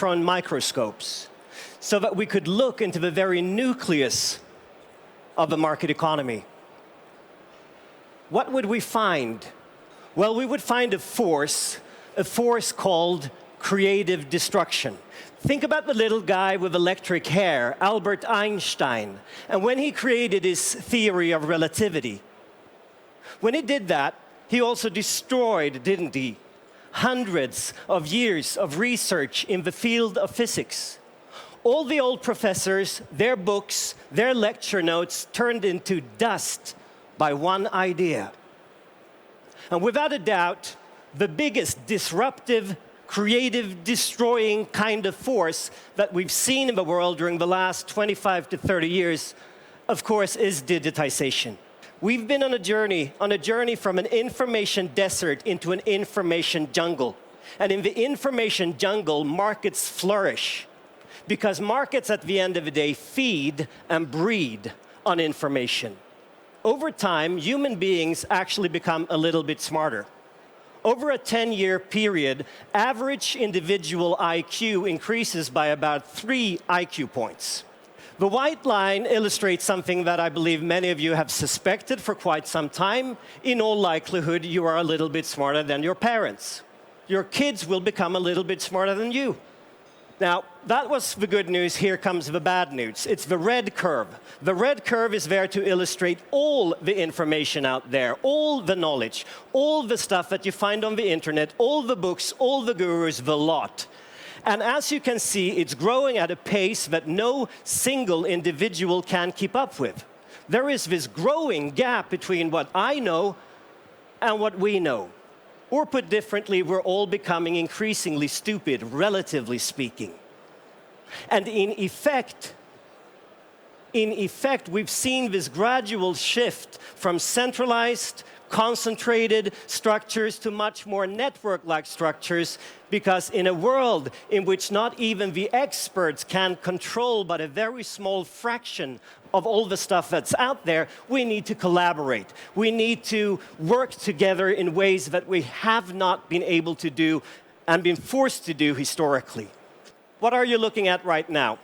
electron microscopes so that we could look into the very nucleus of the market economy. What would we find? Well, we would find a force called creative destruction. Think about the little guy with electric hair, Albert Einstein, and when he created his theory of relativity. When he did that, he also destroyed, didn't he, hundreds of years of research in the field of physics. All the old professors, their books, their lecture notes turned into dust by one idea. And without a doubt, the biggest disruptive, creative, destroying kind of force that we've seen in the world during the last 25 to 30 years, of course, is digitization. We've been on a journey from an information desert into an information jungle. And in the information jungle, markets flourish. Because markets, at the end of the day, feed and breed on information. Over time, human beings actually become a little bit smarter. Over a 10-year period, average individual IQ increases by about 3 IQ points. The white line illustrates something that I believe many of you have suspected for quite some time. In all likelihood, you are a little bit smarter than your parents. Your kids will become a little bit smarter than you. Now, that was the good news. Here comes the bad news. It's the red curve. The red curve is there to illustrate all the information out there, all the knowledge, all the stuff that you find on the internet, all the books, all the gurus, the lot. And as you can see, it's growing at a pace that no single individual can keep up with. There is this growing gap between what I know and what we know. Or put differently, we're all becoming increasingly stupid, relatively speaking. And in effect, we've seen this gradual shift from centralized, concentrated structures to much more network-like structures, because in a world in which not even the experts can control but a very small fraction of all the stuff that's out there, we need to collaborate. We need to work together in ways that we have not been able to do and been forced to do historically. What are you looking at right now?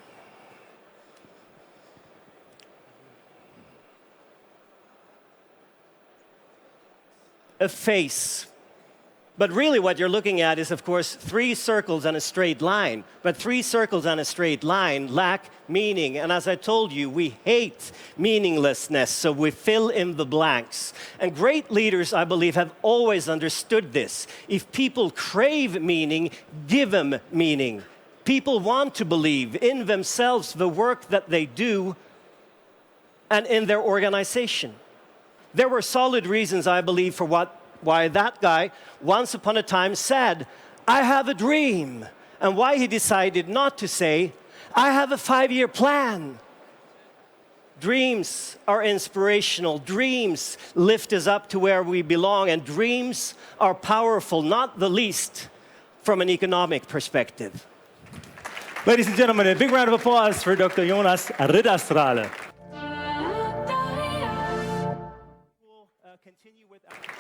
A face. But really what you're looking at is, of course, 3 circles and a straight line. But 3 circles and a straight line lack meaning. And as I told you, we hate meaninglessness, so we fill in the blanks. And great leaders, I believe, have always understood this. If people crave meaning, give them meaning. People want to believe in themselves, the work that they do, and in their organization. There were solid reasons, I believe, for why that guy, once upon a time, said, "I have a dream," and why he decided not to say, "I have a 5-year plan." Dreams are inspirational. Dreams lift us up to where we belong, and dreams are powerful, not the least from an economic perspective. Ladies and gentlemen, a big round of applause for Dr. Jonas Ridderstrahle.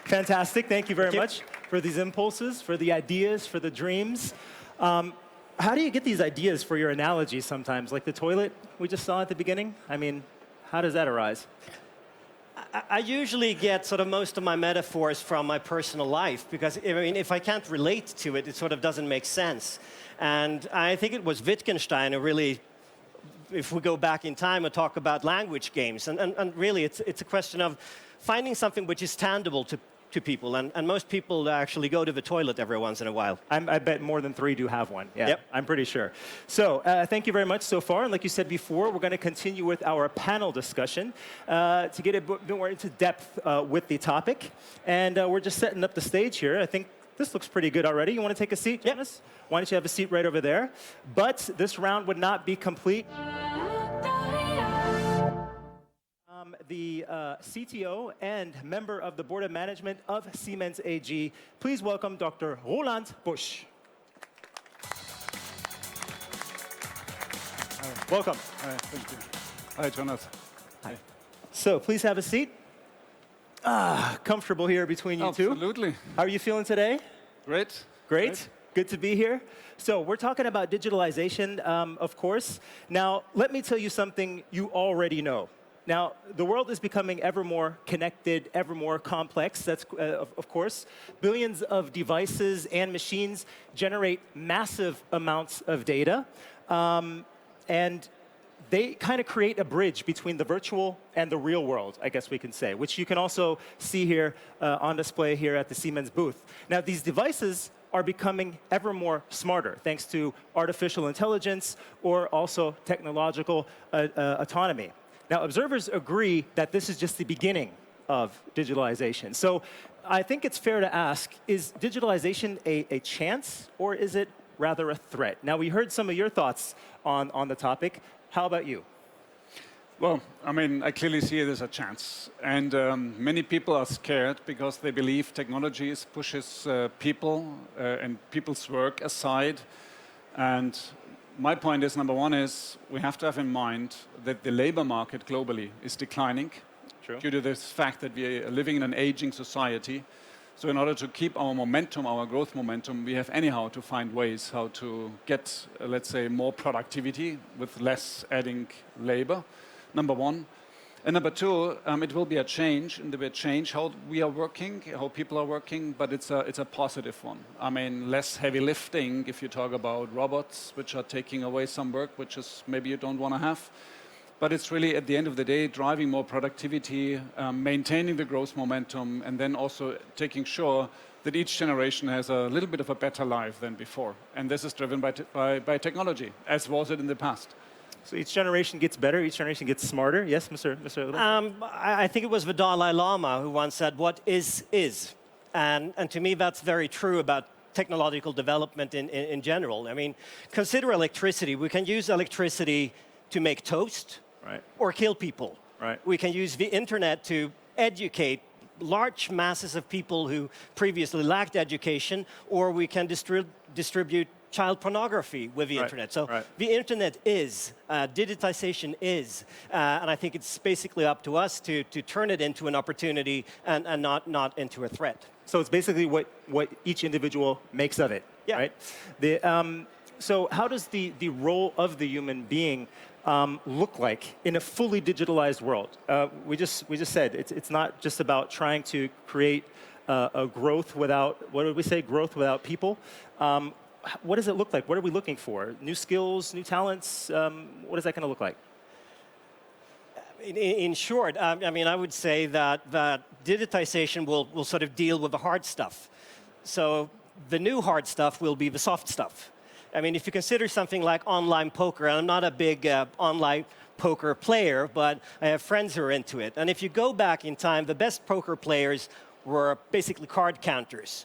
Fantastic. Thank you very much for these impulses, for the ideas, for the dreams. How do you get these ideas for your analogies sometimes? Like the toilet we just saw at the beginning? I mean, how does that arise? I usually get sort of most of my metaphors from my personal life, because I mean, if I can't relate to it, it sort of doesn't make sense. And I think it was Wittgenstein who really, if we go back in time and talk about language games, and really it's a question of finding something which is tangible to people, and most people actually go to the toilet every once in a while. I bet more than 3 do have one. Yeah, yep. I'm pretty sure. So thank you very much so far. And like you said before, we're going to continue with our panel discussion to get a bit more into depth with the topic. And we're just setting up the stage here. I think this looks pretty good already. You want to take a seat, Jonas? Yep. Why don't you have a seat right over there? But this round would not be complete. The CTO and member of the Board of Management of Siemens AG. Please welcome Dr. Roland Busch. Welcome. Hi, thank you. Hi, Jonas. Hi. So please have a seat. Comfortable here between you two. Absolutely. How are you feeling today? Great. Great. Good to be here. So we're talking about digitalization, of course. Now, let me tell you something you already know. Now, the world is becoming ever more connected, ever more complex. That's, of course. Billions of devices and machines generate massive amounts of data. And they kind of create a bridge between the virtual and the real world, I guess we can say, which you can also see here on display here at the Siemens booth. Now, these devices are becoming ever more smarter, thanks to artificial intelligence or also technological autonomy. Now, observers agree that this is just the beginning of digitalization. So I think it's fair to ask, is digitalization a chance, or is it rather a threat? Now, we heard some of your thoughts on the topic. How about you? Well, I mean, I clearly see it as a chance. And many people are scared because they believe technologies pushes people and people's work aside. And my point is, number one is, we have to have in mind that the labor market globally is declining. True. Due to this fact that we are living in an aging society. So in order to keep our momentum, our growth momentum, we have anyhow to find ways how to get, let's say, more productivity with less adding labor, number one. And number two, it will be a change, and there will be a change how we are working, how people are working, but it's a positive one. I mean, less heavy lifting if you talk about robots, which are taking away some work, which is maybe you don't want to have. But it's really, at the end of the day, driving more productivity, maintaining the growth momentum, and then also taking sure that each generation has a little bit of a better life than before. And this is driven by technology, as was it in the past. So each generation gets better, each generation gets smarter. Yes, Mr. I think it was the Dalai Lama who once said, "What is." And to me, that's very true about technological development in general. I mean, consider electricity. We can use electricity to make toast. Right. Or kill people. Right. We can use the internet to educate large masses of people who previously lacked education, or we can distribute child pornography with the internet. So the internet is, digitization is, and I think it's basically up to us to turn it into an opportunity and not into a threat. So it's basically what each individual makes of it, right? So how does the role of the human being look like in a fully digitalized world? We just said it's not just about trying to create a growth without, what did we say, growth without people. What does it look like? What are we looking for? New skills, new talents? What is that going to look like? In short, I mean, I would say that digitization will sort of deal with the hard stuff. So the new hard stuff will be the soft stuff. I mean, if you consider something like online poker, and I'm not a big online poker player, but I have friends who are into it. And if you go back in time, the best poker players were basically card counters.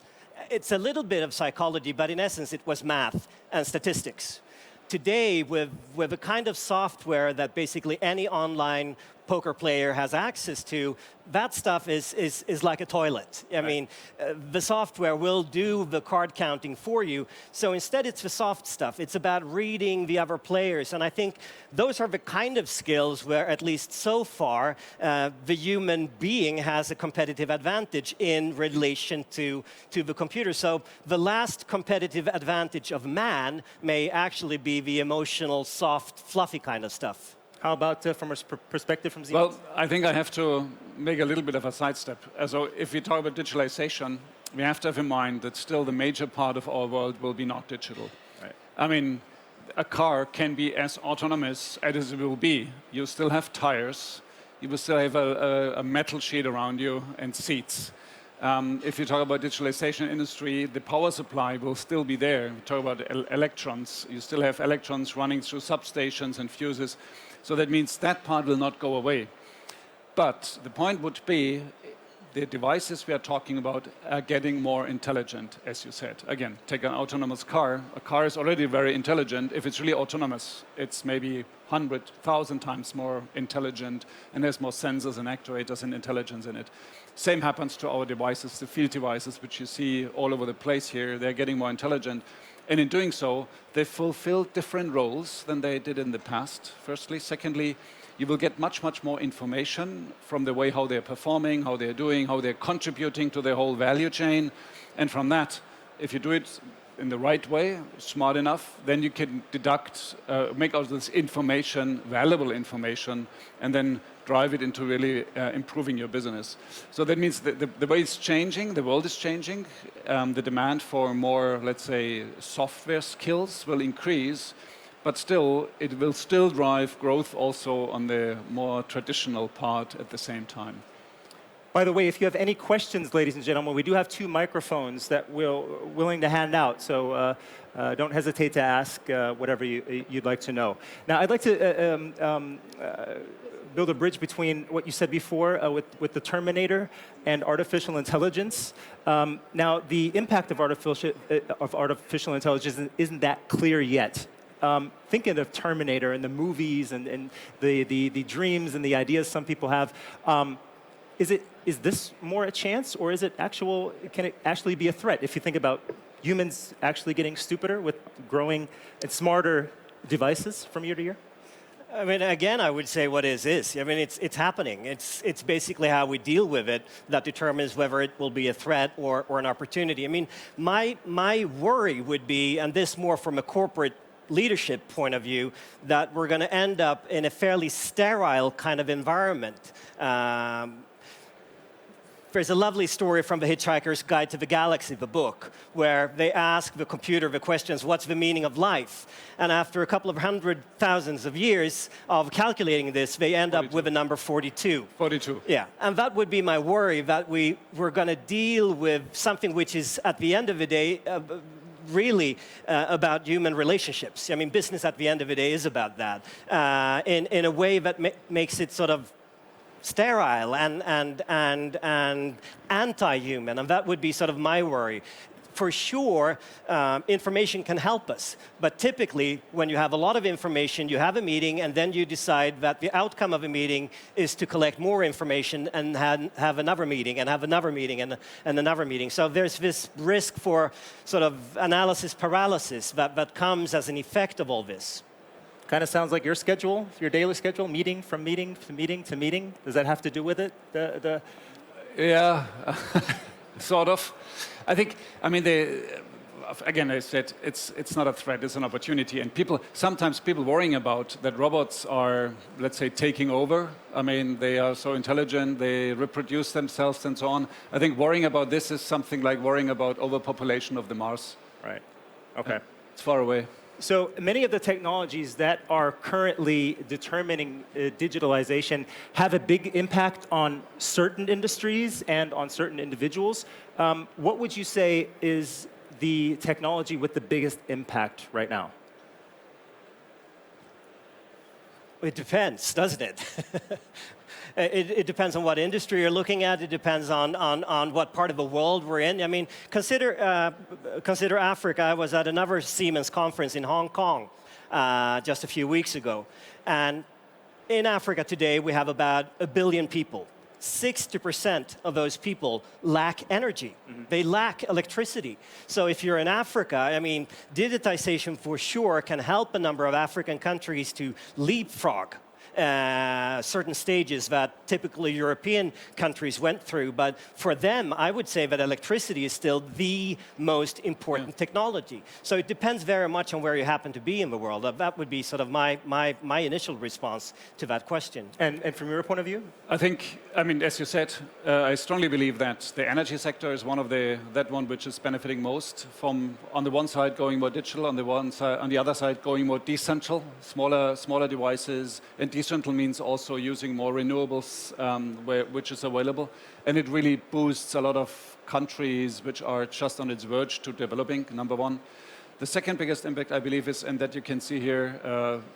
It's a little bit of psychology, but in essence, it was math and statistics. Today, with the kind of software that basically any online poker player has access to, that stuff is like a toilet. I mean, the software will do the card counting for you. So instead, it's the soft stuff. It's about reading the other players. And I think those are the kind of skills where, at least so far, the human being has a competitive advantage in relation to the computer. So the last competitive advantage of man may actually be the emotional, soft, fluffy kind of stuff. How about from a perspective from Siemens? Well, I think I have to make a little bit of a sidestep. So if we talk about digitalization, we have to have in mind that still the major part of our world will be not digital. Right. I mean, a car can be as autonomous as it will be. You still have tires. You will still have a metal sheet around you and seats. If you talk about digitalization industry, the power supply will still be there. We talk about electrons. You still have electrons running through substations and fuses. So that means that part will not go away. But the point would be, the devices we are talking about are getting more intelligent, as you said. Again, take an autonomous car. A car is already very intelligent. If it's really autonomous, it's maybe 100,000 times more intelligent and has more sensors and actuators and intelligence in it. Same happens to our devices, the field devices, which you see all over the place here. They're getting more intelligent. And in doing so, they fulfill different roles than they did in the past, firstly. Secondly, you will get much, much more information from the way how they're performing, how they're doing, how they're contributing to the whole value chain. And from that, if you do it in the right way, smart enough, then you can deduct, make out this information, valuable information, and then drive it into really improving your business. So that means the way it's changing, the world is changing, the demand for more, let's say, software skills will increase, but still, it will still drive growth also on the more traditional part at the same time. By the way, if you have any questions, ladies and gentlemen, we do have 2 microphones that we're willing to hand out, so don't hesitate to ask whatever you'd like to know. Now, I'd like to build a bridge between what you said before with the Terminator and artificial intelligence. Now, the impact of artificial intelligence isn't that clear yet. Thinking of Terminator and the movies and the dreams and the ideas some people have, is this more a chance, or can it actually be a threat if you think about humans actually getting stupider with growing and smarter devices from year to year? I mean, again, I would say what is. I mean, it's happening. It's basically how we deal with it that determines whether it will be a threat or an opportunity. I mean, my worry would be, and this more from a corporate leadership point of view, that we're going to end up in a fairly sterile kind of environment. There's a lovely story from The Hitchhiker's Guide to the Galaxy, the book, where they ask the computer the questions, what's the meaning of life? And after a couple of 100,000 of years of calculating this, they end 42. up with the number 42. 42. Yeah, and that would be my worry, that we're going to deal with something which is, at the end of the day, really about human relationships. I mean, business at the end of the day is about that, in a way that makes it sort of sterile and anti-human, and that would be sort of my worry. For sure, information can help us, but typically, when you have a lot of information, you have a meeting, and then you decide that the outcome of a meeting is to collect more information and have another meeting, and have another meeting, and another meeting. So there's this risk for sort of analysis paralysis that comes as an effect of all this. Kind of sounds like your schedule, your daily schedule, meeting from meeting to meeting to meeting. Does that have to do with it? Yeah, sort of. I think, I mean, again, I said it's not a threat, it's an opportunity. And sometimes people worrying about that robots are, let's say, taking over. I mean, they are so intelligent, they reproduce themselves and so on. I think worrying about this is something like worrying about overpopulation of the Mars. Right. Okay. It's far away. So many of the technologies that are currently determining digitalization have a big impact on certain industries and on certain individuals. What would you say is the technology with the biggest impact right now? It depends, doesn't it? It depends on what industry you're looking at. It depends on what part of the world we're in. I mean, consider Africa. I was at another Siemens conference in Hong Kong just a few weeks ago. And in Africa today, we have about 1 billion people. 60% of those people lack energy. Mm-hmm. They lack electricity. So if you're in Africa, I mean, digitization for sure can help a number of African countries to leapfrog certain stages that typically European countries went through. But for them, I would say that electricity is still the most important technology. So it depends very much on where you happen to be in the world. That would be sort of my initial response to that question. And from your point of view? I mean, as you said, I strongly believe that the energy sector is that one which is benefiting most from, on the one side, going more digital, on the other side, going more decentral, smaller devices, and decentral means also using more renewables, which is available. And it really boosts a lot of countries which are just on its verge to developing, number one. The second biggest impact, I believe, is, and that you can see here,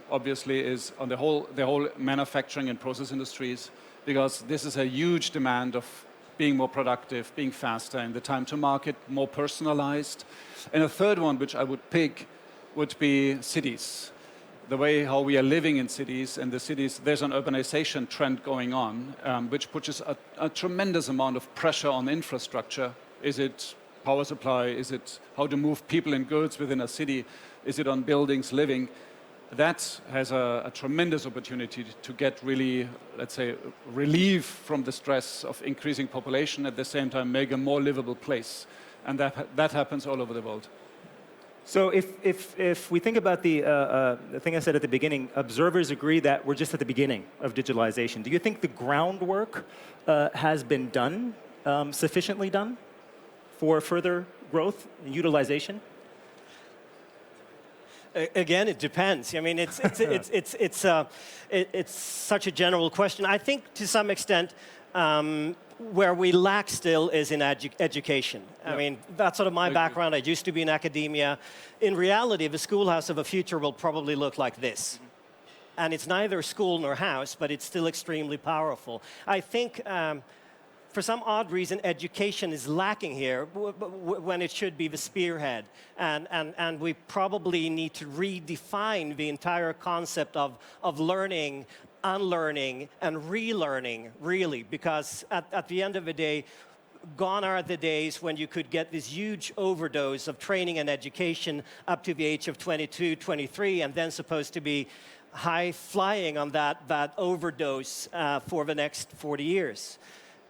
obviously, is on the whole manufacturing and process industries, because this is a huge demand of being more productive, being faster in the time to market, more personalized. And a third one, which I would pick, would be cities. The way how we are living in cities, and the cities, there's an urbanization trend going on, which puts a tremendous amount of pressure on infrastructure. Is it power supply? Is it how to move people and goods within a city? Is it on buildings, living? That has a tremendous opportunity to get really, let's say, relief from the stress of increasing population, at the same time make a more livable place. And that happens all over the world. So if we think about the thing I said at the beginning, observers agree that we're just at the beginning of digitalization. Do you think the groundwork has been done, sufficiently done, for further growth and utilization? Again, it depends. I mean, it's such a general question. I think to some extent, where we lack still is in education. I mean, that's sort of my background. I used to be in academia. In reality, the schoolhouse of the future will probably look like this. And it's neither school nor house, but it's still extremely powerful. I think, for some odd reason, education is lacking here when it should be the spearhead. And we probably need to redefine the entire concept of learning, unlearning, and relearning, really, because at the end of the day, gone are the days when you could get this huge overdose of training and education up to the age of 22, 23, and then supposed to be high flying on that overdose for the next 40 years.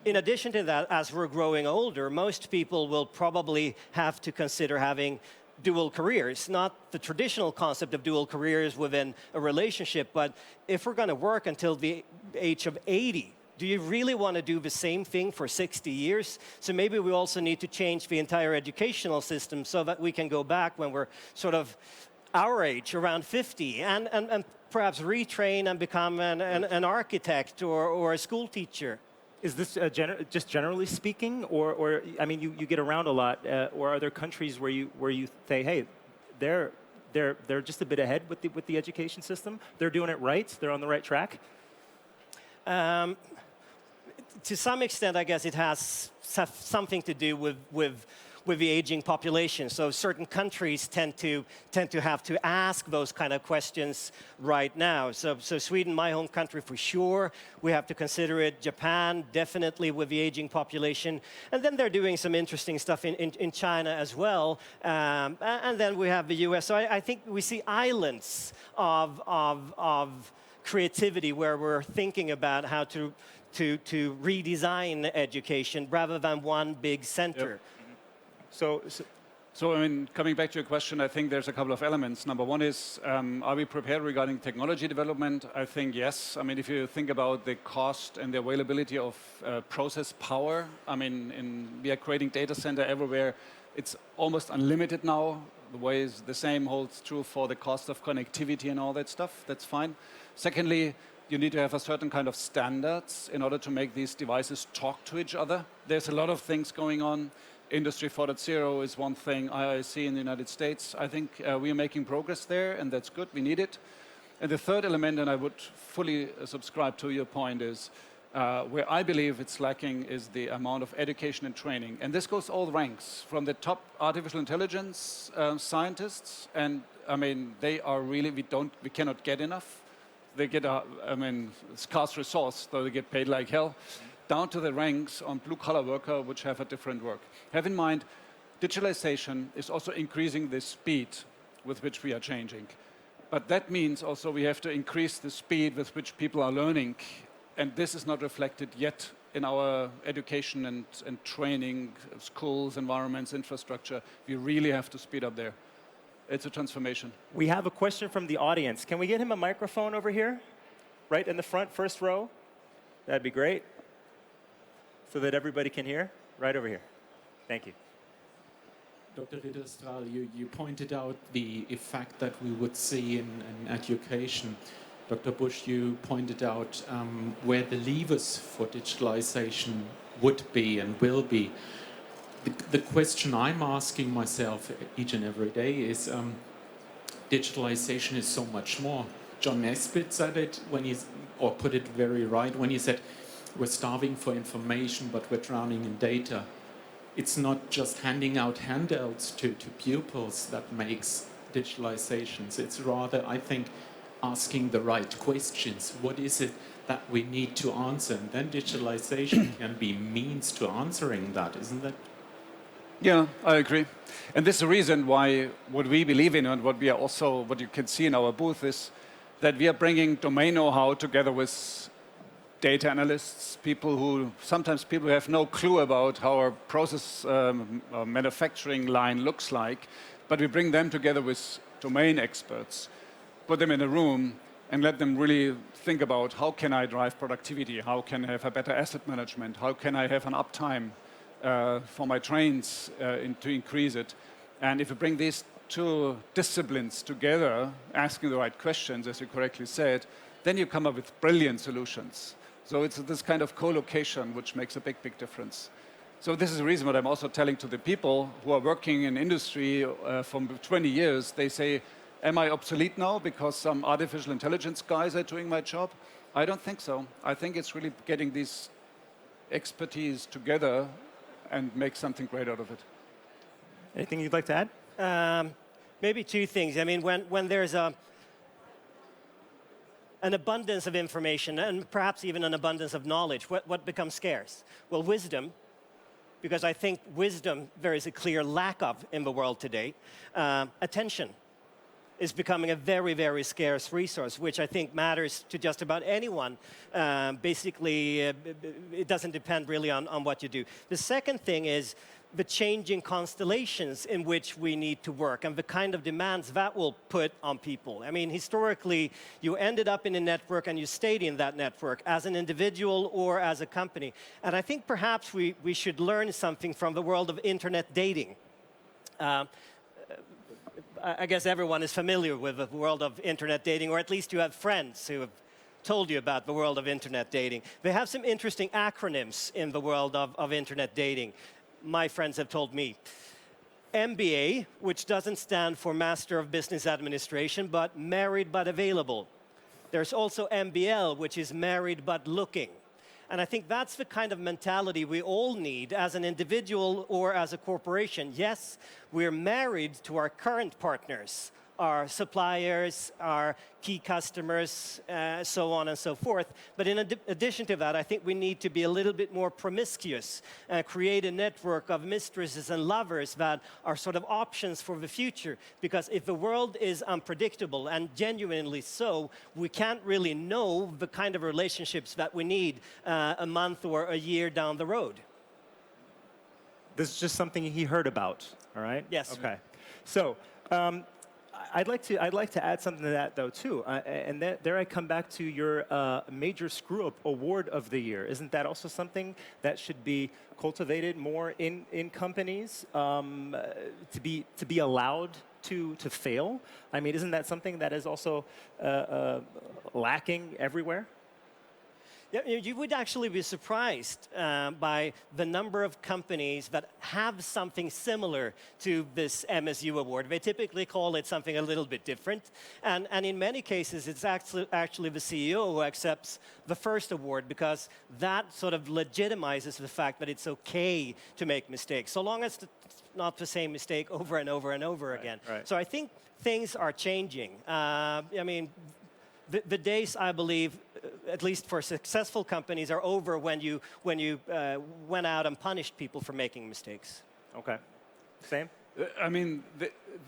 In addition to that, as we're growing older, most people will probably have to consider having dual careers, not the traditional concept of dual careers within a relationship, but if we're going to work until the age of 80, do you really want to do the same thing for 60 years? So maybe we also need to change the entire educational system so that we can go back when we're sort of our age, around 50, and perhaps retrain and become an architect or a school teacher. Is this just generally speaking, or I mean, you get around a lot, or are there countries where you say, hey, they're just a bit ahead with the education system? They're doing it right. They're on the right track. To some extent, I guess it has something to do with the aging population. So certain countries tend to have to ask those kind of questions right now. So Sweden, my home country, for sure, we have to consider it. Japan, definitely with the aging population. And then they're doing some interesting stuff in China as well. And then we have the US. So I think we see islands of creativity where we're thinking about how to redesign education rather than one big center. Yep. So, I mean, coming back to your question, I think there's a couple of elements. Number one is, are we prepared regarding technology development? I think yes. I mean, if you think about the cost and the availability of process power, I mean, we are creating data center everywhere. It's almost unlimited now. The way is the same holds true for the cost of connectivity and all that stuff. That's fine. Secondly, you need to have a certain kind of standards in order to make these devices talk to each other. There's a lot of things going on. Industry 4.0 is one thing, IIC in the United States. I think we are making progress there, and that's good, we need it. And the third element, and I would fully subscribe to your point, is where I believe it's lacking is the amount of education and training. And this goes all ranks, from the top artificial intelligence scientists, and I mean, they are really, we cannot get enough. They get a, scarce resource, so they get paid like hell. Down to the ranks on blue-collar worker, which have a different work. Have in mind, digitalization is also increasing the speed with which we are changing. But that means also we have to increase the speed with which people are learning. And this is not reflected yet in our education and training, schools, environments, infrastructure. We really have to speed up there. It's a transformation. We have a question from the audience. Can we get him a microphone over here? Right in the front, first row? That'd be great. So that everybody can hear? Right over here. Thank you. Dr. Ritterstrahl, you pointed out the effect that we would see in education. Dr. Busch, you pointed out where the levers for digitalization would be and will be. The question I'm asking myself each and every day is, digitalization is so much more. John Nesbitt said it or put it very right when he said, we're starving for information, but we're drowning in data. It's not just handing out handouts to pupils that makes digitalizations. It's rather, I think, asking the right questions. What is it that we need to answer? And then digitalization can be means to answering that, isn't it? Yeah, I agree. And this is the reason why what we believe in and what you can see in our booth is that we are bringing domain know-how together with data analysts, sometimes people who have no clue about how a process manufacturing line looks like, But we bring them together with domain experts, put them in a room, and let them really think about how can I drive productivity, how can I have a better asset management, how can I have an uptime for my trains to increase it. And if you bring these two disciplines together, asking the right questions, as you correctly said, then you come up with brilliant solutions. So it's this kind of co-location which makes a big, big difference. So this is the reason what I'm also telling to the people who are working in industry for 20 years. They say, am I obsolete now because some artificial intelligence guys are doing my job? I don't think so. I think it's really getting these expertise together and make something great out of it. Anything you'd like to add? Maybe two things. I mean, when there's an abundance of information and perhaps even an abundance of knowledge, what becomes scarce? Well, wisdom, because I think wisdom there is a clear lack of in the world today. Attention is becoming a very, very scarce resource, which I think matters to just about anyone. Basically, it doesn't depend really on what you do. The second thing is the changing constellations in which we need to work and the kind of demands that will put on people. I mean, historically, you ended up in a network and you stayed in that network as an individual or as a company. And I think perhaps we should learn something from the world of internet dating. I guess everyone is familiar with the world of internet dating, or at least you have friends who have told you about the world of internet dating. They have some interesting acronyms in the world of internet dating. My friends have told me. MBA, which doesn't stand for Master of Business Administration, but married but available. There's also MBL, which is married but looking. And I think that's the kind of mentality we all need as an individual or as a corporation. Yes, we're married to our current partners, our suppliers, our key customers, so on and so forth. But in addition to that, I think we need to be a little bit more promiscuous, create a network of mistresses and lovers that are sort of options for the future. Because if the world is unpredictable, and genuinely so, we can't really know the kind of relationships that we need a month or a year down the road. This is just something he heard about, all right? Yes. Okay. So, I'd like to add something to that though too, and there I come back to your major screw-up award of the year. Isn't that also something that should be cultivated more in companies to be allowed to fail? I mean, isn't that something that is also lacking everywhere? Yeah, you would actually be surprised by the number of companies that have something similar to this MSU award. They typically call it something a little bit different. And in many cases, it's actually the CEO who accepts the first award because that sort of legitimizes the fact that it's okay to make mistakes, so long as it's not the same mistake over and over and over again. Right. So I think things are changing. I mean, the days, I believe, at least for successful companies, are over when you went out and punished people for making mistakes. Okay. Same? I mean,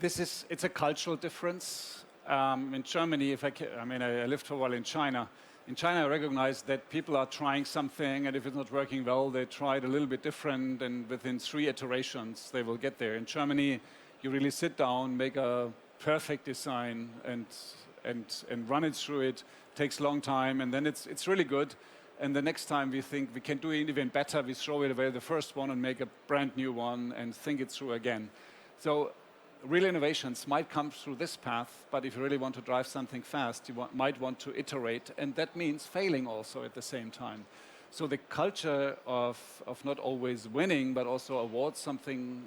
it's a cultural difference. In Germany, I lived for a while in China. In China, I recognize that people are trying something, and if it's not working well, they try it a little bit different, and within 3 iterations, they will get there. In Germany, you really sit down, make a perfect design, and run it through it. Takes a long time, and then it's really good. And the next time we think we can do it even better, we throw it away the first one and make a brand new one and think it through again. So real innovations might come through this path, but if you really want to drive something fast, you might want to iterate, and that means failing also at the same time. So the culture of not always winning, but also award something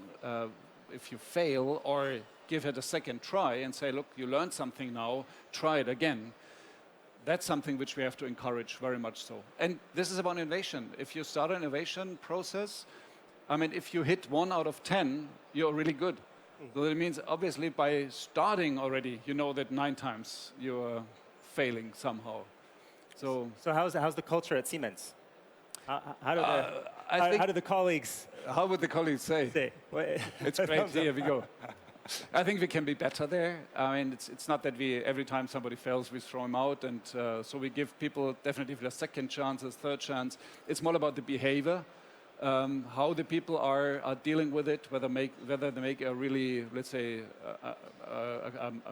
if you fail, or give it a second try and say, look, you learned something now, try it again. That's something which we have to encourage very much so. And this is about innovation. If you start an innovation process, I mean, if you hit 1 out of 10, you're really good. So it means, obviously, by starting already, you know that 9 times you're failing somehow. So how's the culture at Siemens? How do the colleagues? How would the colleagues say? It's great. Here we go. I think we can be better there. I mean, it's not that every time somebody fails, we throw them out. And so we give people definitely a second chances, third chance. It's more about the behavior. how the people are dealing with it, whether they make a really, let's say,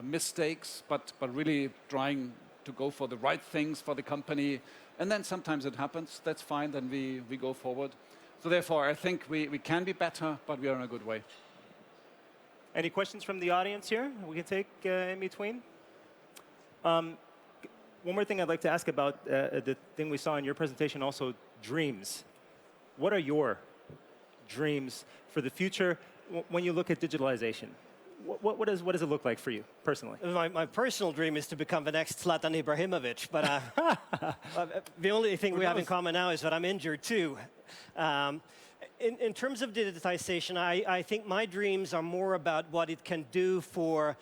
mistakes, but really trying to go for the right things for the company. And then sometimes it happens, that's fine, then we go forward. So therefore, I think we can be better, but we are in a good way. Any questions from the audience here we can take in between? One more thing I'd like to ask about the thing we saw in your presentation, also dreams. What are your dreams for the future when you look at digitalization? What does it look like for you personally? My personal dream is to become the next Zlatan Ibrahimovic, but the only thing we have in common now is that I'm injured too. In terms of digitization, I think my dreams are more about what it can do for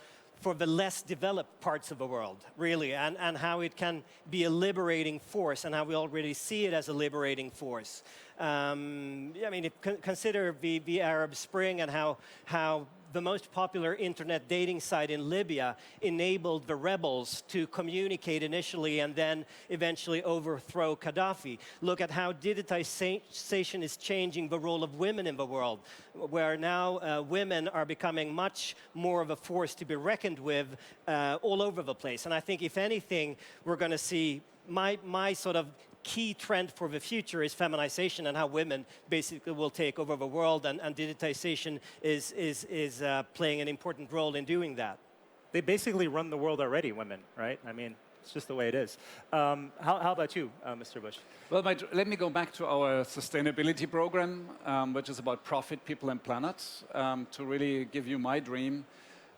the less developed parts of the world, really, and how it can be a liberating force, and how we already see it as a liberating force. I mean, consider the Arab Spring and how the most popular internet dating site in Libya enabled the rebels to communicate initially and then eventually overthrow Gaddafi. Look at how digitization is changing the role of women in the world, where now women are becoming much more of a force to be reckoned with all over the place. And I think, if anything, we're going to see my sort of key trend for the future is feminization, and how women basically will take over the world, and digitization is playing an important role in doing that. They basically run the world already, women, right? I mean, it's just the way it is. How about you, Mr. Bush? Well, let me go back to our sustainability program, which is about profit, people, and planet, to really give you my dream.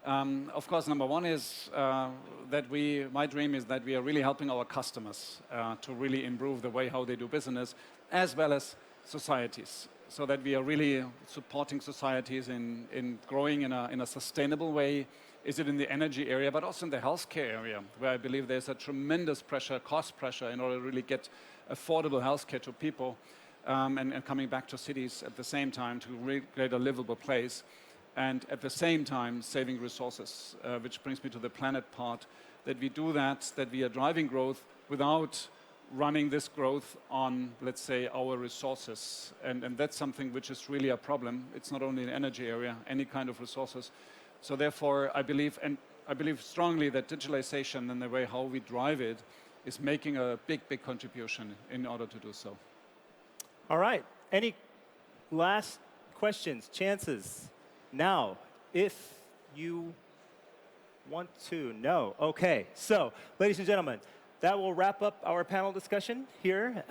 Of course, number one is my dream is that we are really helping our customers to really improve the way how they do business, as well as societies, so that we are really supporting societies in growing in a sustainable way. Is it in the energy area, but also in the healthcare area, where I believe there's a tremendous pressure, cost pressure, in order to really get affordable healthcare to people, and coming back to cities at the same time to really create a livable place. And at the same time saving resources, which brings me to the planet part, that we do that we are driving growth without running this growth on, let's say, our resources. And that's something which is really a problem. It's not only in the energy area, any kind of resources. So therefore, I believe strongly that digitalization and the way how we drive it is making a big, big contribution in order to do so. All right. Any last questions, chances? Now, if you want to know. Okay, so, ladies and gentlemen, that will wrap up our panel discussion here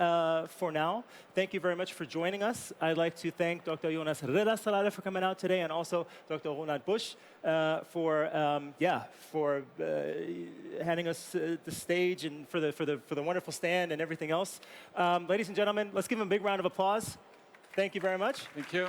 for now. Thank you very much for joining us. I'd like to thank Dr. Jonas Riddersalade for coming out today, and also Dr. Ronald Busch for handing us the stage, and for the wonderful stand and everything else. Ladies and gentlemen, let's give them a big round of applause. Thank you very much. Thank you.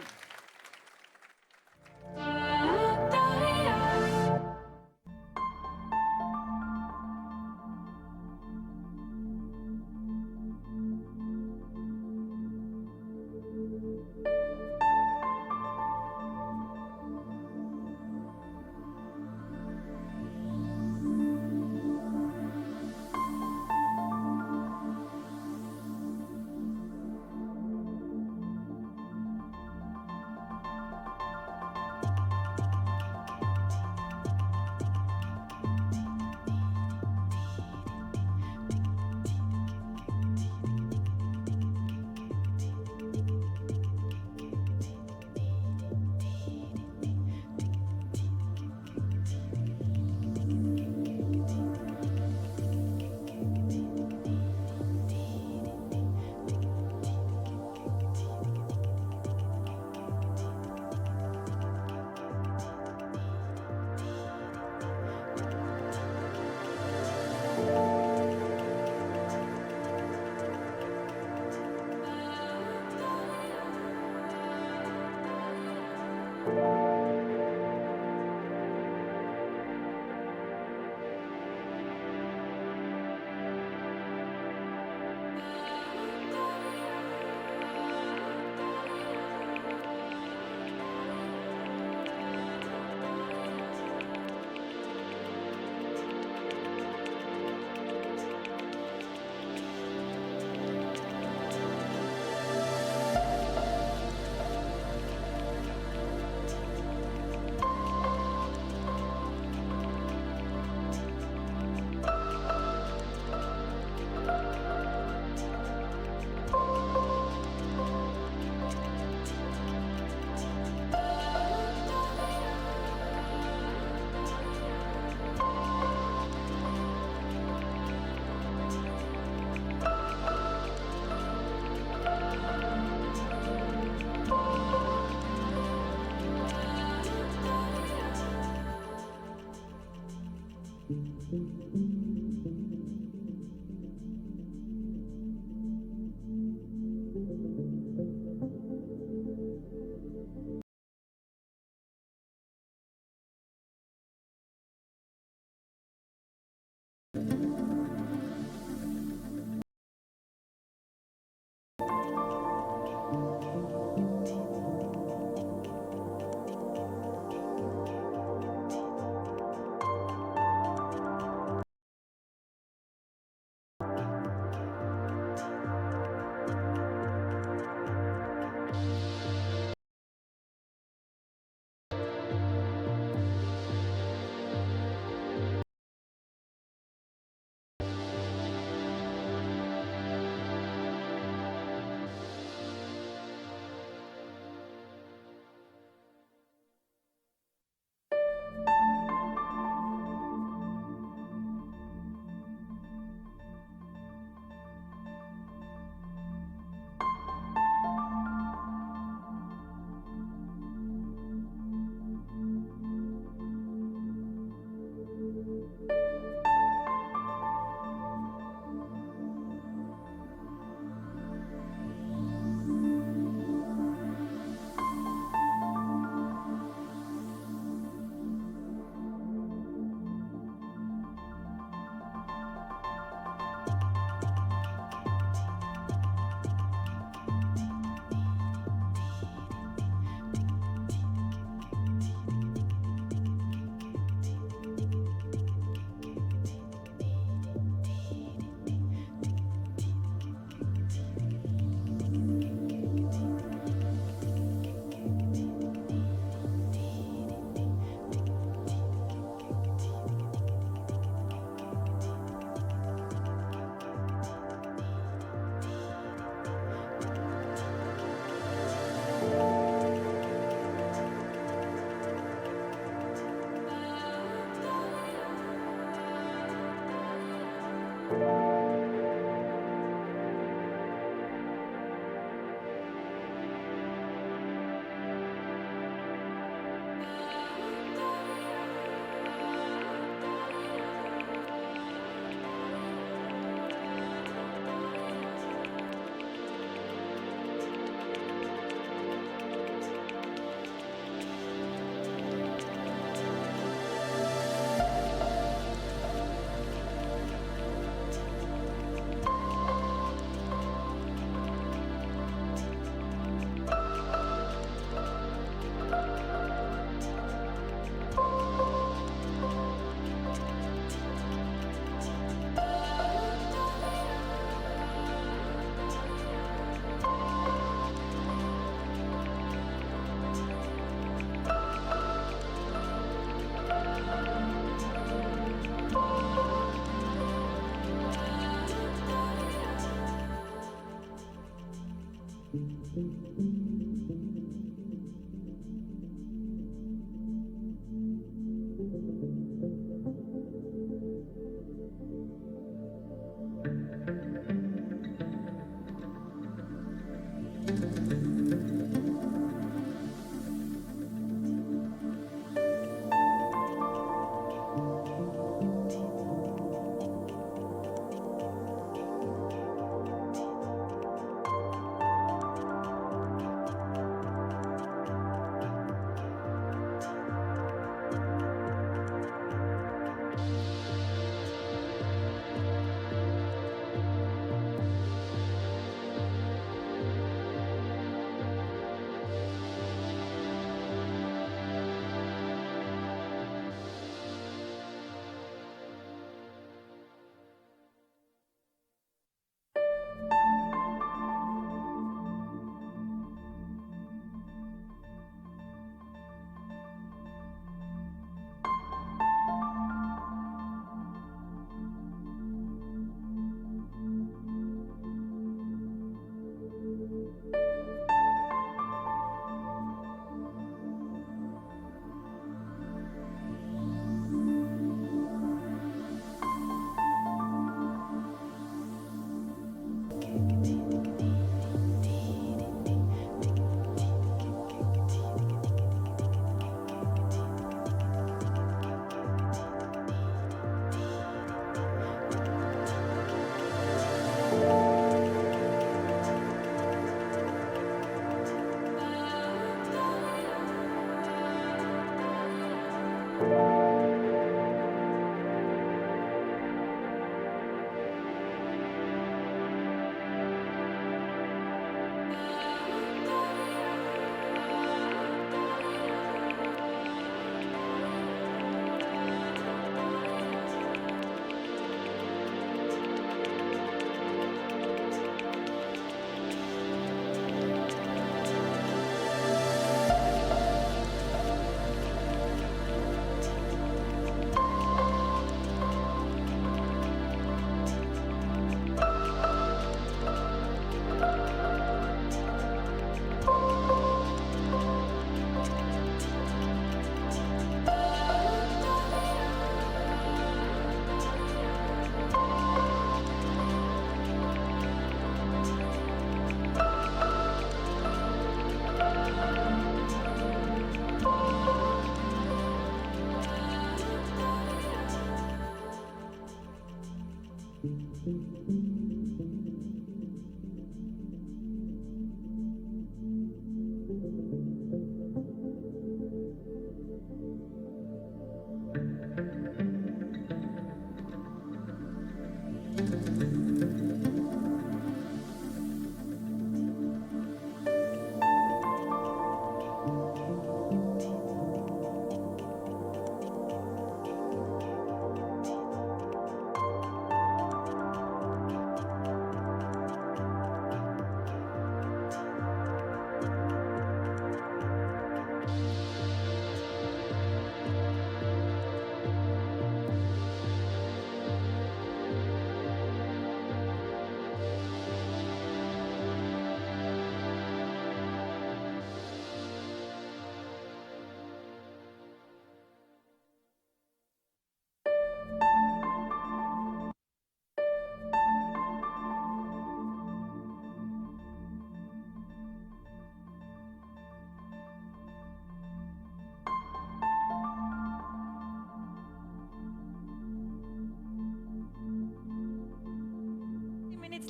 Minutes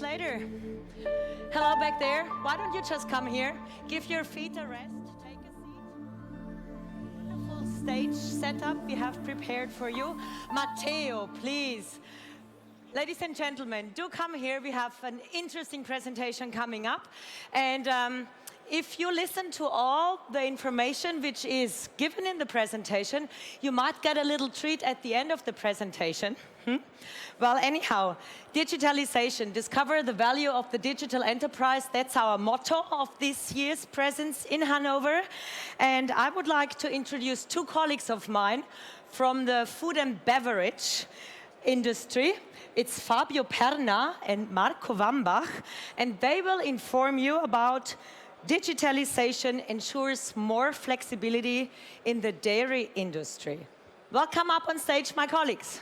later. Hello back there. Why don't you just come here? Give your feet a rest. Take a seat. Beautiful stage setup we have prepared for you. Matteo, please. Ladies and gentlemen, do come here. We have an interesting presentation coming up. And if you listen to all the information which is given in the presentation, you might get a little treat at the end of the presentation. Well, anyhow, digitalization, discover the value of the digital enterprise. That's our motto of this year's presence in Hanover. And I would like to introduce two colleagues of mine from the food and beverage industry. It's Fabio Perna and Marco Wambach, and they will inform you about digitalization ensures more flexibility in the dairy industry. Welcome up on stage, my colleagues.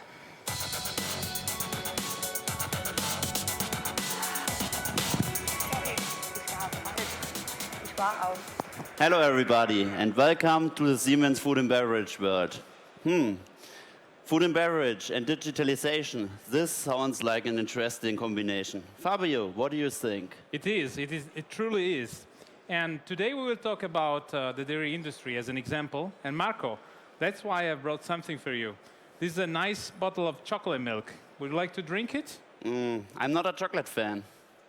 Hello everybody and welcome to the Siemens Food and Beverage world. Food and beverage and digitalization. This sounds like an interesting combination. Fabio, what do you think? It truly is. And today we will talk about the dairy industry as an example. And Marco, that's why I brought something for you. This is a nice bottle of chocolate milk. Would you like to drink it? I'm not a chocolate fan.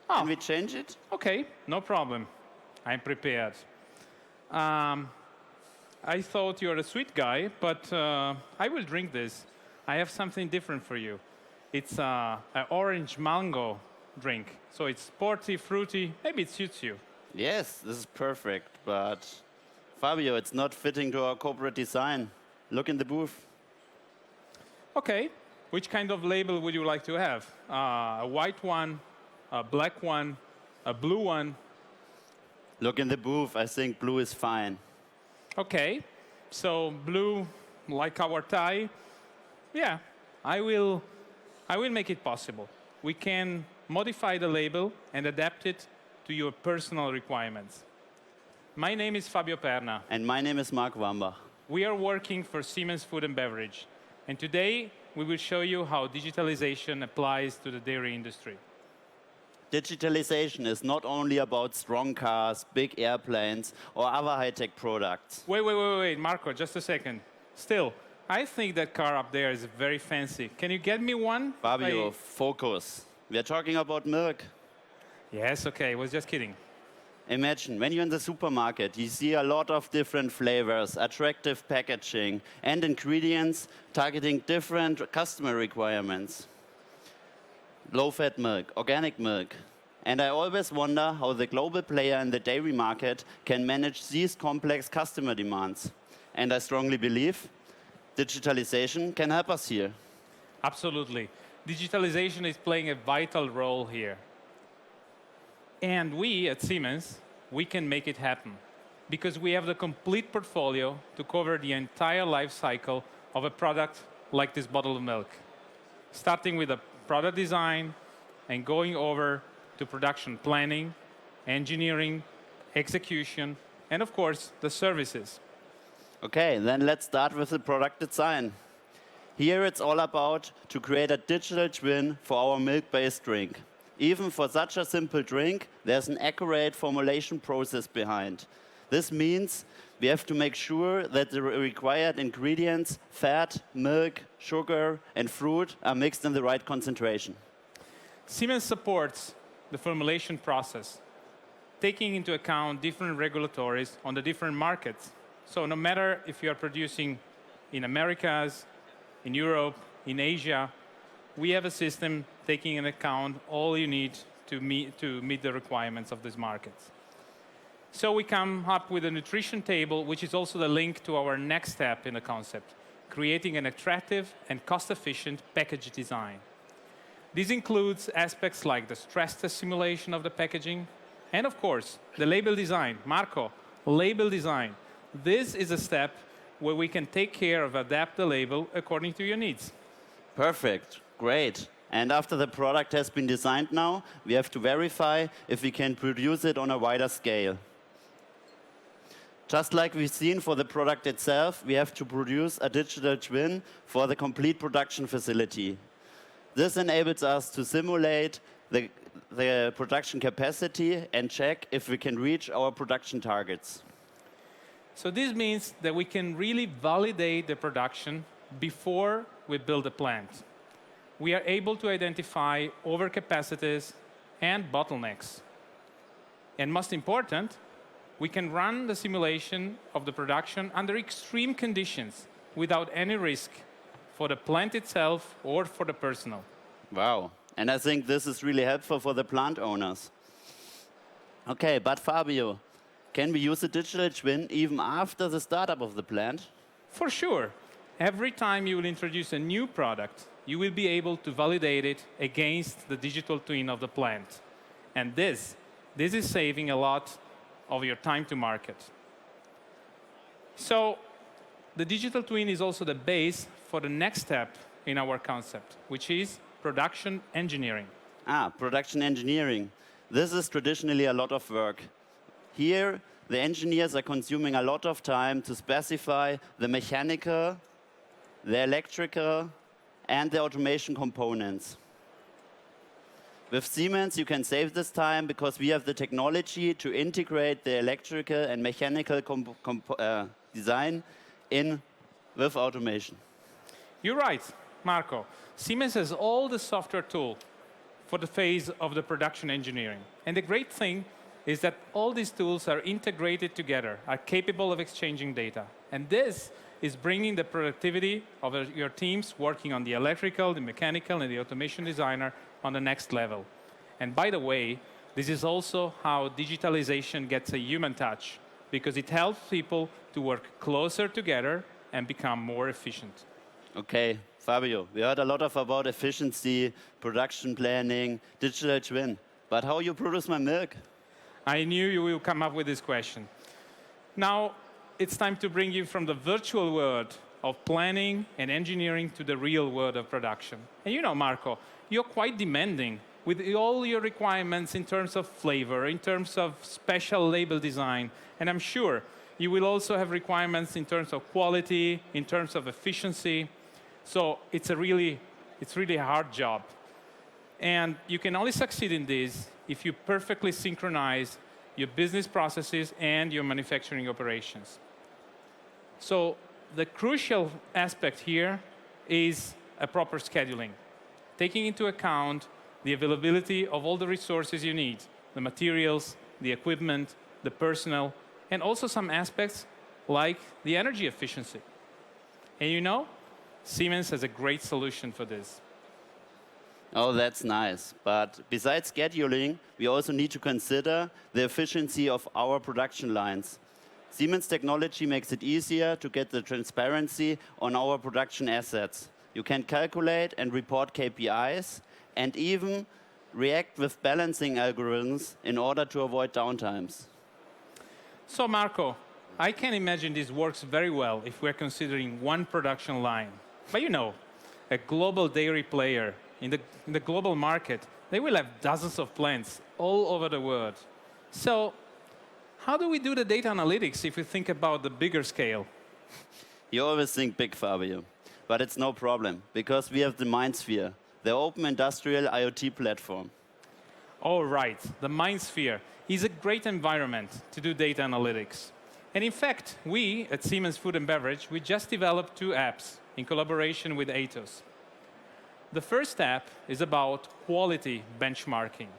Oh. Can we change it? Okay, no problem. I'm prepared. I thought you're a sweet guy, but I will drink this. I have something different for you. It's an orange mango drink. So it's sporty, fruity. Maybe it suits you. Yes, this is perfect, but Fabio, it's not fitting to our corporate design. Look in the booth. Okay, which kind of label would you like to have? A white one, a black one, a blue one? Look in the booth, I think blue is fine. Okay, so blue, like our tie. Yeah, I will make it possible. We can modify the label and adapt it to your personal requirements. My name is Fabio Perna. And my name is Mark Wambach. We are working for Siemens Food and Beverage. And today, we will show you how digitalization applies to the dairy industry. Digitalization is not only about strong cars, big airplanes, or other high-tech products. Wait, Marco, just a second. Still, I think that car up there is very fancy. Can you get me one? Fabio, focus. We are talking about milk. Yes, okay, I was just kidding. Imagine, when you're in the supermarket, you see a lot of different flavors, attractive packaging, and ingredients targeting different customer requirements. Low-fat milk, organic milk. And I always wonder how the global player in the dairy market can manage these complex customer demands. And I strongly believe digitalization can help us here. Absolutely. Digitalization is playing a vital role here. And we at Siemens, we can make it happen because we have the complete portfolio to cover the entire life cycle of a product like this bottle of milk, starting with the product design and going over to production planning, engineering, execution, and of course, the services. Okay, then let's start with the product design. Here it's all about to create a digital twin for our milk-based drink. Even for such a simple drink, there's an accurate formulation process behind. This means we have to make sure that the required ingredients, fat, milk, sugar, and fruit, are mixed in the right concentration. Siemens supports the formulation process, taking into account different regulatories on the different markets. So no matter if you are producing in Americas, in Europe, in Asia, we have a system taking into account all you need to meet the requirements of these markets. So we come up with a nutrition table, which is also the link to our next step in the concept, creating an attractive and cost-efficient package design. This includes aspects like the stress test simulation of the packaging, and of course, the label design. Marco, label design. This is a step where we can take care of adapt the label according to your needs. Perfect, great. And after the product has been designed now, we have to verify if we can produce it on a wider scale. Just like we've seen for the product itself, we have to produce a digital twin for the complete production facility. This enables us to simulate the production capacity and check if we can reach our production targets. So this means that we can really validate the production before we build a plant. We are able to identify overcapacities and bottlenecks. And most important, we can run the simulation of the production under extreme conditions without any risk for the plant itself or for the personnel. Wow. And I think this is really helpful for the plant owners. Okay, but Fabio, can we use a digital twin even after the startup of the plant? For sure. Every time you will introduce a new product, you will be able to validate it against the digital twin of the plant. And this is saving a lot of your time to market. So the digital twin is also the base for the next step in our concept, which is production engineering. Production engineering. This is traditionally a lot of work. Here, the engineers are consuming a lot of time to specify the mechanical, the electrical, and the automation components. With Siemens, you can save this time because we have the technology to integrate the electrical and mechanical design in with automation. You're right, Marco. Siemens has all the software tool for the phase of the production engineering. And the great thing is that all these tools are integrated together, are capable of exchanging data. And this is bringing the productivity of your teams working on the electrical, the mechanical, and the automation designer on the next level. And by the way, this is also how digitalization gets a human touch, because it helps people to work closer together and become more efficient. Okay, Fabio, we heard a lot about efficiency, production planning, digital twin. But how you produce my milk? I knew you will come up with this question. Now, it's time to bring you from the virtual world of planning and engineering to the real world of production. And you know, Marco, you're quite demanding with all your requirements in terms of flavor, in terms of special label design. And I'm sure you will also have requirements in terms of quality, in terms of efficiency. So it's really a hard job. And you can only succeed in this if you perfectly synchronize your business processes and your manufacturing operations. So the crucial aspect here is a proper scheduling, taking into account the availability of all the resources you need, the materials, the equipment, the personnel, and also some aspects like the energy efficiency. And you know, Siemens has a great solution for this. Oh, that's nice. But besides scheduling, we also need to consider the efficiency of our production lines. Siemens technology makes it easier to get the transparency on our production assets. You can calculate and report KPIs and even react with balancing algorithms in order to avoid downtimes. So, Marco, I can imagine this works very well if we're considering one production line. But you know, a global dairy player in the global market, they will have dozens of plants all over the world. So how do we do the data analytics if you think about the bigger scale? You always think big, Fabio. But it's no problem, because we have the MindSphere, the open industrial IoT platform. All right, the MindSphere is a great environment to do data analytics. And in fact, we at Siemens Food and Beverage, we just developed 2 apps in collaboration with Atos. The first app is about quality benchmarking.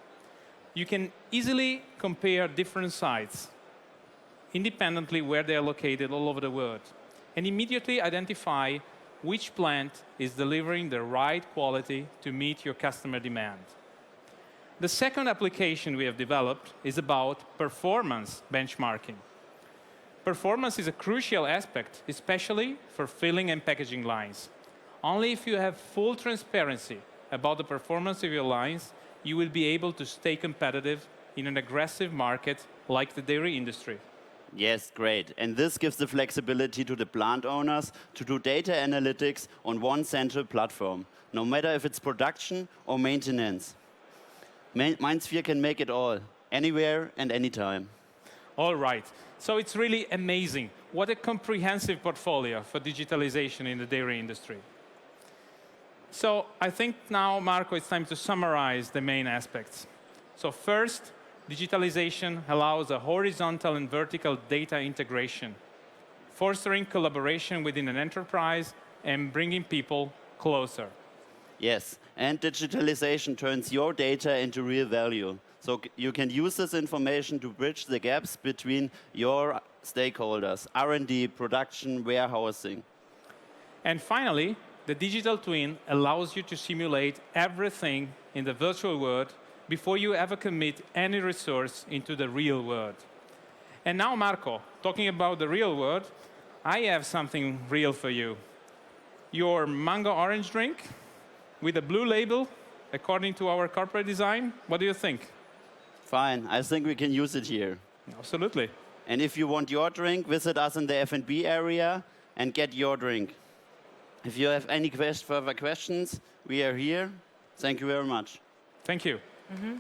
You can easily compare different sites independently where they are located all over the world and immediately identify which plant is delivering the right quality to meet your customer demand. The second application we have developed is about performance benchmarking. Performance is a crucial aspect, especially for filling and packaging lines. Only if you have full transparency about the performance of your lines, you will be able to stay competitive in an aggressive market like the dairy industry. Yes, great. And this gives the flexibility to the plant owners to do data analytics on one central platform, no matter if it's production or maintenance. MindSphere can make it all, anywhere and anytime. All right, so it's really amazing. What a comprehensive portfolio for digitalization in the dairy industry. So I think now, Marco, it's time to summarize the main aspects. So first, digitalization allows a horizontal and vertical data integration, fostering collaboration within an enterprise and bringing people closer. Yes, and digitalization turns your data into real value. So you can use this information to bridge the gaps between your stakeholders, R&D, production, warehousing. And finally, the digital twin allows you to simulate everything in the virtual world before you ever commit any resource into the real world. And now, Marco, talking about the real world, I have something real for you. Your mango orange drink with a blue label, according to our corporate design. What do you think? Fine, I think we can use it here. Absolutely. And if you want your drink, visit us in the F&B area and get your drink. If you have any further questions, we are here. Thank you very much. Thank you. Mm-hmm.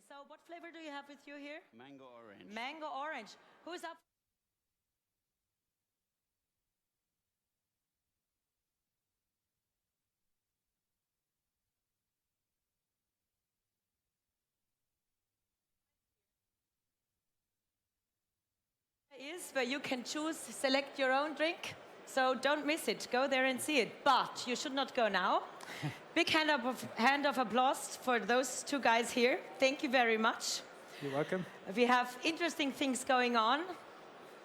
So what flavor do you have with you here? Mango orange. Mango orange. Who's up? Is where you can choose, select your own drink. So don't miss it. Go there and see it. But you should not go now. Big hand of applause for those 2 guys here. Thank you very much. You're welcome. We have interesting things going on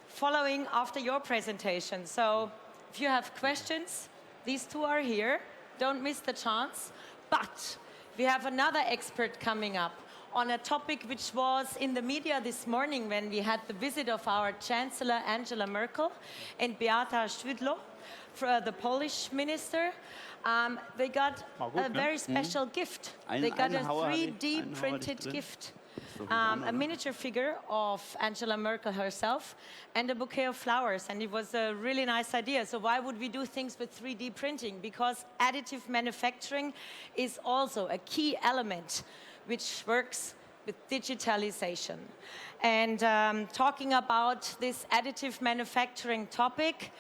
following after your presentation. So if you have questions, these 2 are here. Don't miss the chance. But we have another expert coming up on a topic which was in the media this morning when we had the visit of our Chancellor Angela Merkel and Beata Szydło, the Polish minister. They got a very special gift. They got a 3D printed gift. A miniature figure of Angela Merkel herself and a bouquet of flowers. And it was a really nice idea. So why would we do things with 3D printing? Because additive manufacturing is also a key element which works with digitalization. And talking about this additive manufacturing topic,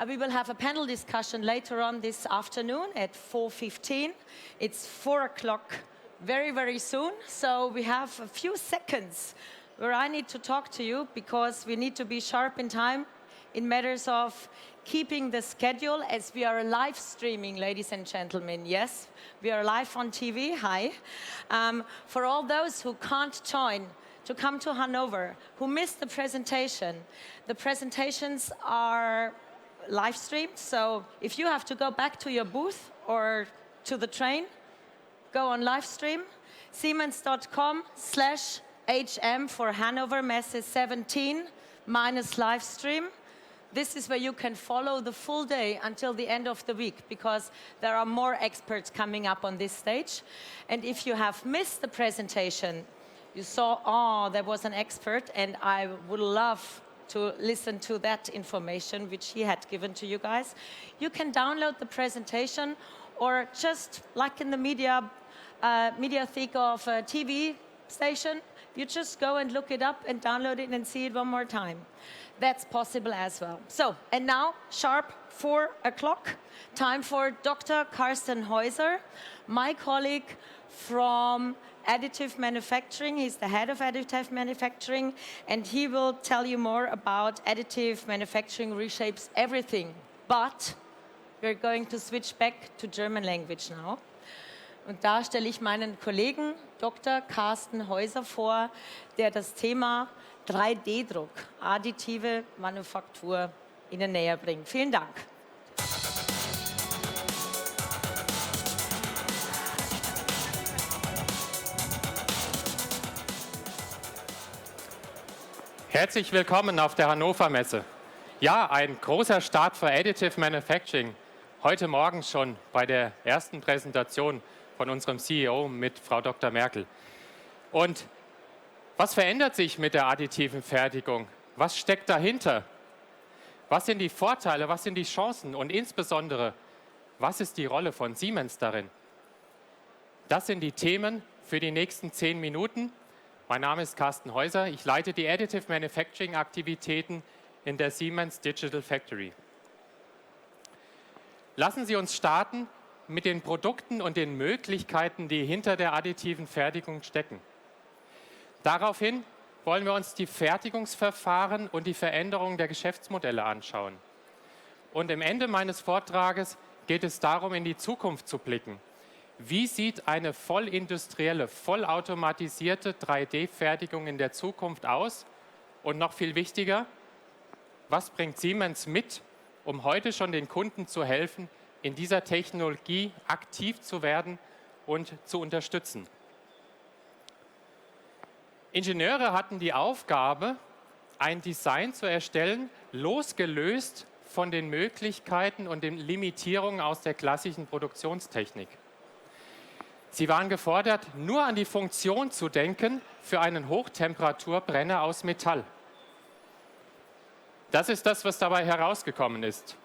we will have a panel discussion later on this afternoon at 4:15. It's 4 o'clock very, very soon. So we have a few seconds where I need to talk to you because we need to be sharp in time in matters of keeping the schedule as we are live streaming, ladies and gentlemen. Yes, we are live on TV. Hi. For all those who can't join to come to Hannover, who missed the presentations are live streamed. So if you have to go back to your booth or to the train, go on live stream, siemens.com/HM for Hannover Messe 17 minus live stream. This is where you can follow the full day until the end of the week because there are more experts coming up on this stage. And if you have missed the presentation, you saw, oh, there was an expert, and I would love to listen to that information which he had given to you guys. You can download the presentation or just like in the mediathek of a TV station, you just go and look it up and download it and see it one more time. That's possible as well. So, and now, sharp 4 o'clock, time for Dr. Carsten Häuser, my colleague from additive manufacturing. He's the head of additive manufacturing, and he will tell you more about additive manufacturing reshapes everything. But we're going to switch back to German language now. Und da stelle ich meinen Kollegen Dr. Carsten Häuser vor, der das Thema 3D-Druck, additive Manufaktur Ihnen näher bringt. Vielen Dank. Herzlich willkommen auf der Hannover Messe. Ja, ein großer Start für Additive Manufacturing. Heute Morgen schon bei der ersten Präsentation von unserem CEO mit Frau Dr. Merkel. Und was verändert sich mit der additiven Fertigung? Was steckt dahinter? Was sind die Vorteile, was sind die Chancen und insbesondere, was ist die Rolle von Siemens darin? Das sind die Themen für die nächsten 10 Minuten. Mein Name ist Carsten Häuser. Ich leite die Additive Manufacturing Aktivitäten in der Siemens Digital Factory. Lassen Sie uns starten mit den Produkten und den Möglichkeiten, die hinter der additiven Fertigung stecken. Daraufhin wollen wir uns die Fertigungsverfahren und die Veränderungen der Geschäftsmodelle anschauen. Und am Ende meines Vortrages geht es darum, in die Zukunft zu blicken. Wie sieht eine vollindustrielle, vollautomatisierte 3D-Fertigung in der Zukunft aus? Und noch viel wichtiger, was bringt Siemens mit, um heute schon den Kunden zu helfen, in dieser Technologie aktiv zu werden und zu unterstützen? Ingenieure hatten die Aufgabe, ein Design zu erstellen, losgelöst von den Möglichkeiten und den Limitierungen aus der klassischen Produktionstechnik. Sie waren gefordert, nur an die Funktion zu denken für einen Hochtemperaturbrenner aus Metall. Das ist das, was dabei herausgekommen ist.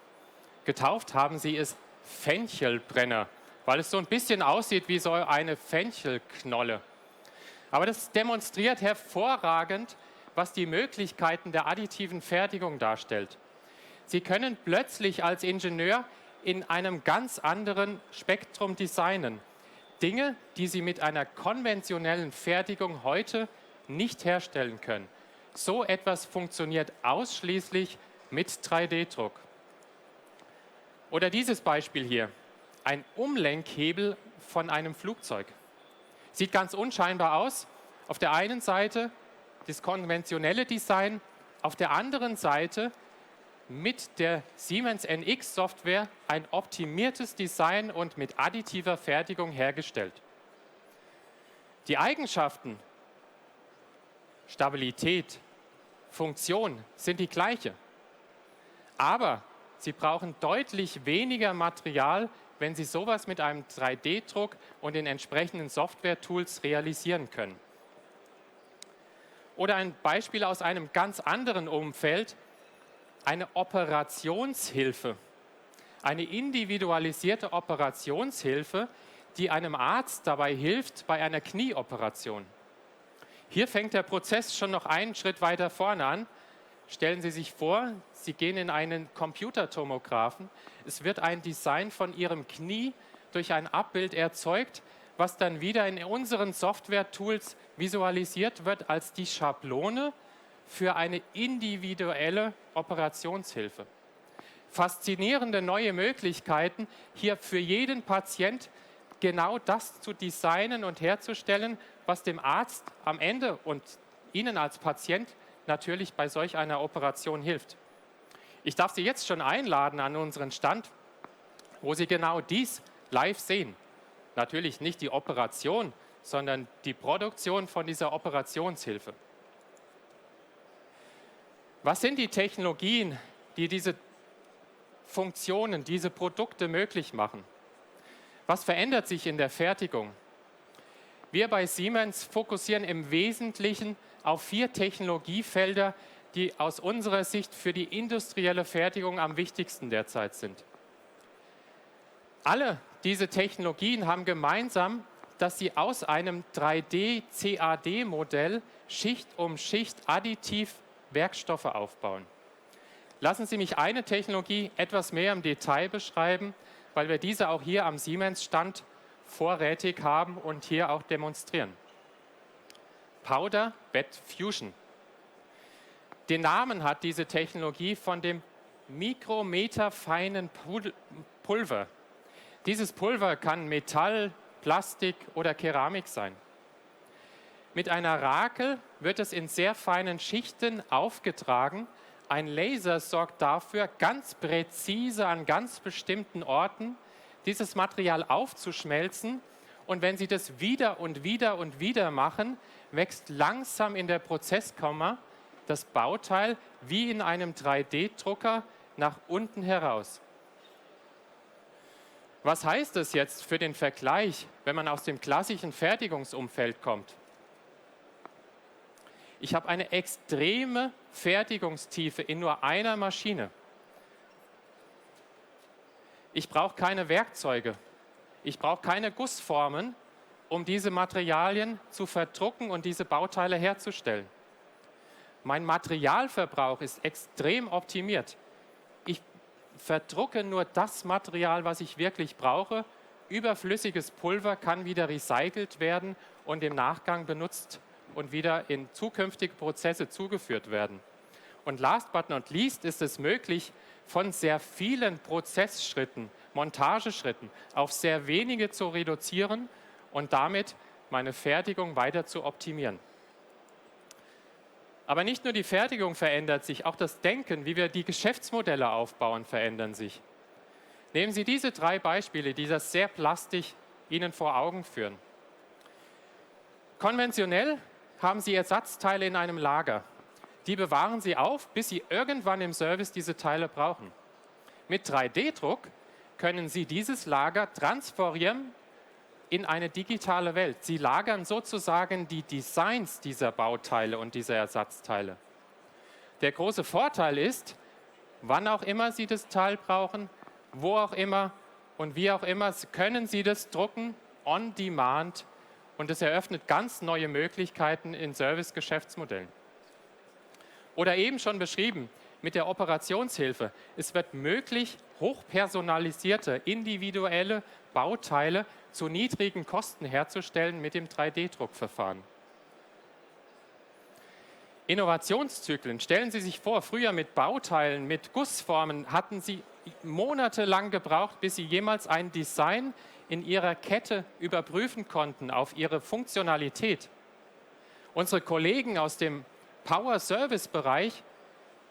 Getauft haben sie es Fenchelbrenner, weil es so ein bisschen aussieht wie so eine Fenchelknolle. Aber das demonstriert hervorragend, was die Möglichkeiten der additiven Fertigung darstellt. Sie können plötzlich als Ingenieur in einem ganz anderen Spektrum designen. Dinge, die Sie mit einer konventionellen Fertigung heute nicht herstellen können. So etwas funktioniert ausschließlich mit 3D-Druck. Oder dieses Beispiel hier, ein Umlenkhebel von einem Flugzeug. Sieht ganz unscheinbar aus. Auf der einen Seite das konventionelle Design, auf der anderen Seite mit der Siemens NX-Software ein optimiertes Design und mit additiver Fertigung hergestellt. Die Eigenschaften, Stabilität, Funktion sind die gleiche. Aber Sie brauchen deutlich weniger Material, wenn Sie sowas mit einem 3D-Druck und den entsprechenden Software-Tools realisieren können. Oder ein Beispiel aus einem ganz anderen Umfeld, eine Operationshilfe, eine individualisierte Operationshilfe, die einem Arzt dabei hilft bei einer Knieoperation. Hier fängt der Prozess schon noch einen Schritt weiter vorne an. Stellen Sie sich vor, Sie gehen in einen Computertomographen. Es wird ein Design von Ihrem Knie durch ein Abbild erzeugt, was dann wieder in unseren Software-Tools visualisiert wird als die Schablone für eine individuelle Operationshilfe. Faszinierende neue Möglichkeiten, hier für jeden Patient genau das zu designen und herzustellen, was dem Arzt am Ende und Ihnen als Patient natürlich bei solch einer Operation hilft. Ich darf Sie jetzt schon einladen an unseren Stand, wo Sie genau dies live sehen. Natürlich nicht die Operation, sondern die Produktion von dieser Operationshilfe. Was sind die Technologien, die diese Funktionen, diese Produkte möglich machen? Was verändert sich in der Fertigung? Wir bei Siemens fokussieren im Wesentlichen auf 4 Technologiefelder, die aus unserer Sicht für die industrielle Fertigung am wichtigsten derzeit sind. Alle diese Technologien haben gemeinsam, dass sie aus einem 3D-CAD-Modell Schicht um Schicht additiv Werkstoffe aufbauen. Lassen Sie mich eine Technologie etwas mehr im Detail beschreiben, weil wir diese auch hier am Siemens-Stand vorrätig haben und hier auch demonstrieren. Powder Bed Fusion. Den Namen hat diese Technologie von dem mikrometerfeinen Pulver. Dieses Pulver kann Metall, Plastik oder Keramik sein. Mit einer Rakel wird es in sehr feinen Schichten aufgetragen. Ein Laser sorgt dafür, ganz präzise an ganz bestimmten Orten dieses Material aufzuschmelzen. Und wenn Sie das wieder und wieder und wieder machen, wächst langsam in der Prozesskammer das Bauteil wie in einem 3D-Drucker nach unten heraus. Was heißt das jetzt für den Vergleich, wenn man aus dem klassischen Fertigungsumfeld kommt? Ich habe eine extreme Fertigungstiefe in nur einer Maschine. Ich brauche keine Werkzeuge. Ich brauche keine Gussformen, um diese Materialien zu verdrucken und diese Bauteile herzustellen. Mein Materialverbrauch ist extrem optimiert. Ich verdrucke nur das Material, was ich wirklich brauche. Überflüssiges Pulver kann wieder recycelt werden und im Nachgang benutzt und wieder in zukünftige Prozesse zugeführt werden. Und last but not least ist es möglich, von sehr vielen Prozessschritten, Montageschritten auf sehr wenige zu reduzieren und damit meine Fertigung weiter zu optimieren. Aber nicht nur die Fertigung verändert sich, auch das Denken, wie wir die Geschäftsmodelle aufbauen, verändern sich. Nehmen Sie diese 3 Beispiele, die das sehr plastisch Ihnen vor Augen führen. Konventionell haben Sie Ersatzteile in einem Lager. Die bewahren Sie auf, bis Sie irgendwann im Service diese Teile brauchen. Mit 3D-Druck können Sie dieses Lager transferieren in eine digitale Welt. Sie lagern sozusagen die Designs dieser Bauteile und dieser Ersatzteile. Der große Vorteil ist, wann auch immer Sie das Teil brauchen, wo auch immer und wie auch immer, können Sie das drucken on demand und es eröffnet ganz neue Möglichkeiten in Service-Geschäftsmodellen. Oder eben schon beschrieben mit der Operationshilfe. Es wird möglich, hochpersonalisierte, individuelle Bauteile zu niedrigen Kosten herzustellen mit dem 3D-Druckverfahren. Innovationszyklen. Stellen Sie sich vor, früher mit Bauteilen, mit Gussformen hatten Sie monatelang gebraucht, bis Sie jemals ein Design in Ihrer Kette überprüfen konnten auf ihre Funktionalität. Unsere Kollegen aus dem Power-Service-Bereich,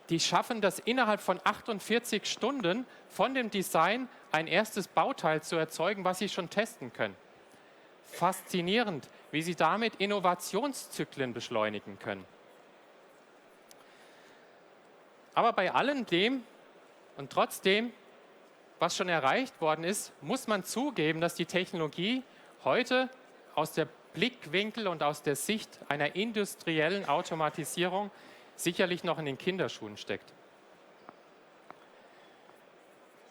die schaffen das innerhalb von 48 Stunden von dem Design ein erstes Bauteil zu erzeugen, was sie schon testen können. Faszinierend, wie sie damit Innovationszyklen beschleunigen können. Aber bei allem dem und trotzdem, was schon erreicht worden ist, muss man zugeben, dass die Technologie heute aus der Blickwinkel und aus der Sicht einer industriellen Automatisierung sicherlich noch in den Kinderschuhen steckt.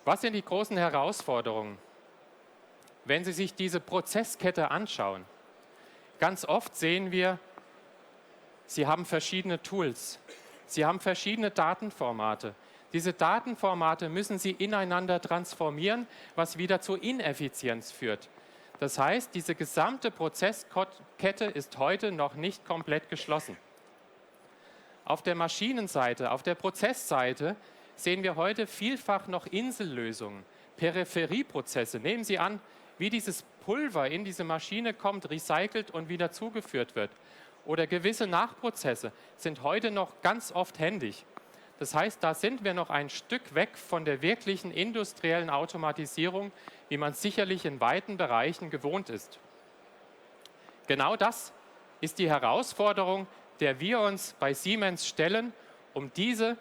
Was sind die großen Herausforderungen? Wenn Sie sich diese Prozesskette anschauen, ganz oft sehen wir, Sie haben verschiedene Tools, Sie haben verschiedene Datenformate. Diese Datenformate müssen Sie ineinander transformieren, was wieder zu Ineffizienz führt. Das heißt, diese gesamte Prozesskette ist heute noch nicht komplett geschlossen. Auf der Maschinenseite, auf der Prozessseite sehen wir heute vielfach noch Insellösungen, Peripherieprozesse. Nehmen Sie an, wie dieses Pulver in diese Maschine kommt, recycelt und wieder zugeführt wird. Oder gewisse Nachprozesse sind heute noch ganz oft händisch. Das heißt, da sind wir noch ein Stück weg von der wirklichen industriellen Automatisierung, wie man sicherlich in weiten Bereichen gewohnt ist. Genau das ist die Herausforderung, der wir uns bei Siemens stellen, um diese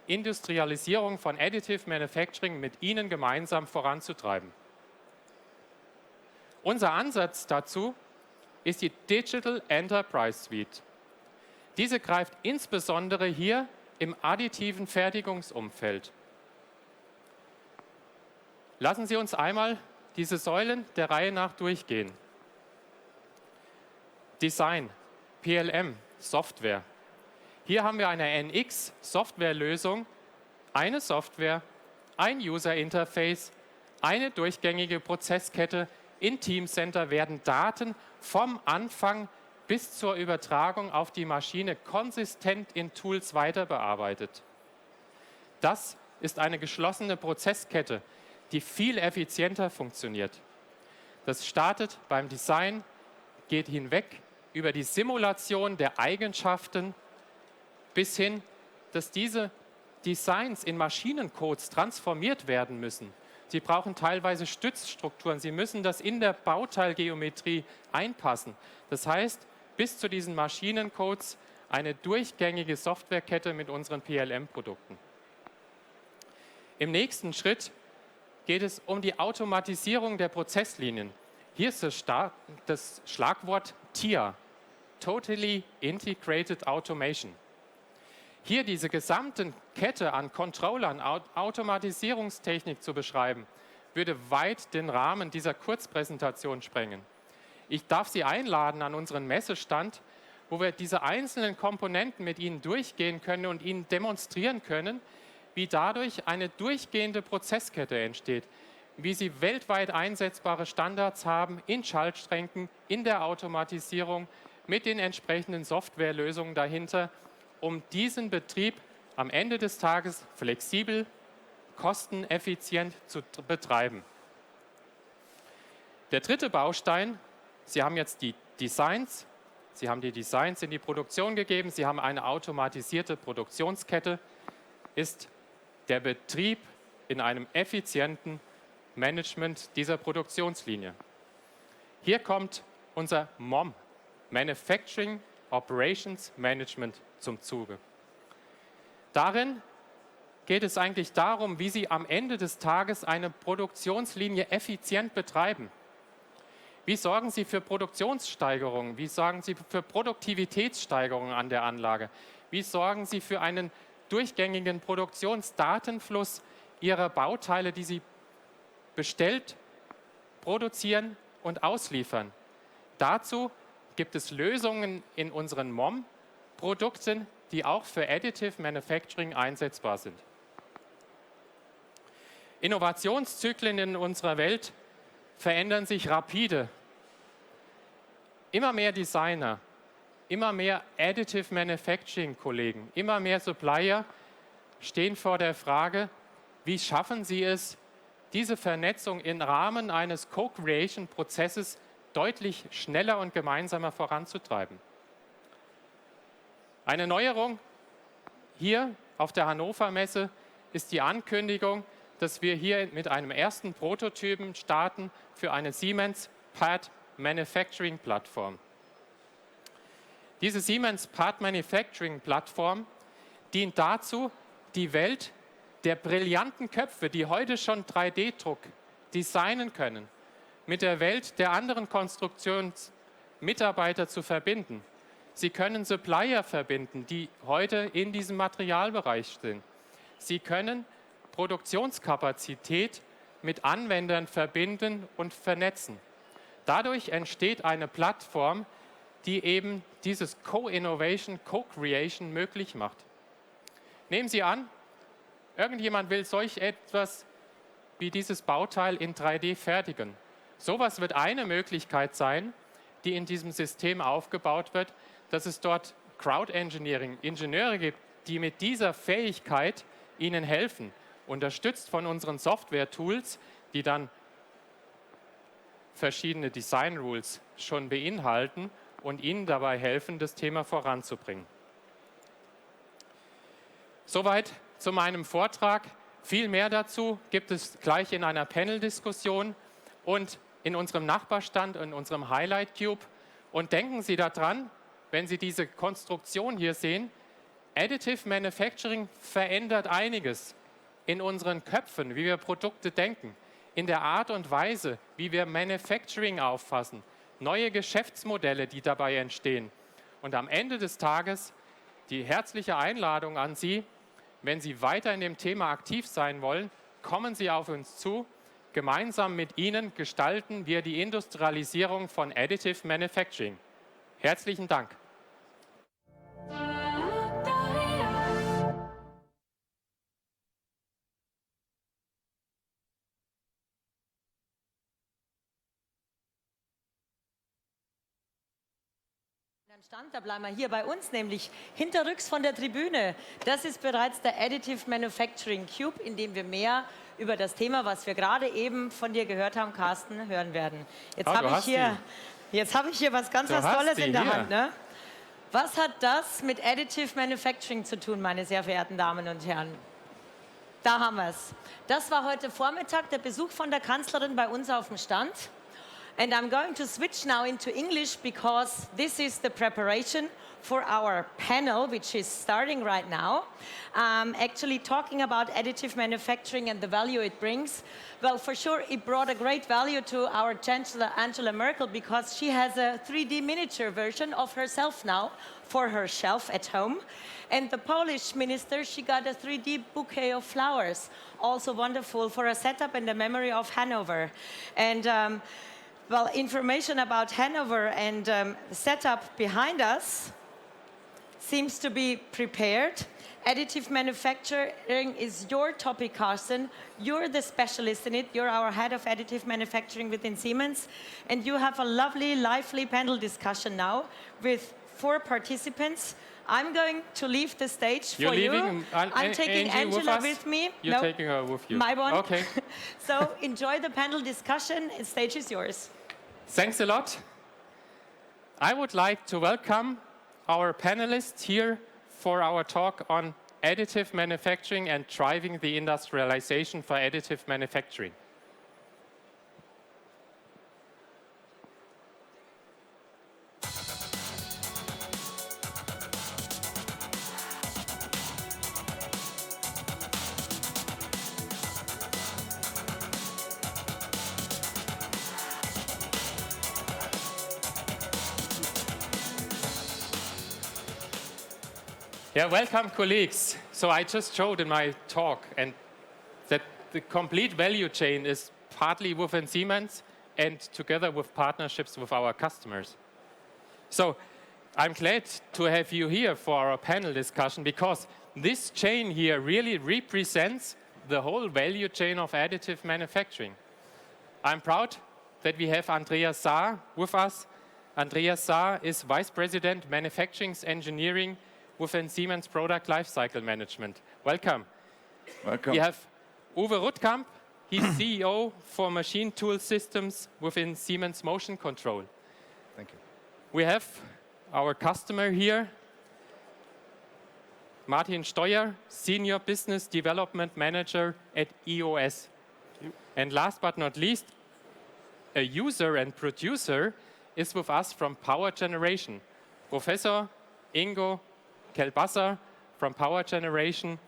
Industrialisierung von Additive Manufacturing mit Ihnen gemeinsam voranzutreiben. Unser Ansatz dazu ist die Digital Enterprise Suite. Diese greift insbesondere hier im additiven Fertigungsumfeld. Lassen Sie uns einmal diese Säulen der Reihe nach durchgehen. Design, PLM, Software. Hier haben wir eine NX-Softwarelösung, eine Software, ein User-Interface, eine durchgängige Prozesskette. In Teamcenter werden Daten vom Anfang bis zur Übertragung auf die Maschine konsistent in Tools weiter bearbeitet. Das ist eine geschlossene Prozesskette, die viel effizienter funktioniert. Das startet beim Design, geht hinweg über die Simulation der Eigenschaften bis hin, dass diese Designs in Maschinencodes transformiert werden müssen. Sie brauchen teilweise Stützstrukturen. Sie müssen das in der Bauteilgeometrie einpassen. Das heißt, bis zu diesen Maschinencodes eine durchgängige Softwarekette mit unseren PLM-Produkten. Im nächsten Schritt geht es um die Automatisierung der Prozesslinien. Hier ist das Schlagwort TIA, Totally Integrated Automation. Hier diese gesamte Kette an Controllern, Automatisierungstechnik zu beschreiben, würde weit den Rahmen dieser Kurzpräsentation sprengen. Ich darf Sie einladen an unseren Messestand, wo wir diese einzelnen Komponenten mit Ihnen durchgehen können und Ihnen demonstrieren können, wie dadurch eine durchgehende Prozesskette entsteht, wie Sie weltweit einsetzbare Standards haben in Schaltsträngen, in der Automatisierung, mit den entsprechenden Softwarelösungen dahinter, um diesen Betrieb am Ende des Tages flexibel, kosteneffizient zu betreiben. Der dritte Baustein, Sie haben jetzt die Designs, Sie haben die Designs in die Produktion gegeben, Sie haben eine automatisierte Produktionskette, ist der Betrieb in einem effizienten Management dieser Produktionslinie. Hier kommt unser MOM, Manufacturing Operations Management, zum Zuge. Darin geht es eigentlich darum, wie Sie am Ende des Tages eine Produktionslinie effizient betreiben. Wie sorgen Sie für Produktionssteigerungen? Wie sorgen Sie für Produktivitätssteigerungen an der Anlage? Wie sorgen Sie für einen durchgängigen Produktionsdatenfluss Ihrer Bauteile, die Sie bestellt, produzieren und ausliefern? Dazu gibt es Lösungen in unseren MOM-Produkten, die auch für Additive Manufacturing einsetzbar sind. Innovationszyklen in unserer Welt verändern sich rapide. Immer mehr Designer, immer mehr Additive Manufacturing-Kollegen, immer mehr Supplier stehen vor der Frage, wie schaffen sie es, diese Vernetzung im Rahmen eines Co-Creation-Prozesses deutlich schneller und gemeinsamer voranzutreiben. Eine Neuerung hier auf der Hannover Messe ist die Ankündigung, dass wir hier mit einem ersten Prototypen starten für eine Siemens Part Manufacturing Plattform. Diese Siemens Part Manufacturing Plattform dient dazu, die Welt der brillanten Köpfe, die heute schon 3D-Druck designen können, mit der Welt der anderen Konstruktionsmitarbeiter zu verbinden. Sie können Supplier verbinden, die heute in diesem Materialbereich sind. Sie können Produktionskapazität mit Anwendern verbinden und vernetzen. Dadurch entsteht eine Plattform, die eben dieses Co-Innovation, Co-Creation möglich macht. Nehmen Sie an, irgendjemand will solch etwas wie dieses Bauteil in 3D fertigen. Sowas wird eine Möglichkeit sein, die in diesem System aufgebaut wird, dass es dort Crowd-Engineering, Ingenieure gibt, die mit dieser Fähigkeit Ihnen helfen, unterstützt von unseren Software-Tools, die dann verschiedene Design-Rules schon beinhalten und Ihnen dabei helfen, das Thema voranzubringen. Soweit zu meinem Vortrag. Viel mehr dazu gibt es gleich in einer Panel-Diskussion und in unserem Nachbarstand, in unserem Highlight Cube. Und denken Sie daran, wenn Sie diese Konstruktion hier sehen, Additive Manufacturing verändert einiges in unseren Köpfen, wie wir Produkte denken, in der Art und Weise, wie wir Manufacturing auffassen, neue Geschäftsmodelle, die dabei entstehen. Und am Ende des Tages die herzliche Einladung an Sie, wenn Sie weiter in dem Thema aktiv sein wollen, kommen Sie auf uns zu. Gemeinsam mit Ihnen gestalten wir die Industrialisierung von Additive Manufacturing. Herzlichen Dank. Stand, da bleiben wir hier bei uns, nämlich hinterrücks von der Tribüne. Das ist bereits der Additive Manufacturing Cube, in dem wir mehr über das Thema, was wir gerade eben von dir gehört haben, Carsten, hören werden. Jetzt habe ich hier was ganz Tolles in der Hand. Ne? Was hat das mit Additive Manufacturing zu tun, meine sehr verehrten Damen und Herren? Da haben wir es. Das war heute Vormittag der Besuch von der Kanzlerin bei uns auf dem Stand. And I'm going to switch now into English because this is the preparation for our panel, which is starting right now, actually talking about additive manufacturing and the value it brings. Well, for sure, it brought a great value to our Chancellor Angela Merkel because she has a 3D miniature version of herself now for her shelf at home. And the Polish minister, she got a 3D bouquet of flowers, also wonderful for a setup in the memory of Hanover. And well, information about Hanover and the setup behind us seems to be prepared. Additive manufacturing is your topic, Carsten. You're the specialist in it. You're our head of additive manufacturing within Siemens. And you have a lovely, lively panel discussion now with 4 participants. I'm going to leave the stage for you. I'm taking Angela with me. You're taking her with you. My one. Okay. So enjoy the panel discussion. The stage is yours. Thanks a lot. I would like to welcome our panelists here for our talk on additive manufacturing and driving the industrialization for additive manufacturing. Yeah, welcome, colleagues. So I just showed in my talk and that the complete value chain is partly within Siemens and together with partnerships with our customers. So I'm glad to have you here for our panel discussion because this chain here really represents the whole value chain of additive manufacturing. I'm proud that we have Andreas Saar with us. Andreas Saar is Vice President, Manufacturing Engineering within Siemens Product Lifecycle Management. Welcome. Welcome. We have Uwe Ruttkamp. He's CEO for Machine Tool Systems within Siemens Motion Control. Thank you. We have our customer here, Martin Steuer, Senior Business Development Manager at EOS. And last but not least, a user and producer is with us from Power Generation. Professor Ingo Kelbasser from Power Generation,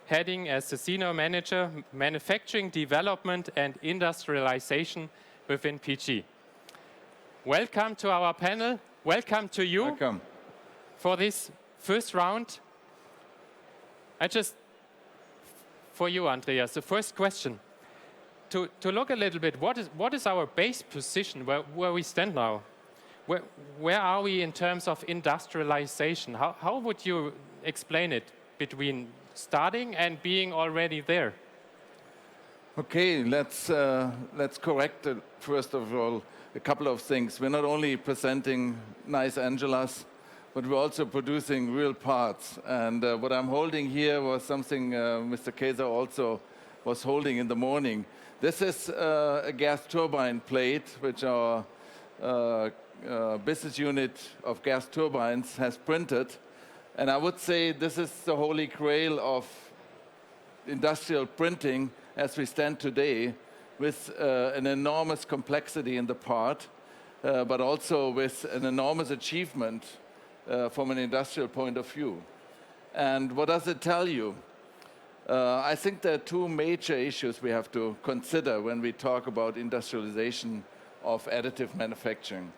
heading as the Senior Manager, Manufacturing Development and Industrialization within PG. Welcome to our panel. Welcome to you. Welcome. For this first round. For you, Andreas, the first question. To look a little bit, what is our base position, where we stand now? Where are we in terms of industrialization? How would you explain it between starting and being already there? Okay, let's correct first of all a couple of things. We're not only presenting nice Angelas, but we're also producing real parts. And what I'm holding here was something Mr. Kaiser also was holding in the morning. This is a gas turbine plate, which our business unit of gas turbines has printed. And I would say this is the holy grail of industrial printing as we stand today, with an enormous complexity in the part, but also with an enormous achievement from an industrial point of view. And what does it tell you? I think there are 2 major issues we have to consider when we talk about industrialization of additive manufacturing.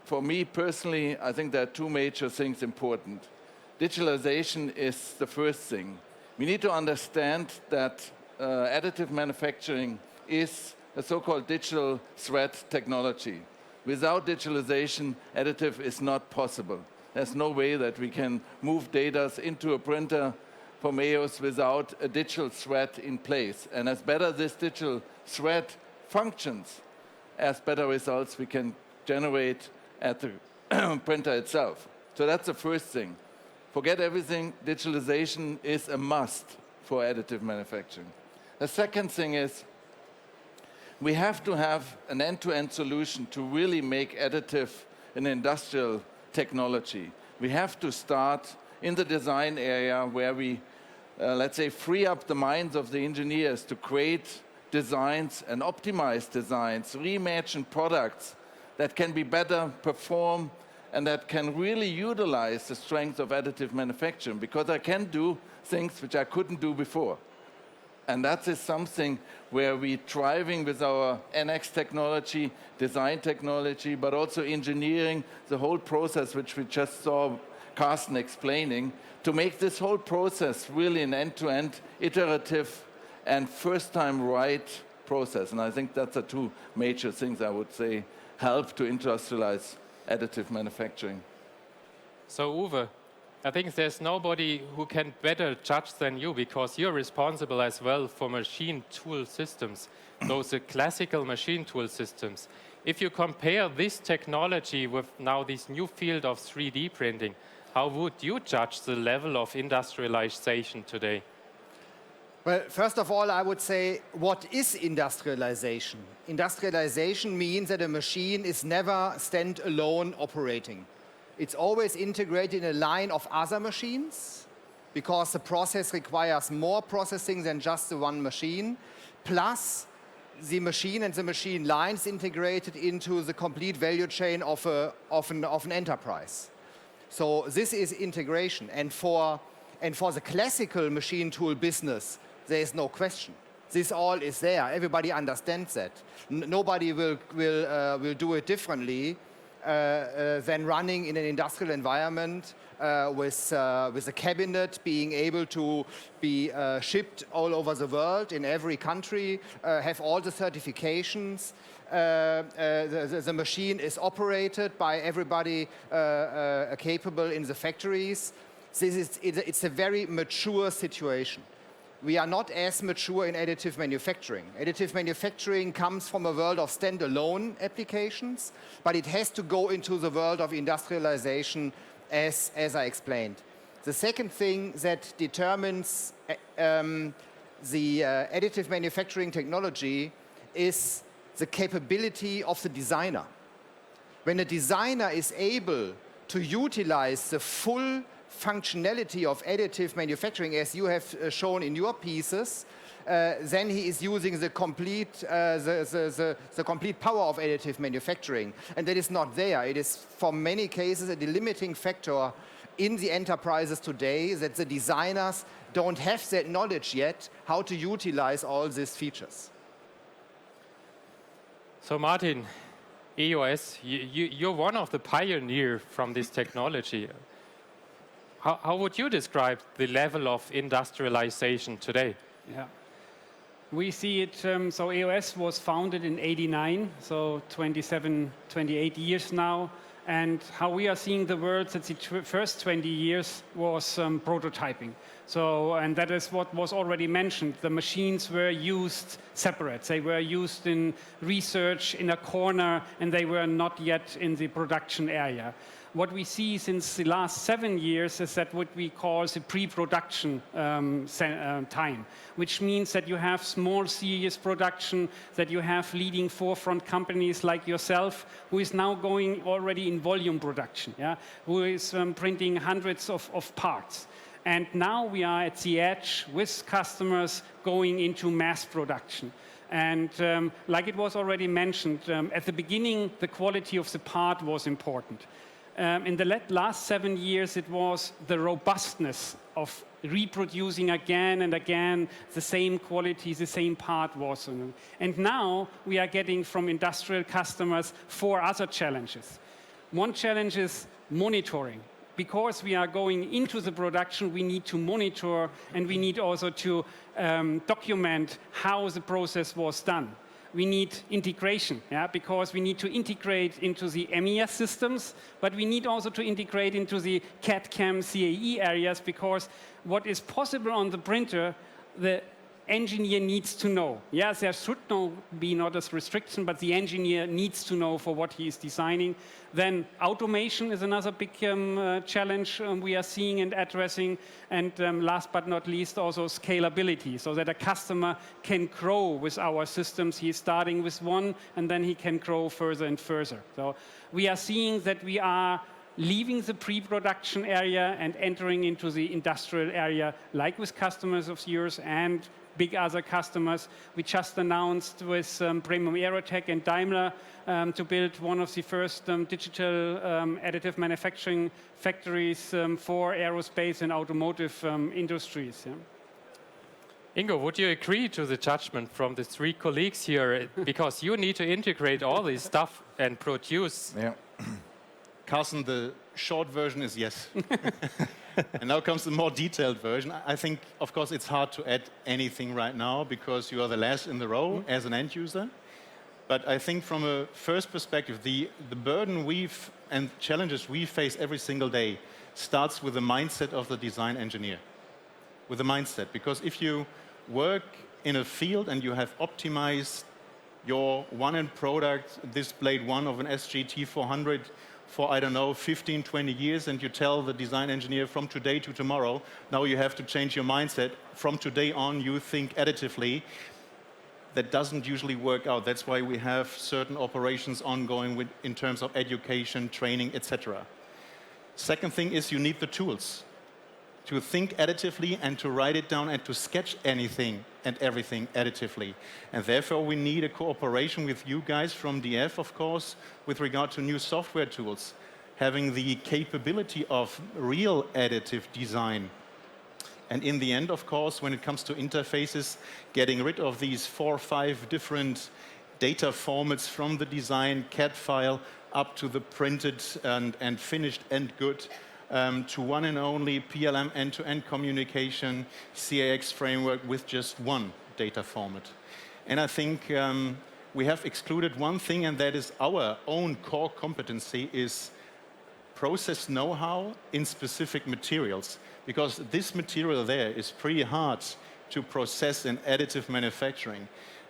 For me personally, I think there are 2 major things important. Digitalization is the first thing. We need to understand that additive manufacturing is a so-called digital thread technology. Without digitalization, additive is not possible. There's no way that we can move data into a printer from EOS without a digital thread in place. And as better this digital thread functions, as better results we can generate at the printer itself. So that's the first thing. Forget everything, digitalization is a must for additive manufacturing. The second thing is we have to have an end-to-end solution to really make additive an industrial technology. We have to start in the design area where we, let's say, free up the minds of the engineers to create designs and optimize designs, reimagine products that can be better, perform, and that can really utilize the strength of additive manufacturing, because I can do things which I couldn't do before. And that is something where we're driving with our NX technology, design technology, but also engineering, the whole process which we just saw Carsten explaining, to make this whole process really an end-to-end, iterative, and first-time right process. And I think that's the two major things I would say help to industrialize additive manufacturing. So Uwe, I think there's nobody who can better judge than you, because you're responsible as well for machine tool systems, those are classical machine tool systems. If you compare this technology with now this new field of 3D printing, how would you judge the level of industrialization today? Well, first of all, I would say, what is industrialization? Industrialization means that a machine is never stand-alone operating. It's always integrated in a line of other machines, because the process requires more processing than just the one machine, plus the machine and the machine lines integrated into the complete value chain of an enterprise. So this is integration. And for the classical machine tool business, there is no question. This all is there. Everybody understands that. Nobody will do it differently than running in an industrial environment with a cabinet being able to be shipped all over the world, in every country, have all the certifications. The machine is operated by everybody capable in the factories. It's a very mature situation. We are not as mature in additive manufacturing. Additive manufacturing comes from a world of standalone applications, but it has to go into the world of industrialization, as I explained. The second thing that determines the additive manufacturing technology is the capability of the designer. When a designer is able to utilize the full functionality of additive manufacturing, as you have shown in your pieces, then he is using the complete power of additive manufacturing. And that is not there. It is, for many cases, a delimiting factor in the enterprises today, that the designers don't have that knowledge yet how to utilize all these features. So Martin, EOS, you're one of the pioneers from this technology. How would you describe the level of industrialization today? Yeah, we see it, so EOS was founded in '89, so 27, 28 years now. And how we are seeing the world, that the first 20 years was prototyping. So, and that is what was already mentioned. The machines were used separate. They were used in research in a corner, and they were not yet in the production area. What we see since the last 7 years is that what we call the pre-production time, which means that you have small series production, that you have leading forefront companies like yourself, who is now going already in volume production, yeah? Who is printing hundreds of parts. And now we are at the edge with customers going into mass production. And like it was already mentioned, at the beginning, the quality of the part was important. In the last 7 years, it was the robustness of reproducing again and again the same quality, the same part was. And now we are getting from industrial customers 4 other challenges. One challenge is monitoring. Because we are going into the production, we need to monitor, and we need also to document how the process was done. We need integration, yeah, because we need to integrate into the MES systems, but we need also to integrate into the CAD, CAM, CAE areas, because what is possible on the printer, the engineer needs to know. Yes, there should be not a restriction, but the engineer needs to know for what he is designing. Then automation is another big challenge we are seeing and addressing. And last but not least, also scalability, so that a customer can grow with our systems. He is starting with one, and then he can grow further and further. So we are seeing that we are leaving the pre-production area and entering into the industrial area, like with customers of yours and big other customers. We just announced with Premium Aerotech and Daimler to build one of the first digital additive manufacturing factories for aerospace and automotive industries. Yeah. Ingo, would you agree to the judgment from the three colleagues here? Because you need to integrate all this stuff and produce. Yeah. Carsten, the short version is yes. And now comes the more detailed version. I think, of course, it's hard to add anything right now because you are the last in the row as an end user. But I think from a first perspective, the burden and challenges we face every single day starts with the mindset of the design engineer. With the mindset, because if you work in a field and you have optimized your one-end product, this blade one of an SGT 400 for, I don't know, 15, 20 years, and you tell the design engineer from today to tomorrow, now you have to change your mindset. From today on, you think additively. That doesn't usually work out. That's why we have certain operations ongoing in terms of education, training, etc. Second thing is you need the tools to think additively and to write it down and to sketch anything and everything additively. And therefore, we need a cooperation with you guys from DF, of course, with regard to new software tools, having the capability of real additive design. And in the end, of course, when it comes to interfaces, getting rid of these 4 or 5 different data formats from the design CAD file up to the printed and finished and good, to one and only PLM end-to-end communication, CAX framework with just one data format. And I think we have excluded one thing, and that is our own core competency is process know-how in specific materials. Because this material there is pretty hard to process in additive manufacturing.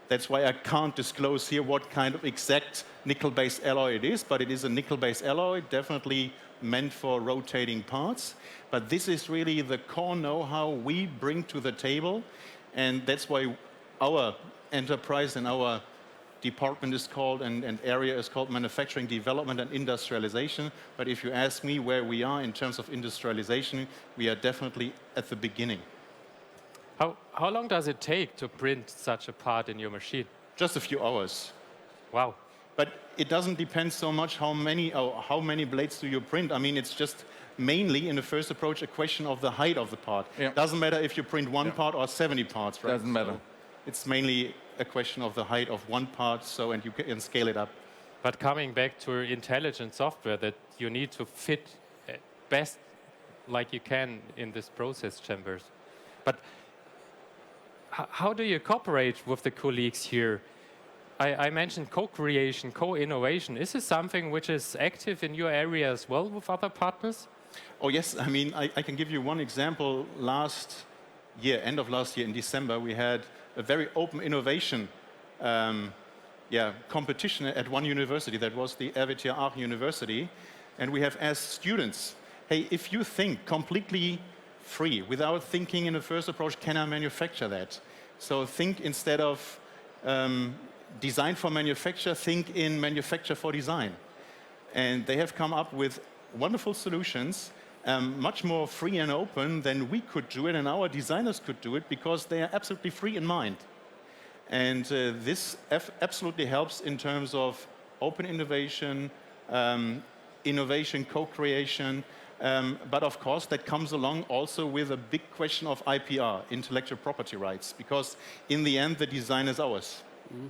That's why I can't disclose here what kind of exact nickel-based alloy it is, but it is a nickel-based alloy, definitely meant for rotating parts. But this is really the core know-how we bring to the table, and that's why our enterprise and our department is called and area is called manufacturing development and industrialization. But if you ask me where we are in terms of industrialization, we are definitely at the beginning. How long does it take to print such a part in your machine? Just a few hours. Wow. But it doesn't depend so much how many blades do you print. I mean, it's just mainly in the first approach a question of the height of the part. Yeah. Doesn't matter if you print one part or 70 parts, right? Doesn't matter. So it's mainly a question of the height of one part, and you can scale it up. But coming back to intelligent software that you need to fit best like you can in this process chambers. But how do you cooperate with the colleagues here? I mentioned co-creation, co-innovation. Is this something which is active in your area as well with other partners? Oh yes, I mean, I can give you one example. Last year, end of last year in December, we had a very open innovation competition at one university. That was the RWTH Aachen University. And we have asked students, hey, if you think completely free, without thinking in the first approach, can I manufacture that? So think instead of design for manufacture, think in manufacture for design. And they have come up with wonderful solutions, much more free and open than we could do it and our designers could do it, because they are absolutely free in mind. And this absolutely helps in terms of open innovation, innovation, co-creation, but of course that comes along also with a big question of IPR, intellectual property rights, because in the end the design is ours. Mm-hmm.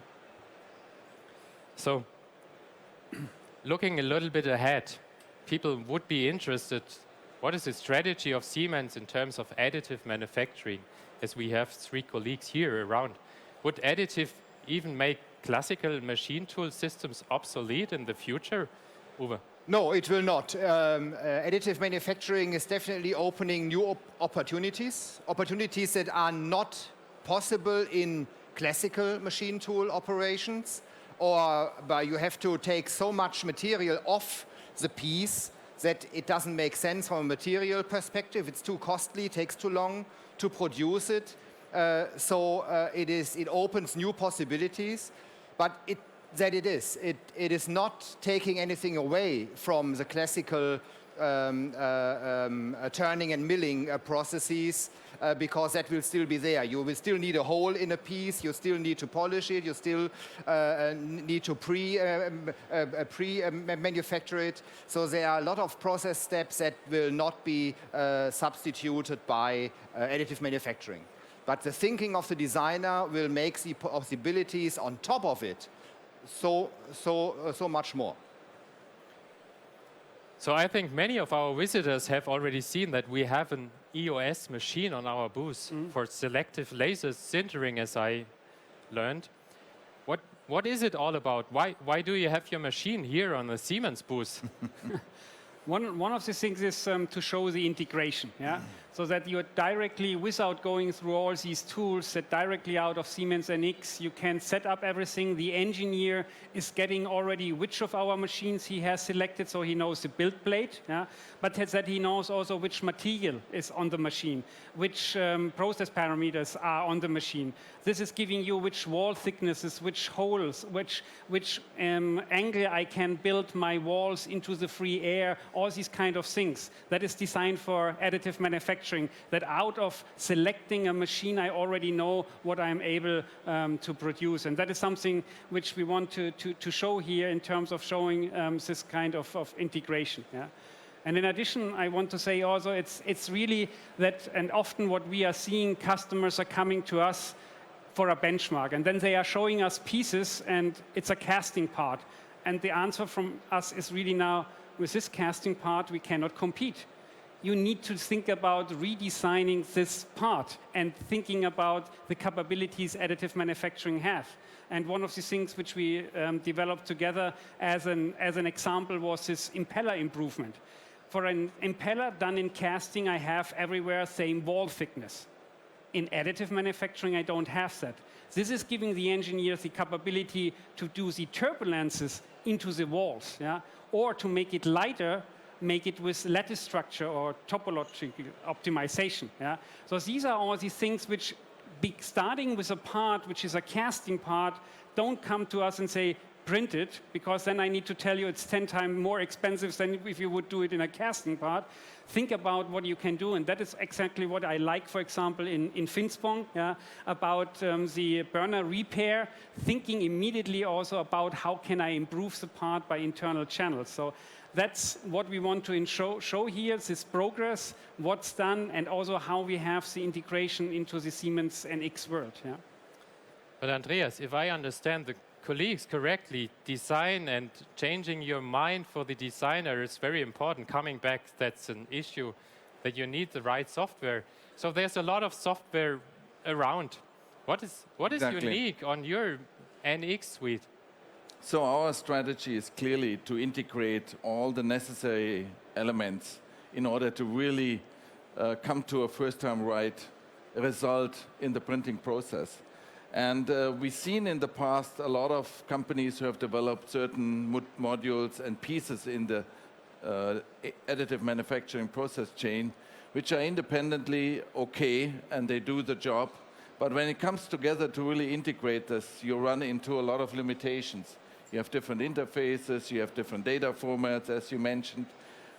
So, looking a little bit ahead, people would be interested, what is the strategy of Siemens in terms of additive manufacturing, as we have 3 colleagues here around? Would additive even make classical machine tool systems obsolete in the future, Uwe? No, it will not. Additive manufacturing is definitely opening new opportunities that are not possible in classical machine tool operations, or you have to take so much material off the piece that it doesn't make sense from a material perspective. It's too costly, takes too long to produce it. It opens new possibilities, but it is not taking anything away from the classical turning and milling processes, because that will still be there. You will still need a hole in a piece, you still need to polish it, you still need to manufacture it. So there are a lot of process steps that will not be substituted by additive manufacturing. But the thinking of the designer will make the possibilities on top of it so much more. So I think many of our visitors have already seen that we have an EOS machine on our booth for selective laser sintering, as I learned. What is it all about? Why do you have your machine here on the Siemens booth? One of the things is to show the integration, yeah? So that you're directly, without going through all these tools, that directly out of Siemens NX, you can set up everything. The engineer is getting already which of our machines he has selected, so he knows the build plate, yeah? But that he knows also which material is on the machine, which process parameters are on the machine. This is giving you which wall thicknesses, which holes, which angle I can build my walls into the free air, all these kind of things. That is designed for additive manufacturing, that out of selecting a machine, I already know what I'm able to produce. And that is something which we want to show here in terms of showing this kind of integration. Yeah? And in addition, I want to say also, it's really that, and often what we are seeing, customers are coming to us for a benchmark, and then they are showing us pieces, and it's a casting part. And the answer from us is really now, with this casting part, we cannot compete. You need to think about redesigning this part and thinking about the capabilities additive manufacturing have. And one of the things which we developed together as an example was this impeller improvement. For an impeller done in casting, I have everywhere same wall thickness. In additive manufacturing, I don't have that. This is giving the engineers the capability to do the turbulences into the walls, yeah? Or to make it lighter, make it with lattice structure or topological optimization. Yeah? So these are all the things which, starting with a part which is a casting part, don't come to us and say, print it, because then I need to tell you it's 10 times more expensive than if you would do it in a casting part. Think about what you can do, and that is exactly what I like, for example, in Finspång, yeah, about the burner repair, thinking immediately also about how can I improve the part by internal channels. So that's what we want to show here, this progress, what's done, and also how we have the integration into the Siemens NX world. Yeah. But Andreas, if I understand the colleagues correctly, design and changing your mind for the designer is very important. Coming back, that's an issue that you need the right software. So there's a lot of software around. What is unique on your NX suite? So our strategy is clearly to integrate all the necessary elements in order to really come to a first-time right result in the printing process. And we've seen in the past a lot of companies who have developed certain modules and pieces in the additive manufacturing process chain, which are independently okay, and they do the job. But when it comes together to really integrate this, you run into a lot of limitations. You have different interfaces, you have different data formats, as you mentioned.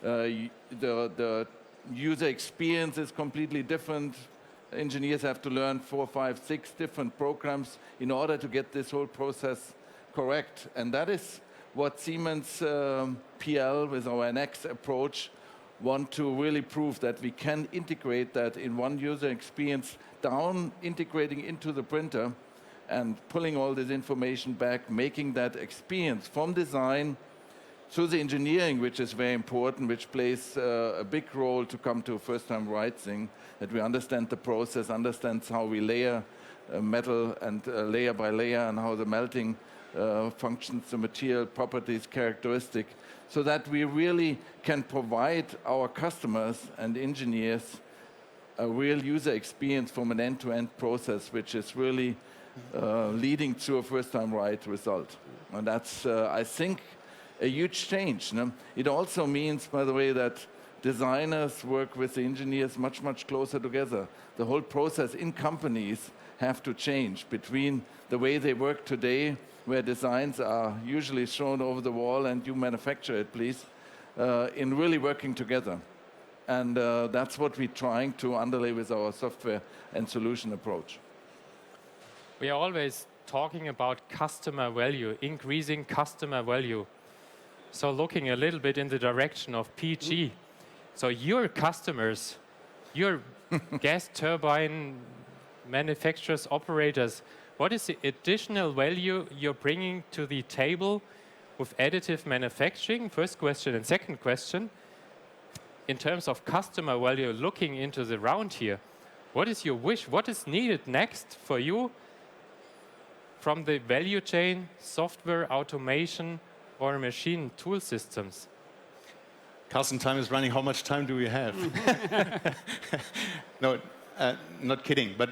The user experience is completely different. Engineers have to learn 4, 5, 6 different programs in order to get this whole process correct. And that is what Siemens PL, with our NX approach, want to really prove, that we can integrate that in one user experience down, integrating into the printer and pulling all this information back, making that experience from design to the engineering, which is very important, which plays a big role to come to a first-time right thing, that we understand the process, understand how we layer metal and layer by layer, and how the melting functions, the material properties, characteristic, so that we really can provide our customers and engineers a real user experience from an end-to-end process, which is really leading to a first-time right result. And that's, I think, a huge change. No? It also means, by the way, that designers work with the engineers much, much closer together. The whole process in companies have to change between the way they work today, where designs are usually shown over the wall and you manufacture it, please, in really working together. And that's what we're trying to underlay with our software and solution approach. We are always talking about customer value, increasing customer value. So looking a little bit in the direction of PG. So your customers, your gas turbine manufacturers, operators, what is the additional value you're bringing to the table with additive manufacturing? First question. And second question, in terms of customer value, looking into the round here, what is your wish? What is needed next for you from the value chain, software, automation, or machine tool systems? Carsten, time is running. How much time do we have? No, not kidding. But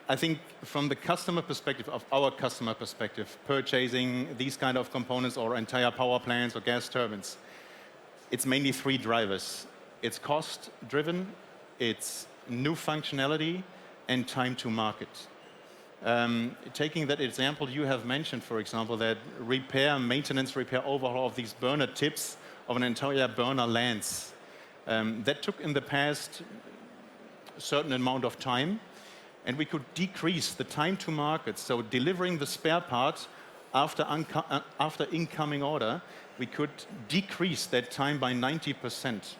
I think from the customer perspective, of our customer perspective, purchasing these kind of components or entire power plants or gas turbines, it's mainly three drivers. It's cost driven, it's new functionality, and time to market. Taking that example you have mentioned, for example, that maintenance, repair, overhaul of these burner tips of an entire burner lance. That took in the past a certain amount of time, and we could decrease the time to market. So delivering the spare part after incoming order, we could decrease that time by 90%.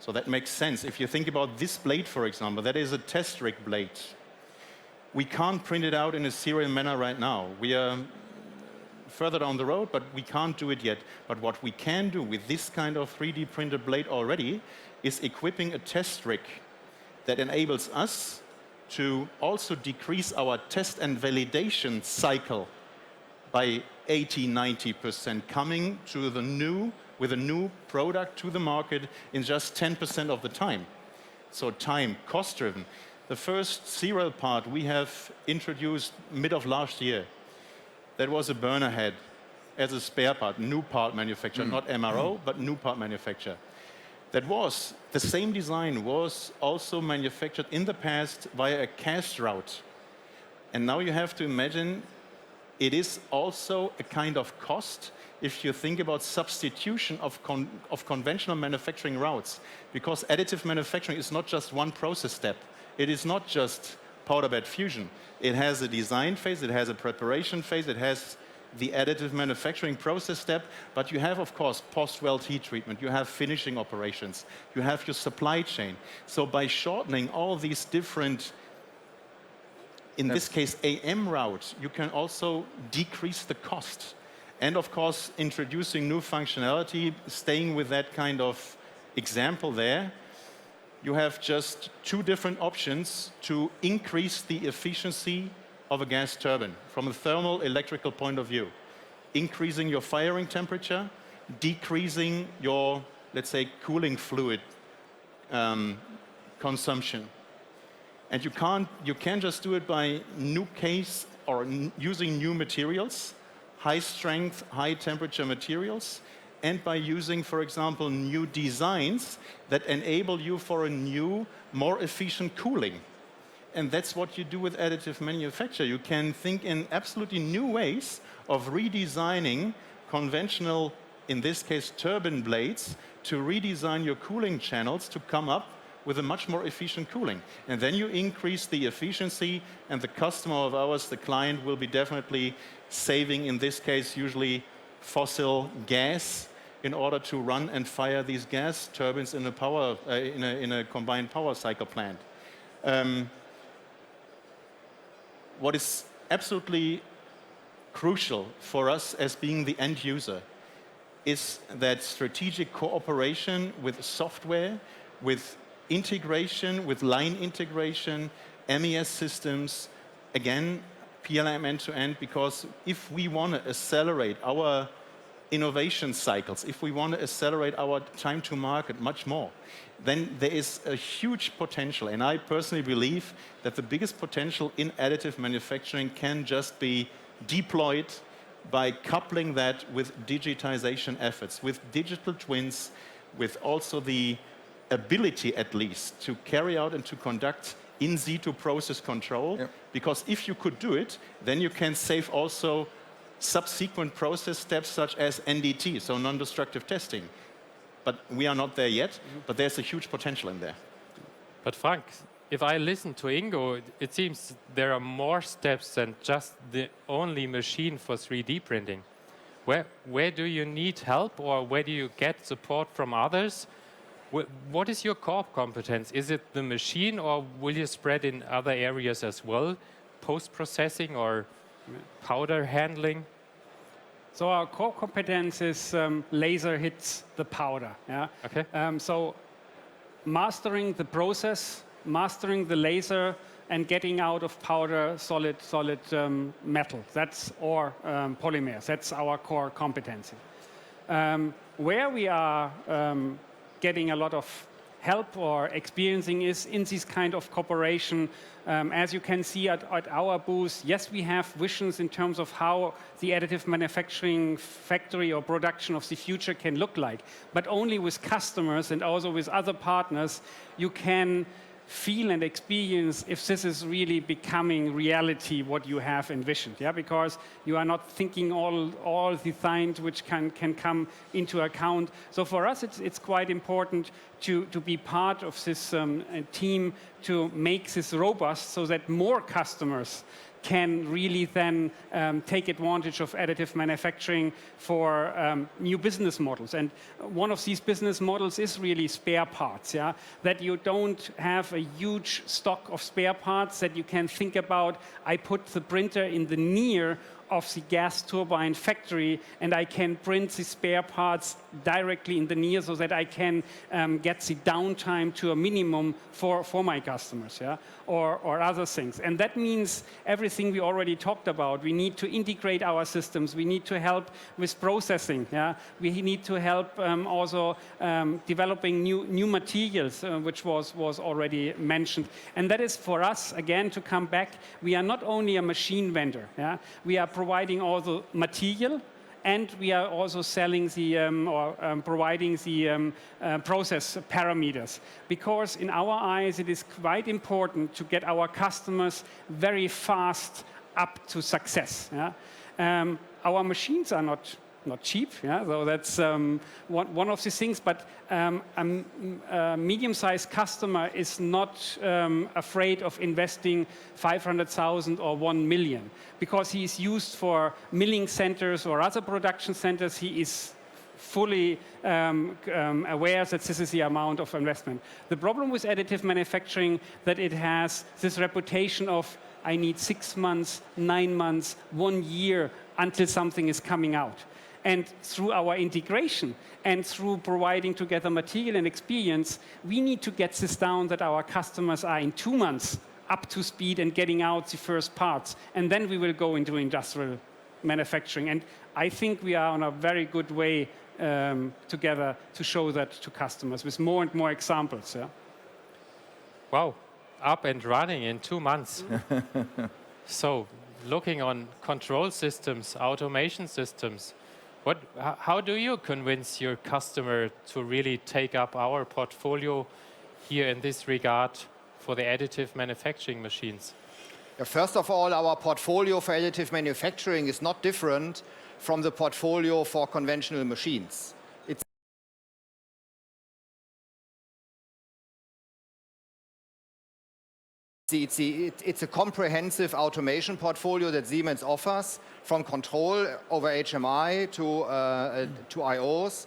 So that makes sense. If you think about this blade, for example, that is a test rig blade. We can't print it out in a serial manner right now. We are further down the road, but we can't do it yet. But what we can do with this kind of 3D printed blade already is equipping a test rig that enables us to also decrease our test and validation cycle by 80–90%, coming to with a new product to the market in just 10% of the time. So time, cost-driven. The first serial part we have introduced mid of last year. That was a burner head as a spare part, new part manufacturer, not MRO, but new part manufacturer. That was, the same design was also manufactured in the past via a cast route. And now you have to imagine it is also a kind of cost if you think about substitution of conventional manufacturing routes. Because additive manufacturing is not just one process step. It is not just powder bed fusion. It has a design phase, it has a preparation phase, it has the additive manufacturing process step, but you have, of course, post-weld heat treatment, you have finishing operations, you have your supply chain. So by shortening all these different, in this case, AM routes, you can also decrease the cost. And of course, introducing new functionality, staying with that kind of example there, you have just two different options to increase the efficiency of a gas turbine from a thermal electrical point of view. Increasing your firing temperature, decreasing your, let's say, cooling fluid consumption. And you can't just do it by new case or using new materials, high strength, high temperature materials, and by using, for example, new designs that enable you for a new, more efficient cooling. And that's what you do with additive manufacture. You can think in absolutely new ways of redesigning conventional, in this case, turbine blades, to redesign your cooling channels to come up with a much more efficient cooling. And then you increase the efficiency, and the customer of ours, the client, will be definitely saving, in this case, usually fossil gas in order to run and fire these gas turbines in a combined power cycle plant. What is absolutely crucial for us as being the end user is that strategic cooperation with software, with integration, with line integration, MES systems, again, PLM end-to-end, because if we want to accelerate our innovation cycles, if we want to accelerate our time to market much more, then there is a huge potential. And I personally believe that the biggest potential in additive manufacturing can just be deployed by coupling that with digitization efforts, with digital twins, with also the ability at least to carry out and to conduct in situ process control. Yep. Because if you could do it, then you can save also subsequent process steps such as NDT, so non-destructive testing. But we are not there yet, but there's a huge potential in there. But Frank, if I listen to Ingo, it seems there are more steps than just the only machine for 3D printing. Where do you need help, or where do you get support from others? What is your core competence? Is it the machine, or will you spread in other areas as well? Post-processing or powder handling? So our core competence is laser hits the powder. Yeah? Okay. So mastering the process, mastering the laser, and getting out of powder solid metal. That's or polymers. That's our core competency. Where we are getting a lot of help or experiencing is in this kind of cooperation. As you can see at our booth, yes, we have visions in terms of how the additive manufacturing factory or production of the future can look like. But only with customers and also with other partners, you can feel and experience if this is really becoming reality, what you have envisioned. Yeah? Because you are not thinking all the things which can come into account. So for us, it's quite important to be part of this team to make this robust so that more customers can really then take advantage of additive manufacturing for new business models. And one of these business models is really spare parts, yeah? That you don't have a huge stock of spare parts, that you can think about, I put the printer in the near of the gas turbine factory, and I can print the spare parts directly in the near so that I can get the downtime to a minimum for my customers, yeah? Or other things. And that means everything we already talked about. We need to integrate our systems. We need to help with processing, yeah? We need to help also developing new materials, which was already mentioned. And that is for us, again, to come back, we are not only a machine vendor, yeah? We are providing all the material, and we are also selling the providing the process parameters. Because in our eyes, it is quite important to get our customers very fast up to success. Yeah? Our machines are not cheap, yeah? So that's one of the things. But a medium-sized customer is not afraid of investing 500,000 or 1 million, because he is used for milling centers or other production centers. He is fully aware that this is the amount of investment. The problem with additive manufacturing that it has this reputation of I need 6 months, 9 months, 1 year until something is coming out. And through our integration and through providing together material and experience, we need to get this down that our customers are in 2 months up to speed and getting out the first parts. And then we will go into industrial manufacturing. And I think we are on a very good way together to show that to customers with more and more examples. Yeah? Wow, up and running in 2 months. So looking on control systems, automation systems, how do you convince your customer to really take up our portfolio here in this regard for the additive manufacturing machines? First of all, our portfolio for additive manufacturing is not different from the portfolio for conventional machines. It's a comprehensive automation portfolio that Siemens offers, from control over HMI to IOs.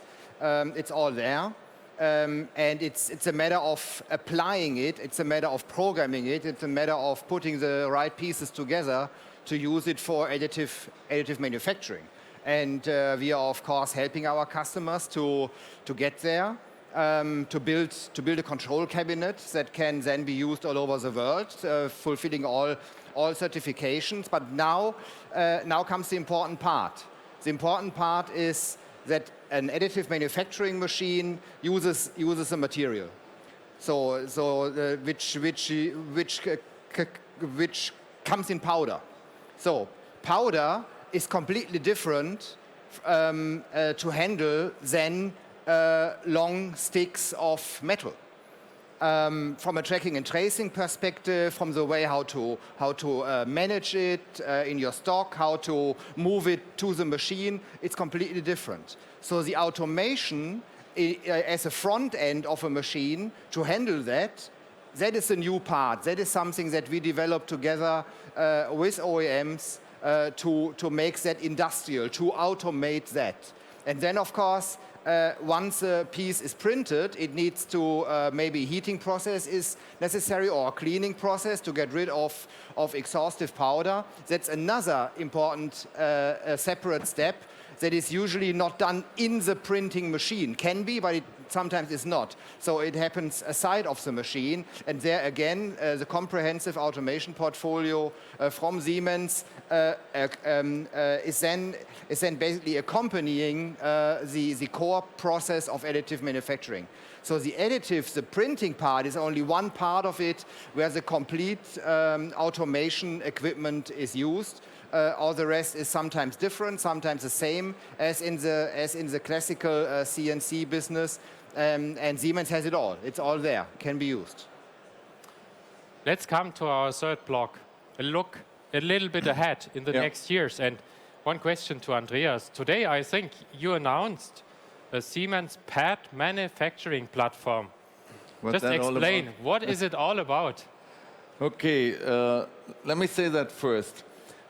It's all there. And it's a matter of applying it. It's a matter of programming it. It's a matter of putting the right pieces together to use it for additive manufacturing. And we are, of course, helping our customers to get there. To build a control cabinet that can then be used all over the world, fulfilling all certifications. But now comes the important part. The important part is that an additive manufacturing machine uses a material, which comes in powder. So powder is completely different to handle than long sticks of metal. From a tracking and tracing perspective, from the way how to manage it in your stock, how to move it to the machine, it's completely different. So the automation as a front end of a machine to handle that is a new part. That is something that we develop together with OEMs to make that industrial, to automate that. And then, of course, once a piece is printed, it needs to maybe heating process is necessary or a cleaning process to get rid of exhaustive powder. That's another important separate step that is usually not done in the printing machine. Can be, but it sometimes is not. So it happens aside of the machine. And there again, the comprehensive automation portfolio from Siemens is then basically accompanying the core process of additive manufacturing. So the additives, the printing part, is only one part of it where the complete automation equipment is used. All the rest is sometimes different, sometimes the same as in the classical CNC business. And Siemens has it all. It's all there, can be used. Let's come to our third block. A look a little bit ahead in the next years. And one question to Andreas. Today, I think you announced a Siemens pad manufacturing platform. Just explain, what is it all about? Okay, let me say that first.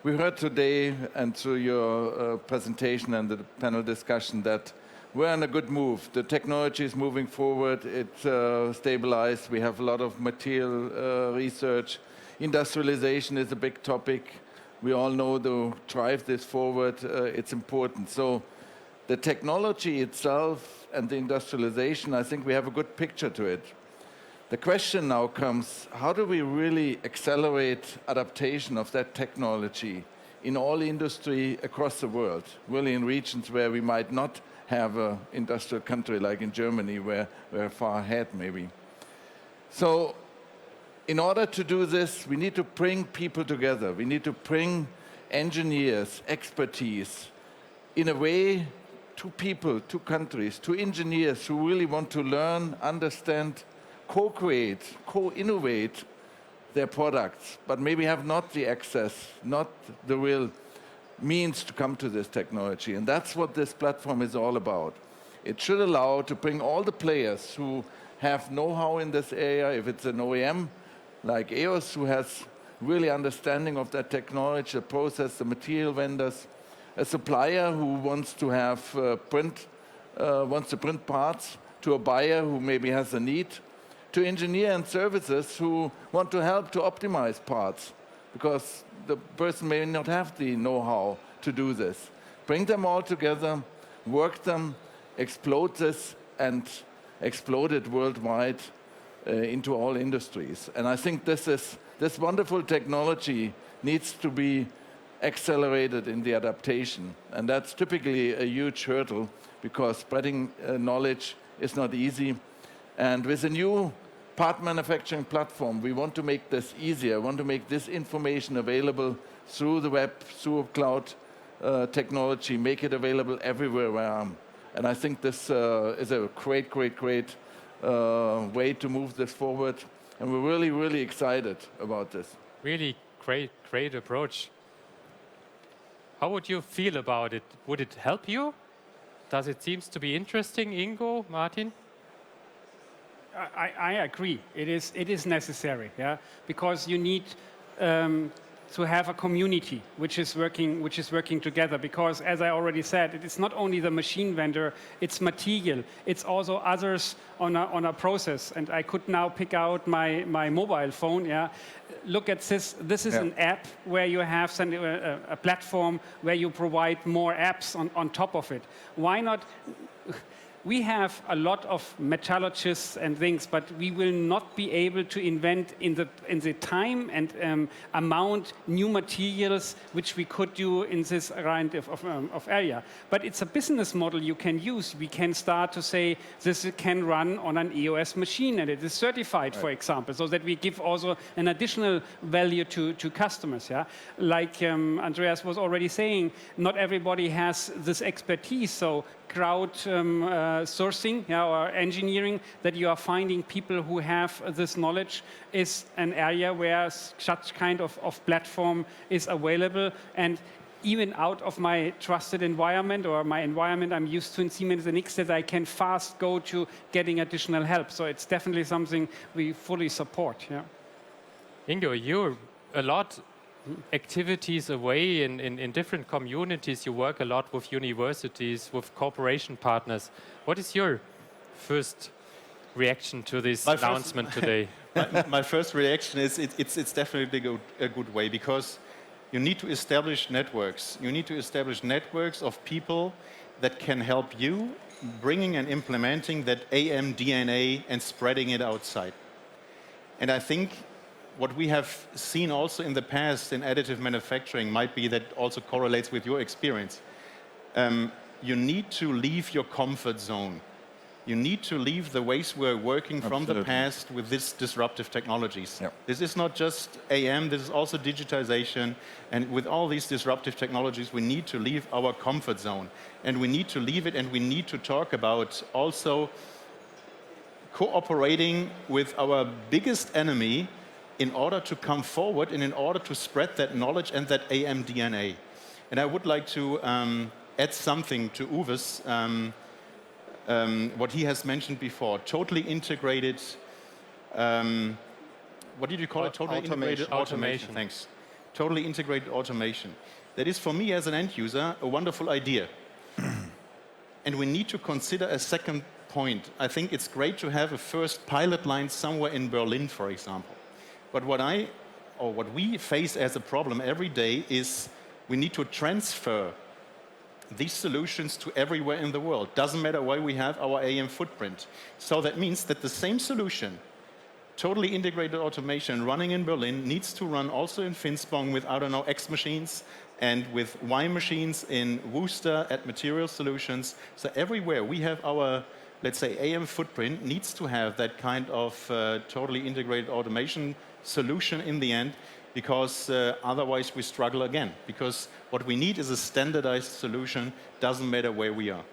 We heard today and through your presentation and the panel discussion that we're on a good move. The technology is moving forward. It's stabilized. We have a lot of material research. Industrialization is a big topic. We all know to drive this forward, it's important. So the technology itself and the industrialization, I think we have a good picture to it. The question now comes, how do we really accelerate adaptation of that technology in all industry across the world, really in regions where we might not have an industrial country like in Germany, where we're far ahead maybe. So in order to do this, we need to bring people together. We need to bring engineers, expertise, in a way, to people, to countries, to engineers who really want to learn, understand, co-create, co-innovate their products, but maybe have not the access, not the real means to come to this technology. And that's what this platform is all about. It should allow to bring all the players who have know-how in this area, if it's an OEM like EOS, who has really understanding of that technology, the process, the material vendors, a supplier who wants to have wants to print parts, to a buyer who maybe has a need, to engineer and services who want to help to optimize parts, because the person may not have the know-how to do this. Bring them all together, work them, explode this, and explode it worldwide into all industries. And I think this wonderful technology needs to be accelerated in the adaptation. And that's typically a huge hurdle, because spreading knowledge is not easy. And with a new part manufacturing platform, we want to make this easier. We want to make this information available through the web, through cloud technology, make it available everywhere where I am. And I think this is a great way to move this forward. And we're really, really excited about this. Really great approach. How would you feel about it? Would it help you? Does it seem to be interesting, Ingo, Martin? I agree. It is necessary, yeah, because you need to have a community which is working together. Because, as I already said, it is not only the machine vendor; it's material. It's also others on a process. And I could now pick out my mobile phone. Yeah, look at this. This is an app where you have a platform where you provide more apps on top of it. Why not? we have a lot of metallurgists and things, but we will not be able to invent in the time and amount new materials which we could do in this kind of area. But it's a business model you can use. We can start to say this can run on an EOS machine and it is certified, for example, so that we give also an additional value to customers. Yeah? Like Andreas was already saying, not everybody has this expertise, so crowd sourcing or engineering, that you are finding people who have this knowledge, is an area where such kind of platform is available. And even out of my trusted environment or my environment I'm used to in Siemens NX, that I can fast go to getting additional help. So it's definitely something we fully support. Yeah. Ingo, you're a lot activities away in different communities. You work a lot with universities, with cooperation partners. What is your first reaction to this announcement today? My first reaction is it's definitely a good way, because you need to establish networks. You need to establish networks of people that can help you bringing and implementing that AM DNA and spreading it outside. And I think what we have seen also in the past in additive manufacturing might be that also correlates with your experience. You need to leave your comfort zone. You need to leave the ways we're working from the past with these disruptive technologies. Yep. This is not just AM, this is also digitization. And with all these disruptive technologies, we need to leave our comfort zone. And we need to leave it, and we need to talk about also cooperating with our biggest enemy in order to come forward and in order to spread that knowledge and that AM DNA. And I would like to add something to Uwe's, what he has mentioned before, totally integrated, what did you call it? Totally integrated automation. Thanks. Totally integrated automation. That is, for me as an end user, a wonderful idea. And we need to consider a second point. I think it's great to have a first pilot line somewhere in Berlin, for example. But what we face as a problem every day is we need to transfer these solutions to everywhere in the world. Doesn't matter where we have our AM footprint. So that means that the same solution, totally integrated automation running in Berlin, needs to run also in Finspång with, I don't know, X machines and with Y machines in Worcester at Material Solutions. So everywhere we have our, let's say, AM footprint needs to have that kind of totally integrated automation solution in the end, because otherwise we struggle again. Because what we need is a standardized solution, doesn't matter where we are.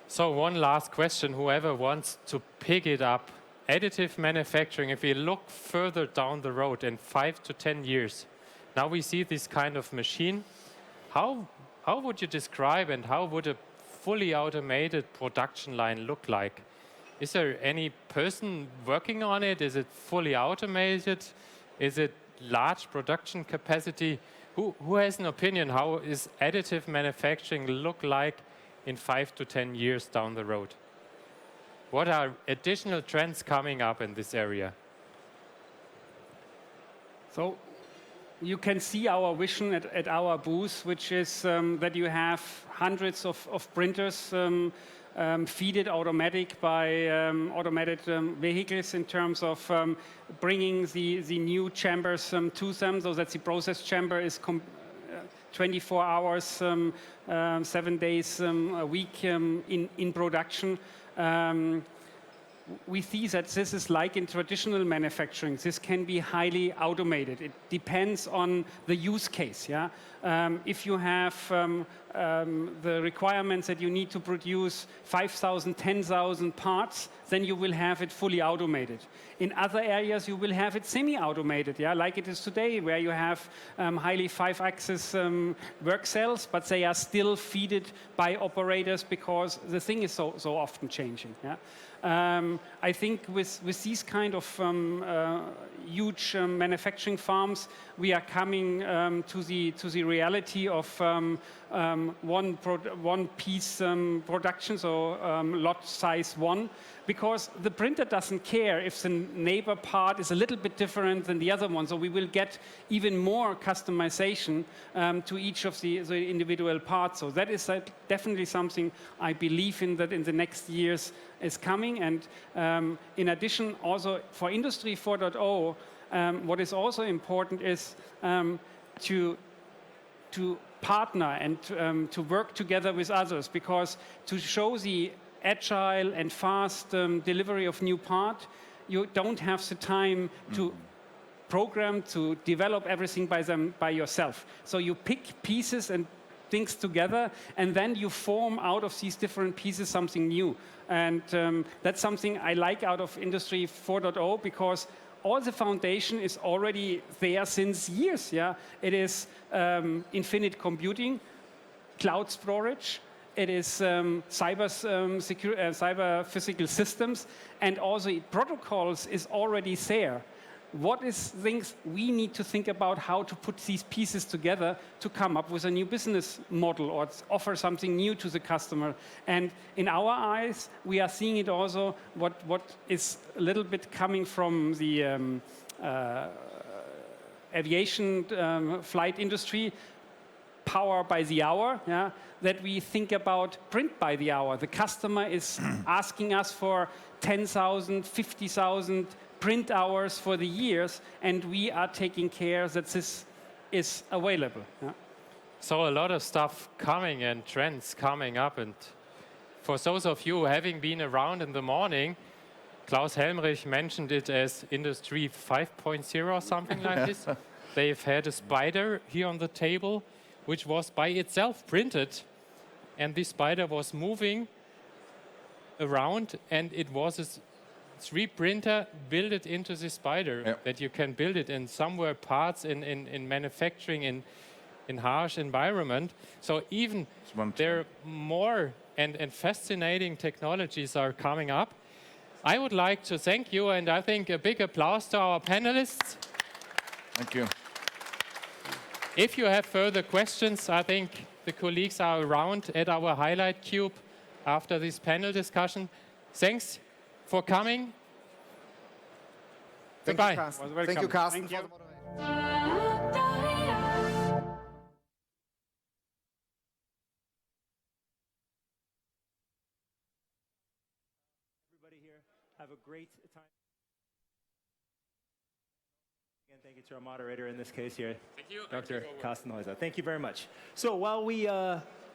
So one last question, whoever wants to pick it up, additive manufacturing, if we look further down the road in 5 to 10 years, now we see this kind of machine, how would you describe and how would a fully automated production line look like? Is there any person working on it? Is it fully automated? Is it large production capacity? Who has an opinion? How is additive manufacturing look like in 5 to 10 years down the road? What are additional trends coming up in this area? So you can see our vision at our booth, which is that you have hundreds of printers feeded automatic by automated vehicles in terms of bringing the new chambers to them, so that the process chamber is 24 hours, 7 days a week in production. We see that this is like in traditional manufacturing. This can be highly automated. It depends on the use case. Yeah? If you have the requirements that you need to produce 5,000, 10,000 parts, then you will have it fully automated. In other areas, you will have it semi-automated, yeah? Like it is today, where you have highly 5-axis work cells, but they are still fed by operators because the thing is so often changing. Yeah? I think with these kind of huge manufacturing farms, we are coming to the reality of one piece production, so lot size 1, because the printer doesn't care if the neighbor part is a little bit different than the other one. So we will get even more customization to each of the individual parts. So that is definitely something I believe in, that in the next years is coming. And in addition, also for Industry 4.0, what is also important is to partner and to work together with others, because to show the agile and fast delivery of new part, you don't have the time to program, to develop everything by yourself. So you pick pieces and things together, and then you form out of these different pieces something new. And that's something I like out of Industry 4.0, because all the foundation is already there since years. Yeah, it is infinite computing, cloud storage, it is cyber physical systems, and also protocols is already there. What is things we need to think about, how to put these pieces together to come up with a new business model or offer something new to the customer. And in our eyes, we are seeing it also what is a little bit coming from the aviation flight industry, power by the hour, yeah, that we think about print by the hour. The customer is asking us for 10,000, 50,000 print hours for the years, and we are taking care that this is available. Yeah. So a lot of stuff coming and trends coming up. And for those of you having been around in the morning, Klaus Helmrich mentioned it as Industry 5.0, something like this. They've had a spider here on the table, which was by itself printed. And this spider was moving around, and it was a 3D printer built it into the spider, that you can build it in somewhere parts in manufacturing in harsh environment. So even there are more and fascinating technologies are coming up. I would like to thank you, and I think a big applause to our panelists. Thank you. If you have further questions, I think the colleagues are around at our highlight cube after this panel discussion. Thanks for coming. Thank Goodbye. you, Carsten. Thank you, Carsten. Thank you. For the moderation. Everybody here, have a great time. Again, thank you to our moderator in this case here, Dr. Carsten. Thank you very much. So while we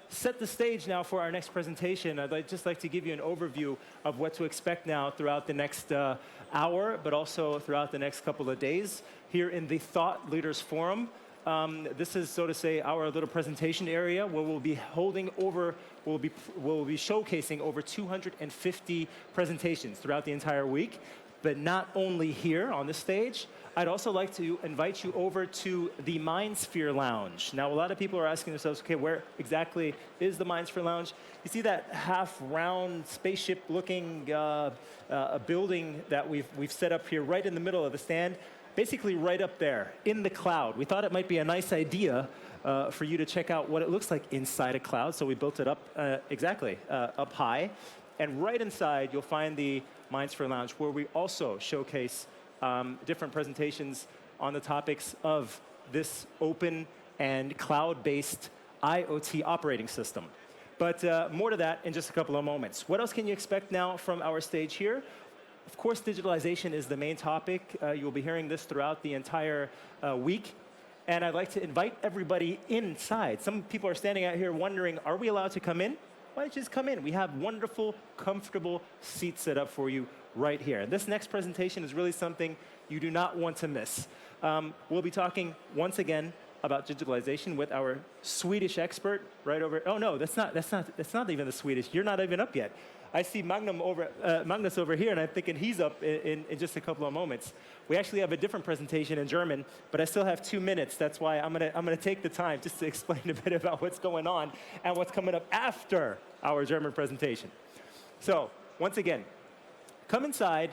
set the stage now for our next presentation, I'd just like to give you an overview of what to expect now throughout the next hour, but also throughout the next couple of days here in the Thought Leaders Forum. This is, so to say, our little presentation area where we'll be showcasing over 250 presentations throughout the entire week. But not only here on the stage, I'd also like to invite you over to the MindSphere Lounge. Now, a lot of people are asking themselves, okay, where exactly is the MindSphere Lounge? You see that half-round, spaceship-looking building that we've set up here right in the middle of the stand, basically right up there in the cloud. We thought it might be a nice idea for you to check out what it looks like inside a cloud, so we built it up up high. And right inside, you'll find the MindSphere Lounge, where we also showcase different presentations on the topics of this open and cloud-based IoT operating system. But more to that in just a couple of moments. What else can you expect now from our stage here? Of course, digitalization is the main topic. You'll be hearing this throughout the entire week. And I'd like to invite everybody inside. Some people are standing out here wondering, are we allowed to come in? Why don't you just come in? We have wonderful, comfortable seats set up for you right here. And this next presentation is really something you do not want to miss. We'll be talking once again about digitalization with our Swedish expert right over. Oh no, that's not even the Swedish. You're not even up yet. I see Magnus over here, and I'm thinking he's up in just a couple of moments. We actually have a different presentation in German, but I still have 2 minutes. That's why I'm gonna take the time just to explain a bit about what's going on and what's coming up after our German presentation. So once again, come inside,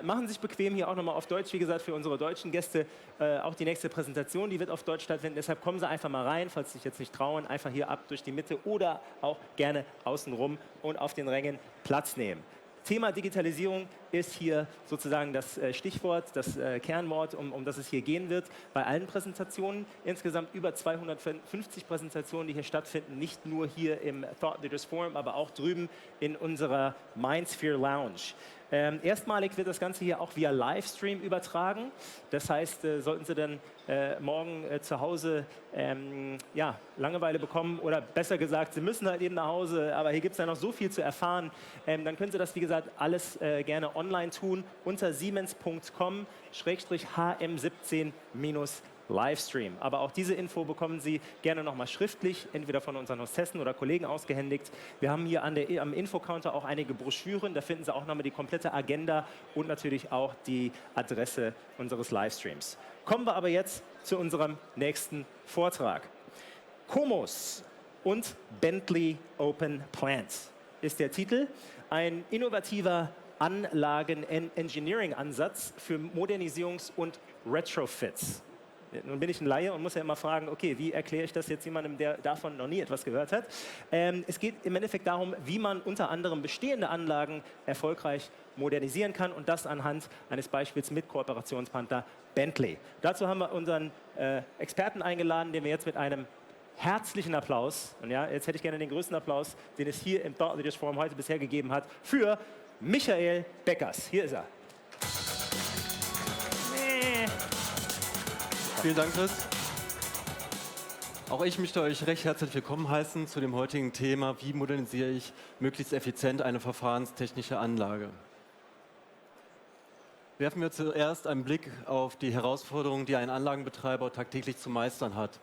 Machen Sie sich bequem, hier auch nochmal auf Deutsch, wie gesagt, für unsere deutschen Gäste auch die nächste Präsentation, die wird auf Deutsch stattfinden. Deshalb kommen Sie einfach mal rein, falls Sie sich jetzt nicht trauen, einfach hier ab durch die Mitte oder auch gerne außenrum und auf den Rängen Platz nehmen. Thema Digitalisierung ist hier sozusagen das Stichwort, das Kernwort, um das es hier gehen wird, bei allen Präsentationen. Insgesamt über 250 Präsentationen, die hier stattfinden, nicht nur hier im Thought Leaders Forum, aber auch drüben in unserer Mindsphere Lounge. Erstmalig wird das Ganze hier auch via Livestream übertragen. Das heißt, sollten Sie dann morgen zu Hause Langeweile bekommen oder besser gesagt, Sie müssen halt eben nach Hause, aber hier gibt es ja noch so viel zu erfahren, dann können Sie das, wie gesagt, alles gerne online tun unter siemens.com/hm17- Livestream. Aber auch diese Info bekommen Sie gerne nochmal schriftlich, entweder von unseren Hostessen oder Kollegen ausgehändigt. Wir haben hier am Infocounter auch einige Broschüren, da finden Sie auch nochmal die komplette Agenda und natürlich auch die Adresse unseres Livestreams. Kommen wir aber jetzt zu unserem nächsten Vortrag. Comos und Bentley Open Plant ist der Titel. Ein innovativer Anlagen-Engineering-Ansatz für Modernisierungs- und Retrofits. Nun bin ich ein Laie und muss ja immer fragen, okay, wie erkläre ich das jetzt jemandem, der davon noch nie etwas gehört hat? Es geht im Endeffekt darum, wie man unter anderem bestehende Anlagen erfolgreich modernisieren kann und das anhand eines Beispiels mit Kooperationspartner Bentley. Dazu haben wir unseren Experten eingeladen, den wir jetzt mit einem herzlichen Applaus, und ja, jetzt hätte ich gerne den größten Applaus, den es hier im Thought Leaders Forum heute bisher gegeben hat, für Michael Beckers. Hier ist er. Vielen Dank, Chris. Auch ich möchte euch recht herzlich willkommen heißen zu dem heutigen Thema, wie modernisiere ich möglichst effizient eine verfahrenstechnische Anlage. Werfen wir zuerst einen Blick auf die Herausforderungen, die ein Anlagenbetreiber tagtäglich zu meistern hat.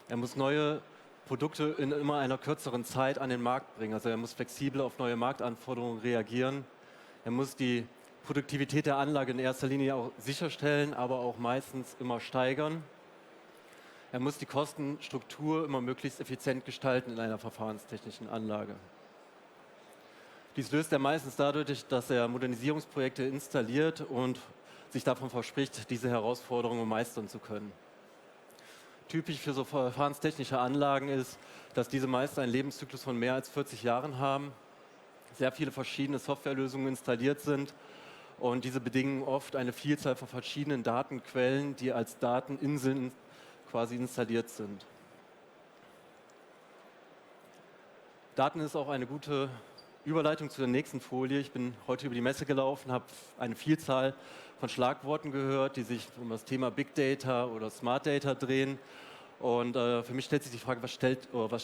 Er muss neue Produkte in immer einer kürzeren Zeit an den Markt bringen. Also er muss flexibel auf neue Marktanforderungen reagieren. Er muss die Produktivität der Anlage in erster Linie auch sicherstellen, aber auch meistens immer steigern. Er muss die Kostenstruktur immer möglichst effizient gestalten in einer verfahrenstechnischen Anlage. Dies löst er meistens dadurch, dass er Modernisierungsprojekte installiert und sich davon verspricht, diese Herausforderungen meistern zu können. Typisch für so verfahrenstechnische Anlagen ist, dass diese meist einen Lebenszyklus von mehr als 40 Jahren haben, sehr viele verschiedene Softwarelösungen installiert sind und diese bedingen oft eine Vielzahl von verschiedenen Datenquellen, die als Dateninseln quasi installiert sind. Daten ist auch eine gute Überleitung zu der nächsten Folie. Ich bin heute über die Messe gelaufen, habe eine Vielzahl von Schlagworten gehört, die sich um das Thema Big Data oder Smart Data drehen. Und für mich stellt sich die Frage, was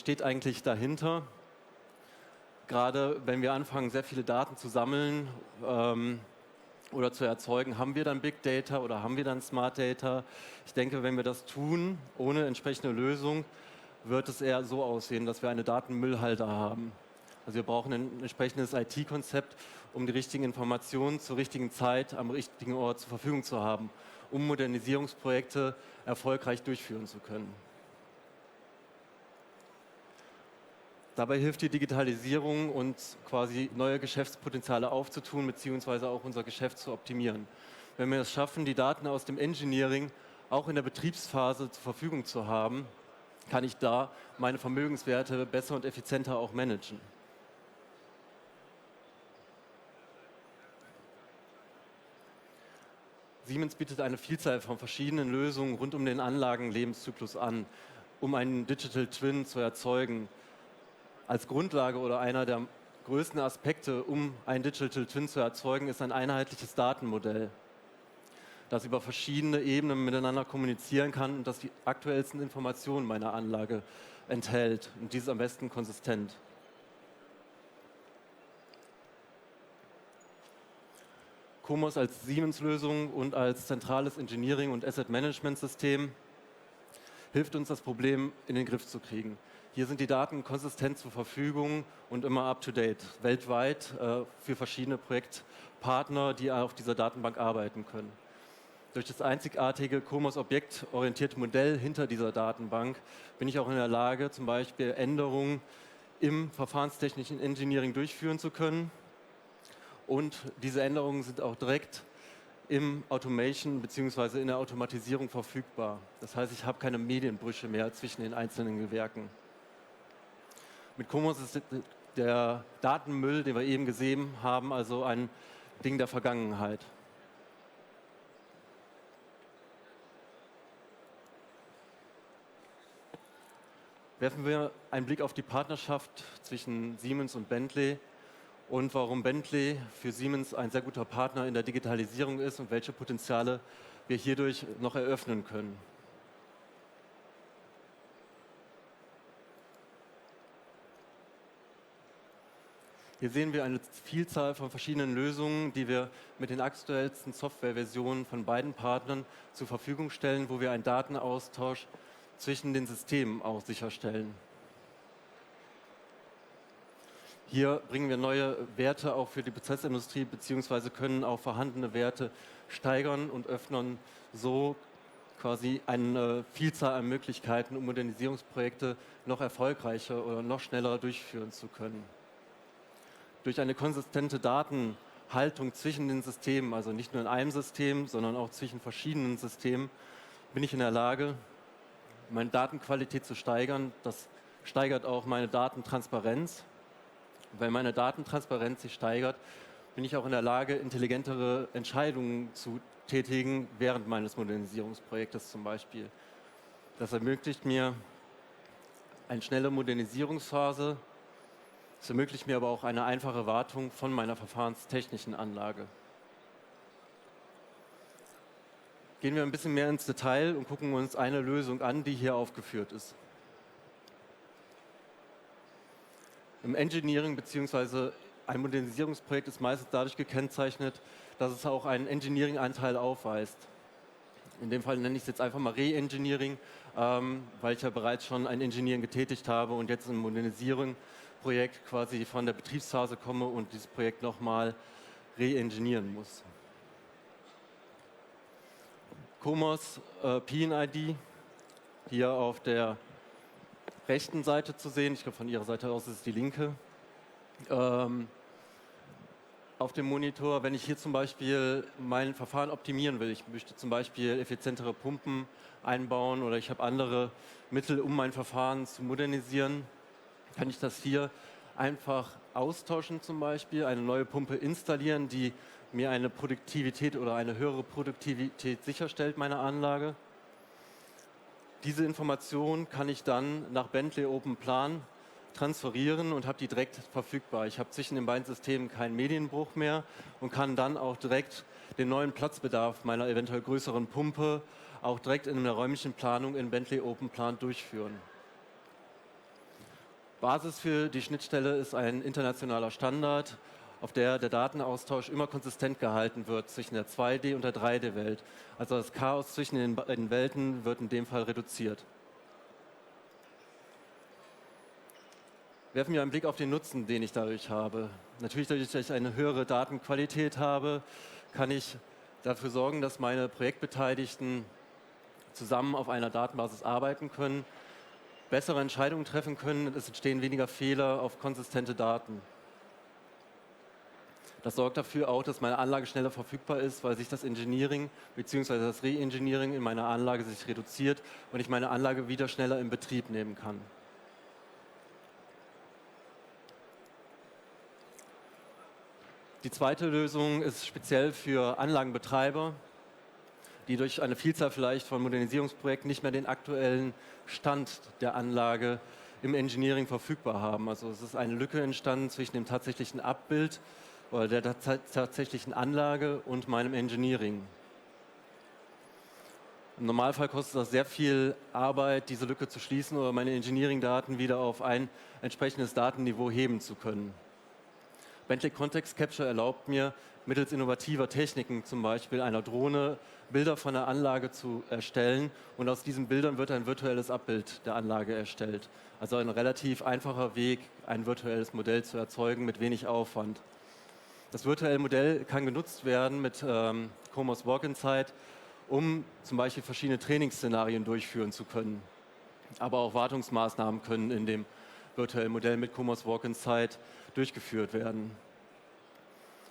steht eigentlich dahinter? Gerade wenn wir anfangen, sehr viele Daten zu sammeln oder zu erzeugen, haben wir dann Big Data oder haben wir dann Smart Data? Ich denke, wenn wir das tun, ohne entsprechende Lösung, wird es eher so aussehen, dass wir eine Datenmüllhalde haben. Also wir brauchen ein entsprechendes IT-Konzept, um die richtigen Informationen zur richtigen Zeit am richtigen Ort zur Verfügung zu haben, um Modernisierungsprojekte erfolgreich durchführen zu können. Dabei hilft die Digitalisierung, uns quasi neue Geschäftspotenziale aufzutun, beziehungsweise auch unser Geschäft zu optimieren. Wenn wir es schaffen, die Daten aus dem Engineering auch in der Betriebsphase zur Verfügung zu haben, kann ich da meine Vermögenswerte besser und effizienter auch managen. Siemens bietet eine Vielzahl von verschiedenen Lösungen rund um den Anlagenlebenszyklus an, um einen Digital Twin zu erzeugen. Als Grundlage oder einer der größten Aspekte, um einen Digital Twin zu erzeugen, ist ein einheitliches Datenmodell, das über verschiedene Ebenen miteinander kommunizieren kann und das die aktuellsten Informationen meiner Anlage enthält. Und dies am besten konsistent. Comos als Siemens-Lösung und als zentrales Engineering- und Asset-Management-System hilft uns, das Problem in den Griff zu kriegen. Hier sind die Daten konsistent zur Verfügung und immer up-to-date, weltweit für verschiedene Projektpartner, die auf dieser Datenbank arbeiten können. Durch das einzigartige Comos objektorientierte Modell hinter dieser Datenbank bin ich auch in der Lage, zum Beispiel Änderungen im verfahrenstechnischen Engineering durchführen zu können Und diese Änderungen sind auch direkt im Automation bzw. in der Automatisierung verfügbar. Das heißt, ich habe keine Medienbrüche mehr zwischen den einzelnen Gewerken. Mit Comos ist der Datenmüll, den wir eben gesehen haben, also ein Ding der Vergangenheit. Werfen wir einen Blick auf die Partnerschaft zwischen Siemens und Bentley und warum Bentley für Siemens ein sehr guter Partner in der Digitalisierung ist und welche Potenziale wir hierdurch noch eröffnen können. Hier sehen wir eine Vielzahl von verschiedenen Lösungen, die wir mit den aktuellsten Softwareversionen von beiden Partnern zur Verfügung stellen, wo wir einen Datenaustausch zwischen den Systemen auch sicherstellen. Hier bringen wir neue Werte auch für die Prozessindustrie bzw. können auch vorhandene Werte steigern und öffnen so quasi eine Vielzahl an Möglichkeiten, um Modernisierungsprojekte noch erfolgreicher oder noch schneller durchführen zu können. Durch eine konsistente Datenhaltung zwischen den Systemen, also nicht nur in einem System, sondern auch zwischen verschiedenen Systemen, bin ich in der Lage, meine Datenqualität zu steigern. Das steigert auch meine Datentransparenz. Wenn meine Datentransparenz sich steigert, bin ich auch in der Lage, intelligentere Entscheidungen zu tätigen während meines Modernisierungsprojektes zum Beispiel. Das ermöglicht mir eine schnelle Modernisierungsphase. Es ermöglicht mir aber auch eine einfache Wartung von meiner verfahrenstechnischen Anlage. Gehen wir ein bisschen mehr ins Detail und gucken uns eine Lösung an, die hier aufgeführt ist. Im Engineering bzw. ein Modernisierungsprojekt ist meistens dadurch gekennzeichnet, dass es auch einen Engineering-Anteil aufweist. In dem Fall nenne ich es jetzt einfach mal Re-Engineering, weil ich ja bereits schon ein Engineering getätigt habe und jetzt im Modernisierungsprojekt quasi von der Betriebsphase komme und dieses Projekt nochmal re-engineeren muss. Comos PIN-ID, hier auf der rechten Seite zu sehen. Ich glaube, von Ihrer Seite aus ist es die linke. Auf dem Monitor, wenn ich hier zum Beispiel mein Verfahren optimieren will, ich möchte zum Beispiel effizientere Pumpen einbauen oder ich habe andere Mittel, um mein Verfahren zu modernisieren, kann ich das hier einfach austauschen zum Beispiel, eine neue Pumpe installieren, die mir eine Produktivität oder eine höhere Produktivität sicherstellt, meine Anlage. Diese Information kann ich dann nach Bentley Open Plan transferieren und habe die direkt verfügbar. Ich habe zwischen den beiden Systemen keinen Medienbruch mehr und kann dann auch direkt den neuen Platzbedarf meiner eventuell größeren Pumpe auch direkt in der räumlichen Planung in Bentley Open Plan durchführen. Basis für die Schnittstelle ist ein internationaler Standard, auf der Datenaustausch immer konsistent gehalten wird zwischen der 2D- und der 3D-Welt. Also das Chaos zwischen den beiden Welten wird in dem Fall reduziert. Werfen wir einen Blick auf den Nutzen, den ich dadurch habe. Natürlich, dadurch, dass ich eine höhere Datenqualität habe, kann ich dafür sorgen, dass meine Projektbeteiligten zusammen auf einer Datenbasis arbeiten können, bessere Entscheidungen treffen können, es entstehen weniger Fehler auf konsistente Daten. Das sorgt dafür auch, dass meine Anlage schneller verfügbar ist, weil sich das Engineering bzw. das Re-Engineering in meiner Anlage sich reduziert und ich meine Anlage wieder schneller in Betrieb nehmen kann. Die zweite Lösung ist speziell für Anlagenbetreiber, die durch eine Vielzahl vielleicht von Modernisierungsprojekten nicht mehr den aktuellen Stand der Anlage im Engineering verfügbar haben. Also es ist eine Lücke entstanden zwischen dem tatsächlichen Abbild oder der tatsächlichen Anlage und meinem Engineering. Im Normalfall kostet das sehr viel Arbeit, diese Lücke zu schließen oder meine Engineering-Daten wieder auf ein entsprechendes Datenniveau heben zu können. Bentley Context Capture erlaubt mir, mittels innovativer Techniken, zum Beispiel einer Drohne, Bilder von der Anlage zu erstellen und aus diesen Bildern wird ein virtuelles Abbild der Anlage erstellt. Also ein relativ einfacher Weg, ein virtuelles Modell zu erzeugen mit wenig Aufwand. Das virtuelle Modell kann genutzt werden mit Comos Walk-in-Sight, um zum Beispiel verschiedene Trainingsszenarien durchführen zu können. Aber auch Wartungsmaßnahmen können in dem virtuellen Modell mit Comos Walk-in-Sight durchgeführt werden.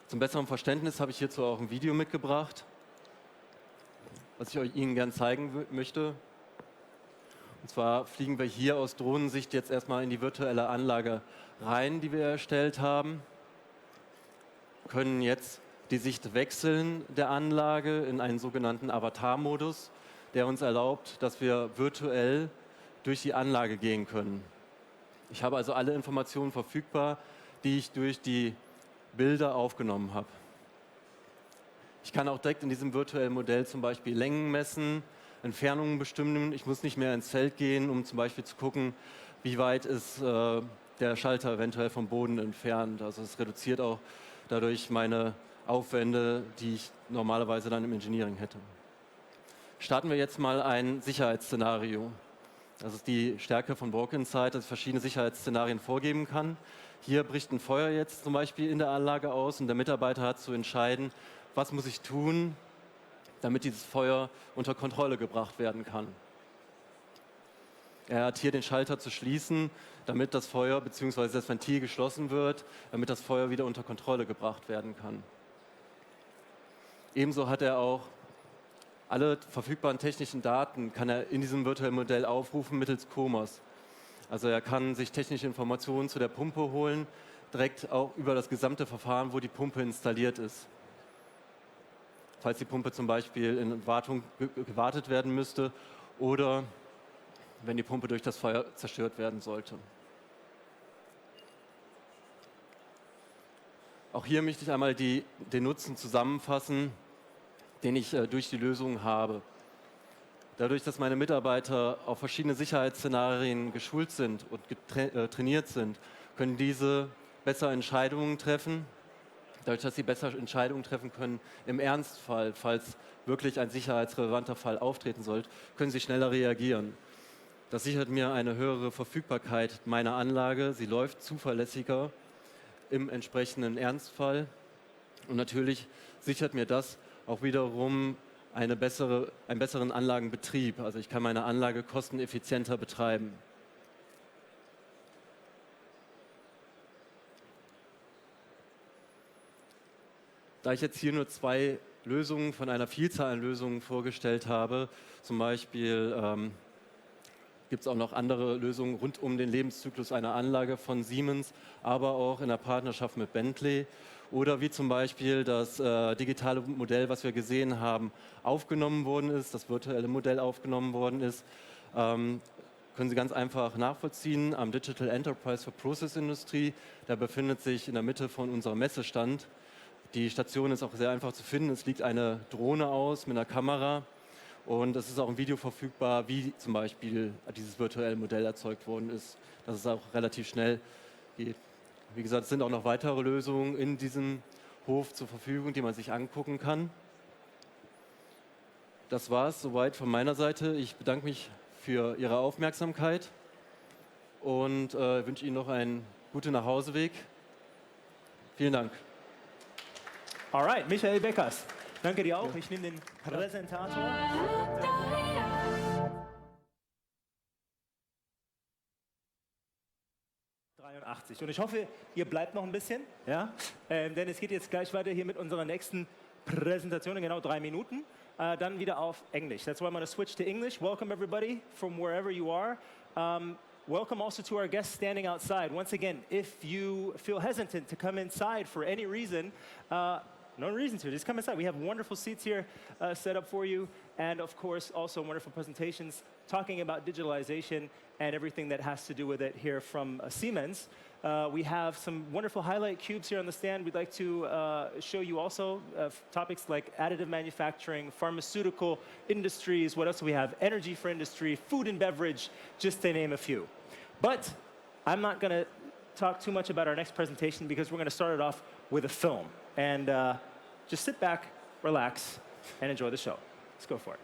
Zum besseren Verständnis habe ich hierzu auch ein Video mitgebracht, was ich Ihnen gern zeigen möchte. Und zwar fliegen wir hier aus Drohnensicht jetzt erstmal in die virtuelle Anlage rein, die wir erstellt haben. Können jetzt die Sicht wechseln der Anlage in einen sogenannten Avatar-Modus, der uns erlaubt, dass wir virtuell durch die Anlage gehen können. Ich habe also alle Informationen verfügbar, die ich durch die Bilder aufgenommen habe. Ich kann auch direkt in diesem virtuellen Modell zum Beispiel Längen messen, Entfernungen bestimmen. Ich muss nicht mehr ins Feld gehen, um zum Beispiel zu gucken, wie weit ist der Schalter eventuell vom Boden entfernt. Also es reduziert auch dadurch meine Aufwände, die ich normalerweise dann im Engineering hätte. Starten wir jetzt mal ein Sicherheitsszenario. Das ist die Stärke von Walk Inside, dass ich verschiedene Sicherheitsszenarien vorgeben kann. Hier bricht ein Feuer jetzt zum Beispiel in der Anlage aus und der Mitarbeiter hat zu entscheiden, was muss ich tun, damit dieses Feuer unter Kontrolle gebracht werden kann. Er hat hier den Schalter zu schließen, damit das Feuer bzw. das Ventil geschlossen wird, damit das Feuer wieder unter Kontrolle gebracht werden kann. Ebenso hat er auch alle verfügbaren technischen Daten kann er in diesem virtuellen Modell aufrufen mittels COMAS. Also er kann sich technische Informationen zu der Pumpe holen, direkt auch über das gesamte Verfahren, wo die Pumpe installiert ist. Falls die Pumpe zum Beispiel in Wartung gewartet werden müsste oder wenn die Pumpe durch das Feuer zerstört werden sollte. Auch hier möchte ich einmal den Nutzen zusammenfassen, den ich durch die Lösung habe. Dadurch, dass meine Mitarbeiter auf verschiedene Sicherheitsszenarien geschult sind und trainiert sind, können diese besser Entscheidungen treffen. Dadurch, dass sie besser Entscheidungen treffen können im Ernstfall, falls wirklich ein sicherheitsrelevanter Fall auftreten sollte, können sie schneller reagieren. Das sichert mir eine höhere Verfügbarkeit meiner Anlage. Sie läuft zuverlässiger im entsprechenden Ernstfall. Und natürlich sichert mir das auch wiederum einen besseren Anlagenbetrieb. Also ich kann meine Anlage kosteneffizienter betreiben. Da ich jetzt hier nur 2 Lösungen von einer Vielzahl an Lösungen vorgestellt habe, zum Beispiel gibt es auch noch andere Lösungen rund um den Lebenszyklus einer Anlage von Siemens, aber auch in der Partnerschaft mit Bentley. Oder wie zum Beispiel das digitale Modell, was wir gesehen haben, aufgenommen worden ist, das virtuelle Modell aufgenommen worden ist, können Sie ganz einfach nachvollziehen am Digital Enterprise for Process Industry. Der befindet sich in der Mitte von unserem Messestand. Die Station ist auch sehr einfach zu finden. Es liegt eine Drohne aus mit einer Kamera. Und es ist auch ein Video verfügbar, wie zum Beispiel dieses virtuelle Modell erzeugt worden ist, dass es auch relativ schnell geht. Wie gesagt, es sind auch noch weitere Lösungen in diesem Hof zur Verfügung, die man sich angucken kann. Das war es soweit von meiner Seite. Ich bedanke mich für Ihre Aufmerksamkeit und wünsche Ihnen noch einen guten Nachhauseweg. Vielen Dank. Alright, Michael Beckers. Danke dir auch. Ich nehme den Präsentator. 83. Und ich hoffe, ihr bleibt noch ein bisschen, ja? Denn es geht jetzt gleich weiter hier mit unserer nächsten Präsentation in genau 3 Minuten. Dann wieder auf Englisch. That's why I'm going to switch to English. Welcome everybody from wherever you are. Welcome also to our guests standing outside. Once again, if you feel hesitant to come inside for any reason, no reason to. Just come inside. We have wonderful seats here set up for you. And of course, also wonderful presentations talking about digitalization and everything that has to do with it here from Siemens. We have some wonderful highlight cubes here on the stand. We'd like to show you also topics like additive manufacturing, pharmaceutical industries. What else do we have? Energy for industry, food and beverage, just to name a few. But I'm not going to talk too much about our next presentation because we're going to start it off with a film. And just sit back, relax, and enjoy the show. Let's go for it.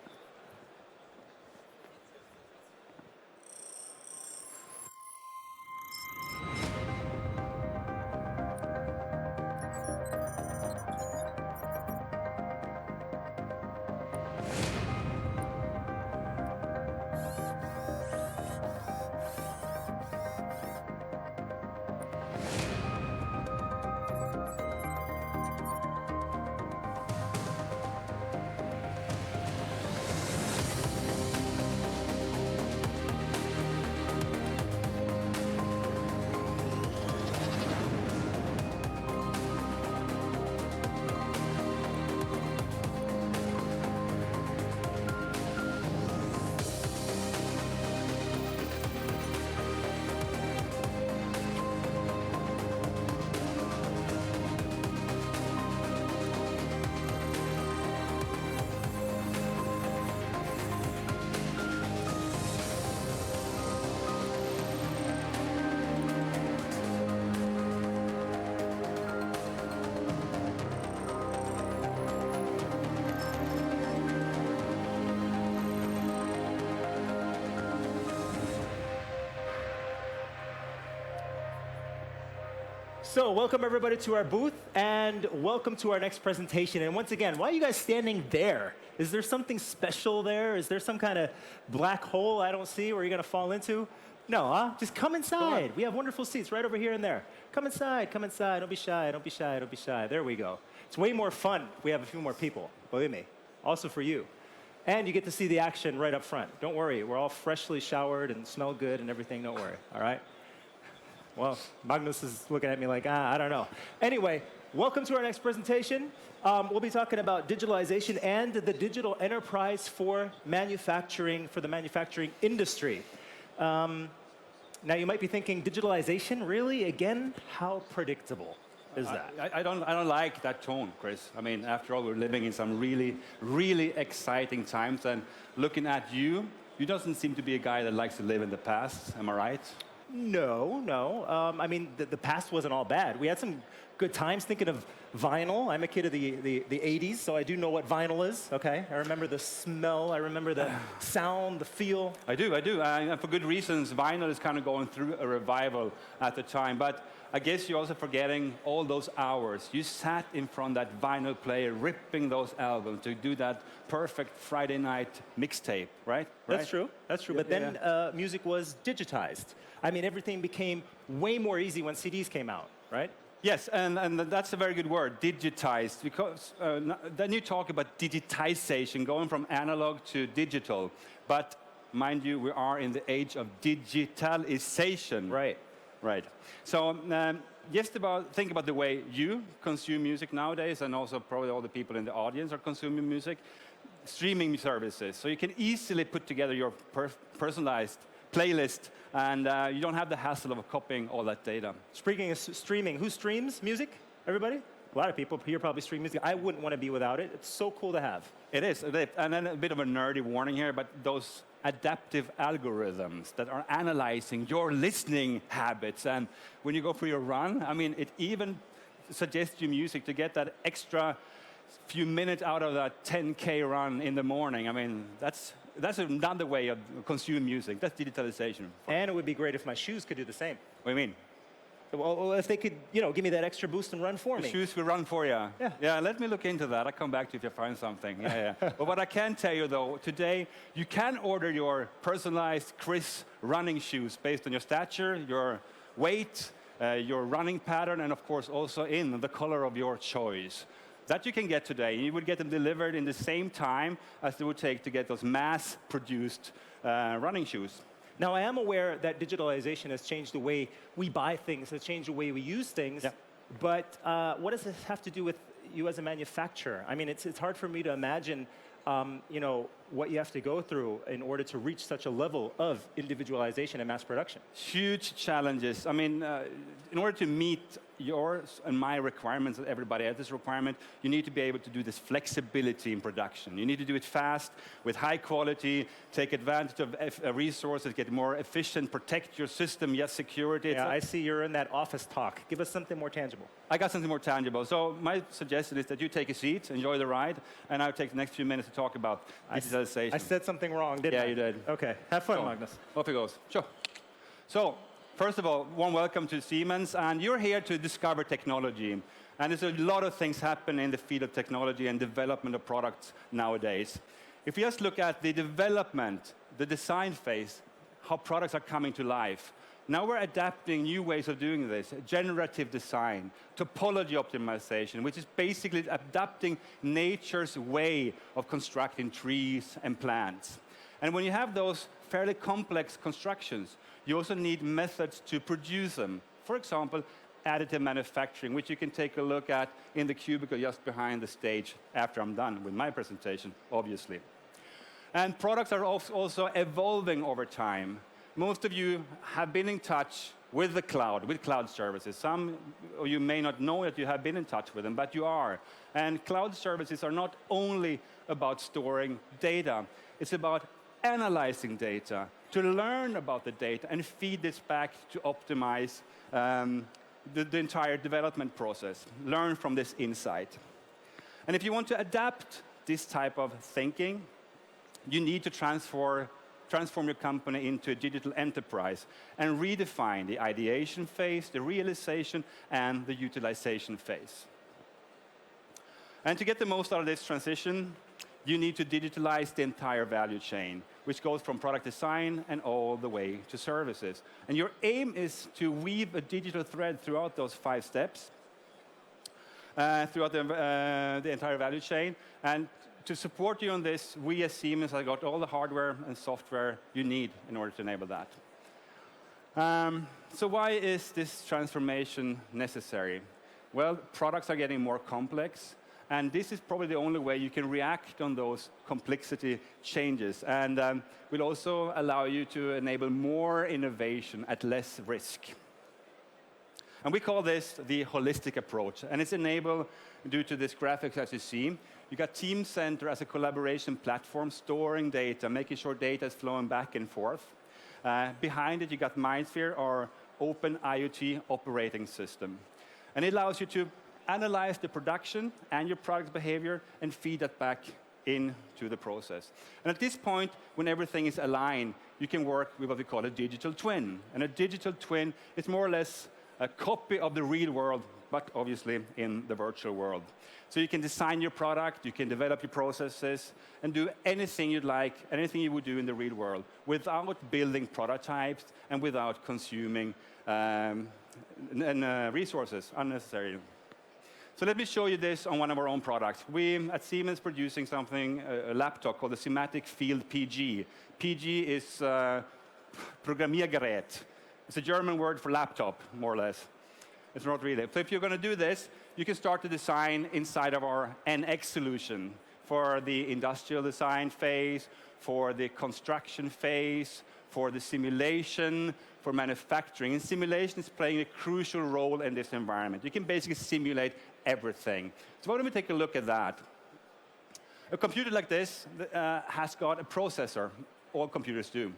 So welcome everybody to our booth and welcome to our next presentation. And once again, why are you guys standing there? Is there something special there? Is there some kind of black hole I don't see where you're going to fall into? No, huh? Just come inside. We have wonderful seats right over here and there. Come inside, come inside. Don't be shy, don't be shy, don't be shy. There we go. It's way more fun if we have a few more people, believe me. Also for you. And you get to see the action right up front. Don't worry, we're all freshly showered and smell good and everything, don't worry, all right? Well, Magnus is looking at me like, I don't know. Anyway, welcome to our next presentation. We'll be talking about digitalization and the digital enterprise for manufacturing, for the manufacturing industry. Now you might be thinking, digitalization, really? Again, how predictable is that? I don't like that tone, Chris. I mean, after all, we're living in some really, really exciting times. And looking at you, you doesn't seem to be a guy that likes to live in the past. Am I right? No, no. I mean, the past wasn't all bad. We had some good times thinking of vinyl. I'm a kid of the 80s, so I do know what vinyl is, okay? I remember the smell, I remember the sound, the feel. I do. And for good reasons. Vinyl is kind of going through a revival at the time. But I guess you're also forgetting all those hours. You sat in front of that vinyl player, ripping those albums to do that perfect Friday night mixtape, right? That's true. That's true. But then music was digitized. I mean, everything became way more easy when CDs came out, right? Yes, and that's a very good word, digitized, because then you talk about digitization, going from analog to digital. But mind you, we are in the age of digitalization. Right. Right. So think about the way you consume music nowadays, and also probably all the people in the audience are consuming music. Streaming services, so you can easily put together your personalized playlist, and you don't have the hassle of copying all that data. Speaking of streaming, who streams music? Everybody? A lot of people here probably stream music. I wouldn't want to be without it. It's so cool to have. It is. And then a bit of a nerdy warning here, but those adaptive algorithms that are analyzing your listening habits, and when you go for your run, I mean, it even suggests you music to get that extra few minutes out of that 10K run in the morning. I mean, that's another way of consuming music. That's digitalization. And it would be great if my shoes could do the same. What do you mean? Well, if they could, give me that extra boost and run for me. The shoes will run for you. Yeah, let me look into that. I'll come back to you if you find something. Yeah. But what I can tell you, though, today, you can order your personalized Chris running shoes based on your stature, your weight, your running pattern, and, of course, also in the color of your choice. That you can get today. You would get them delivered in the same time as it would take to get those mass-produced running shoes. Now, I am aware that digitalization has changed the way we buy things, has changed the way we use things. Yeah. But what does this have to do with you as a manufacturer? I mean, it's hard for me to imagine, what you have to go through in order to reach such a level of individualization and mass production. Huge challenges. I mean, in order to meet yours and my requirements, and everybody else's requirement, you need to be able to do this flexibility in production. You need to do it fast, with high quality, take advantage of resources, get more efficient, protect your system, yes, security. Yeah, I see you're in that office talk. Give us something more tangible. I got something more tangible. So my suggestion is that you take a seat, enjoy the ride, and I'll take the next few minutes to talk about digitalization. I said something wrong, didn't I? Yeah, you did. Okay, have fun, Magnus. Off it goes. Sure. So, first of all, warm welcome to Siemens, and you're here to discover technology. And there's a lot of things happen in the field of technology and development of products nowadays. If you just look at the development, the design phase, how products are coming to life, now we're adapting new ways of doing this, generative design, topology optimization, which is basically adapting nature's way of constructing trees and plants. And when you have those fairly complex constructions, you also need methods to produce them. For example, additive manufacturing, which you can take a look at in the cubicle just behind the stage after I'm done with my presentation, obviously. And products are also evolving over time. Most of you have been in touch with the cloud, with cloud services. Some of you may not know that you have been in touch with them, but you are. And cloud services are not only about storing data. It's about analyzing data, to learn about the data and feed this back to optimize the entire development process. Learn from this insight. And if you want to adapt this type of thinking, you need to transfer transform your company into a digital enterprise and redefine the ideation phase, the realization, and the utilization phase. And to get the most out of this transition, you need to digitalize the entire value chain, which goes from product design and all the way to services. And your aim is to weave a digital thread throughout those 5 steps, throughout the entire value chain. And to support you on this, we as Siemens have got all the hardware and software you need in order to enable that. So why is this transformation necessary? Well, products are getting more complex, and this is probably the only way you can react on those complexity changes. And will also allow you to enable more innovation at less risk. And we call this the holistic approach. And it's enabled due to this graphics as you see. You got Teamcenter as a collaboration platform, storing data, making sure data is flowing back and forth. Behind it, you got MindSphere, our open IoT operating system. And it allows you to analyze the production and your product behavior and feed that back into the process. And at this point, when everything is aligned, you can work with what we call a digital twin. And a digital twin is more or less a copy of the real world, but obviously in the virtual world. So you can design your product, you can develop your processes, and do anything you'd like, anything you would do in the real world, without building prototypes and without consuming resources unnecessarily. So let me show you this on one of our own products. We at Siemens producing something, a laptop called the Simatic Field PG. PG is Programmiergerät. It's a German word for laptop, more or less. It's not really. So if you're going to do this, you can start to design inside of our NX solution for the industrial design phase, for the construction phase, for the simulation, for manufacturing. And simulation is playing a crucial role in this environment. You can basically simulate everything. So why don't we take a look at that? A computer like this has got a processor. All computers do.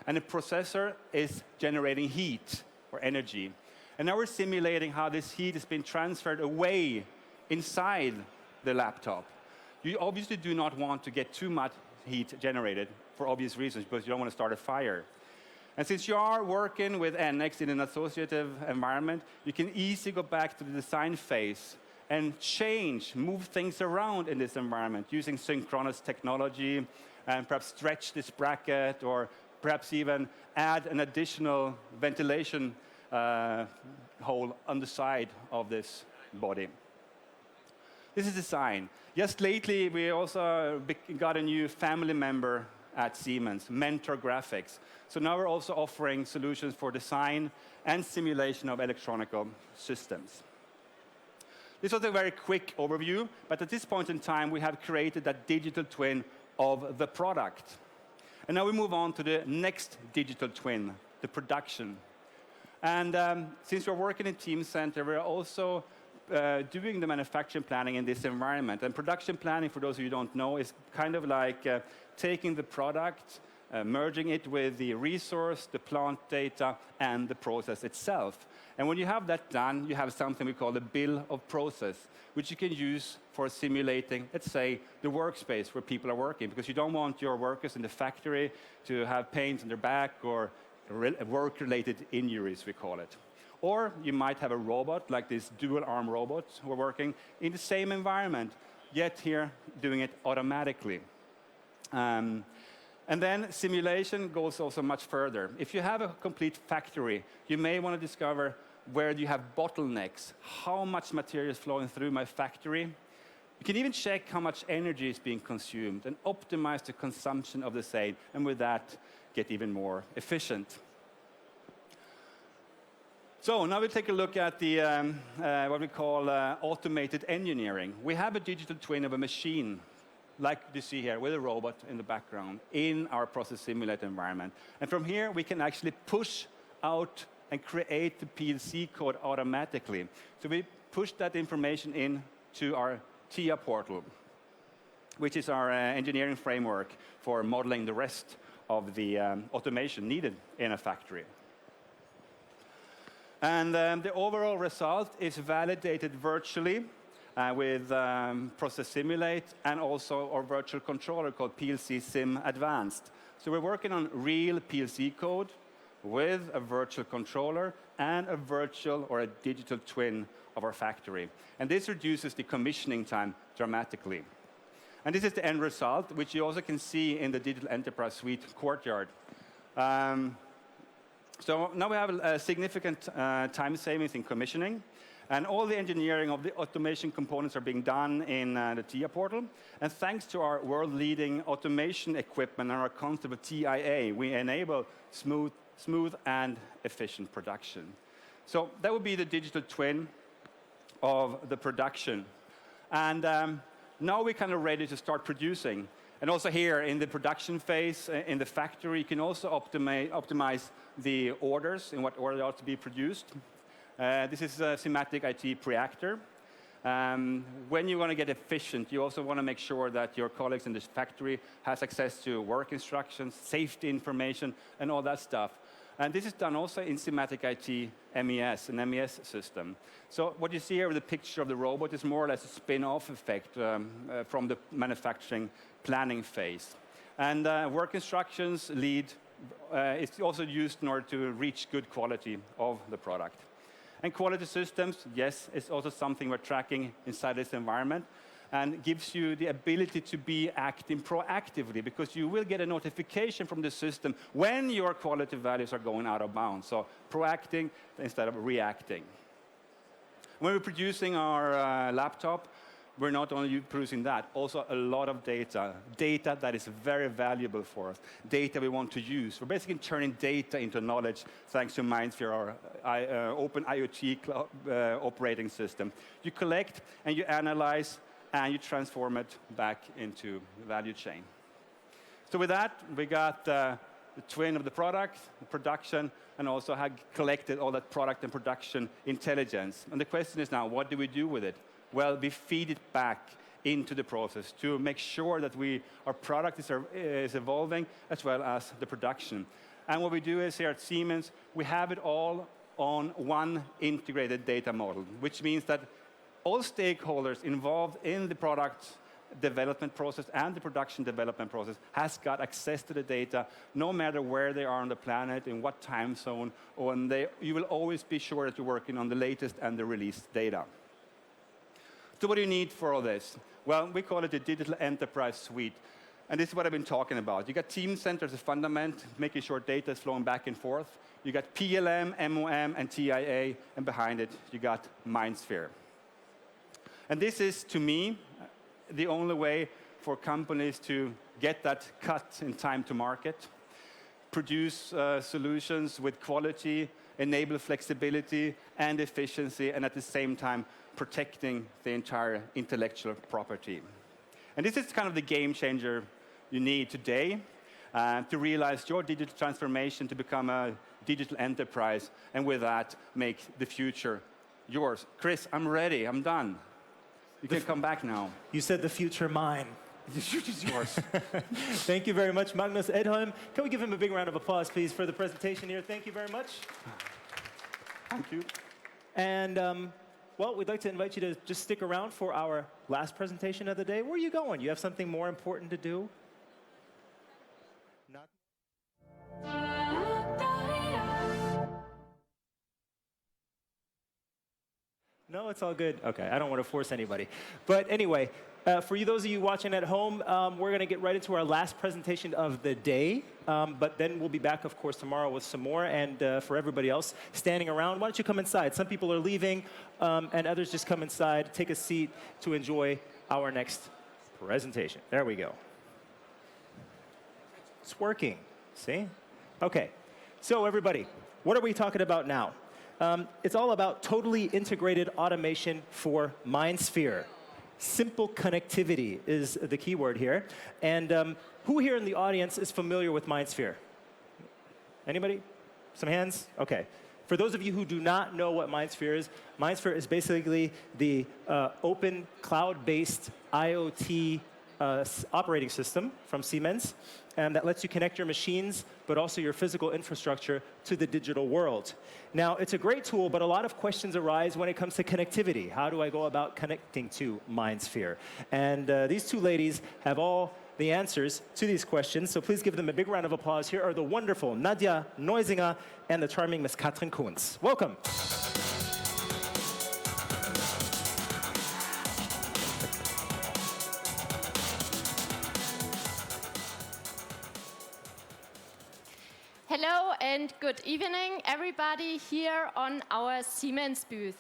And the processor is generating heat or energy. And now we're simulating how this heat has been transferred away inside the laptop. You obviously do not want to get too much heat generated for obvious reasons, because you don't want to start a fire. And since you are working with NX in an associative environment, you can easily go back to the design phase and change, move things around in this environment using synchronous technology, and perhaps stretch this bracket, or perhaps even add an additional ventilation hole on the side of this body. This is design. Just lately, we also got a new family member at Siemens, Mentor Graphics. So now we're also offering solutions for design and simulation of electronic systems. This was a very quick overview, but at this point in time, we have created that digital twin of the product. And now we move on to the next digital twin, the production. And since we're working in Teamcenter, we're also doing the manufacturing planning in this environment. And production planning, for those of you who don't know, is kind of like taking the product, merging it with the resource, the plant data, and the process itself. And when you have that done, you have something we call the bill of process, which you can use for simulating, let's say, the workspace where people are working, because you don't want your workers in the factory to have pains in their back or work-related injuries, we call it. Or you might have a robot, like this dual-arm robot, who are working in the same environment, yet here doing it automatically. And then simulation goes also much further. If you have a complete factory, you may want to discover where you have bottlenecks, how much material is flowing through my factory. You can even check how much energy is being consumed and optimize the consumption of the same, and with that, get even more efficient. So now we take a look at the what we call automated engineering. We have a digital twin of a machine, like you see here, with a robot in the background, in our process simulator environment. And from here, we can actually push out and create the PLC code automatically. So we push that information in to our TIA portal, which is our engineering framework for modeling the rest of the automation needed in a factory. And the overall result is validated virtually with Process Simulate and also our virtual controller called PLC Sim Advanced. So we're working on real PLC code with a virtual controller and a virtual or a digital twin of our factory. And this reduces the commissioning time dramatically. And this is the end result, which you also can see in the Digital Enterprise Suite courtyard. So now we have a significant time savings in commissioning. And all the engineering of the automation components are being done in the TIA portal. And thanks to our world-leading automation equipment and our concept of TIA, we enable smooth and efficient production. So that would be the digital twin of the production. And now we're kind of ready to start producing. And also here in the production phase, in the factory, you can also optimize the orders in what order they ought to be produced. This is a Simatic IT Preactor. When you want to get efficient, you also want to make sure that your colleagues in this factory has access to work instructions, safety information, and all that stuff. And this is done also in Simatic IT MES, an MES system. So what you see here with the picture of the robot is more or less a spin-off effect from the manufacturing planning phase. And work instructions lead, it's also used in order to reach good quality of the product. And quality systems, yes, is also something we're tracking inside this environment and gives you the ability to be acting proactively because you will get a notification from the system when your quality values are going out of bounds. So proacting instead of reacting. When we're producing our laptop, we're not only producing that, also a lot of data that is very valuable for us, data we want to use. We're basically turning data into knowledge thanks to MindSphere, our open IoT operating system. You collect and you analyze and you transform it back into the value chain. So with that, we got the twin of the product, the production, and also have collected all that product and production intelligence. And the question is now, what do we do with it? Well, we feed it back into the process to make sure that our product is evolving as well as the production. And what we do is here at Siemens, we have it all on one integrated data model, which means that all stakeholders involved in the product development process and the production development process has got access to the data no matter where they are on the planet, in what time zone, you will always be sure that you're working on the latest and the released data. So what do you need for all this? Well, we call it the Digital Enterprise Suite. And this is what I've been talking about. You got Teamcenter as a fundament, making sure data is flowing back and forth. You got PLM, MOM, and TIA, and behind it, you got MindSphere. And this is, to me, the only way for companies to get that cut in time to market, produce solutions with quality, enable flexibility and efficiency, and at the same time, protecting the entire intellectual property. And this is kind of the game changer you need today to realize your digital transformation to become a digital enterprise, and with that, make the future yours. Chris, I'm ready. I'm done. You can come back now. You said the future mine. The future's yours. Thank you very much, Magnus Edholm. Can we give him a big round of applause, please, for the presentation here? Thank you very much. Thank you. And well, we'd like to invite you to just stick around for our last presentation of the day. Where are you going? You have something more important to do? Not. No, it's all good. Okay, I don't want to force anybody. But anyway, for those of you watching at home, we're going to get right into our last presentation of the day. But then we'll be back, of course, tomorrow with some more. And for everybody else standing around, why don't you come inside? Some people are leaving, and others just come inside, take a seat to enjoy our next presentation. There we go. It's working. See? Okay. So everybody, what are we talking about now? It's all about totally integrated automation for MindSphere. Simple connectivity is the key word here. And who here in the audience is familiar with MindSphere? Anybody? Some hands? Okay. For those of you who do not know what MindSphere is basically the open cloud-based IoT operating system from Siemens, and that lets you connect your machines, but also your physical infrastructure to the digital world. Now, it's a great tool, but a lot of questions arise when it comes to connectivity. How do I go about connecting to MindSphere? And these two ladies have all the answers to these questions. So please give them a big round of applause. Here are the wonderful Nadja Neusinger and the charming Miss Katrin Kunz. Welcome. Hello and good evening, everybody here on our Siemens booth.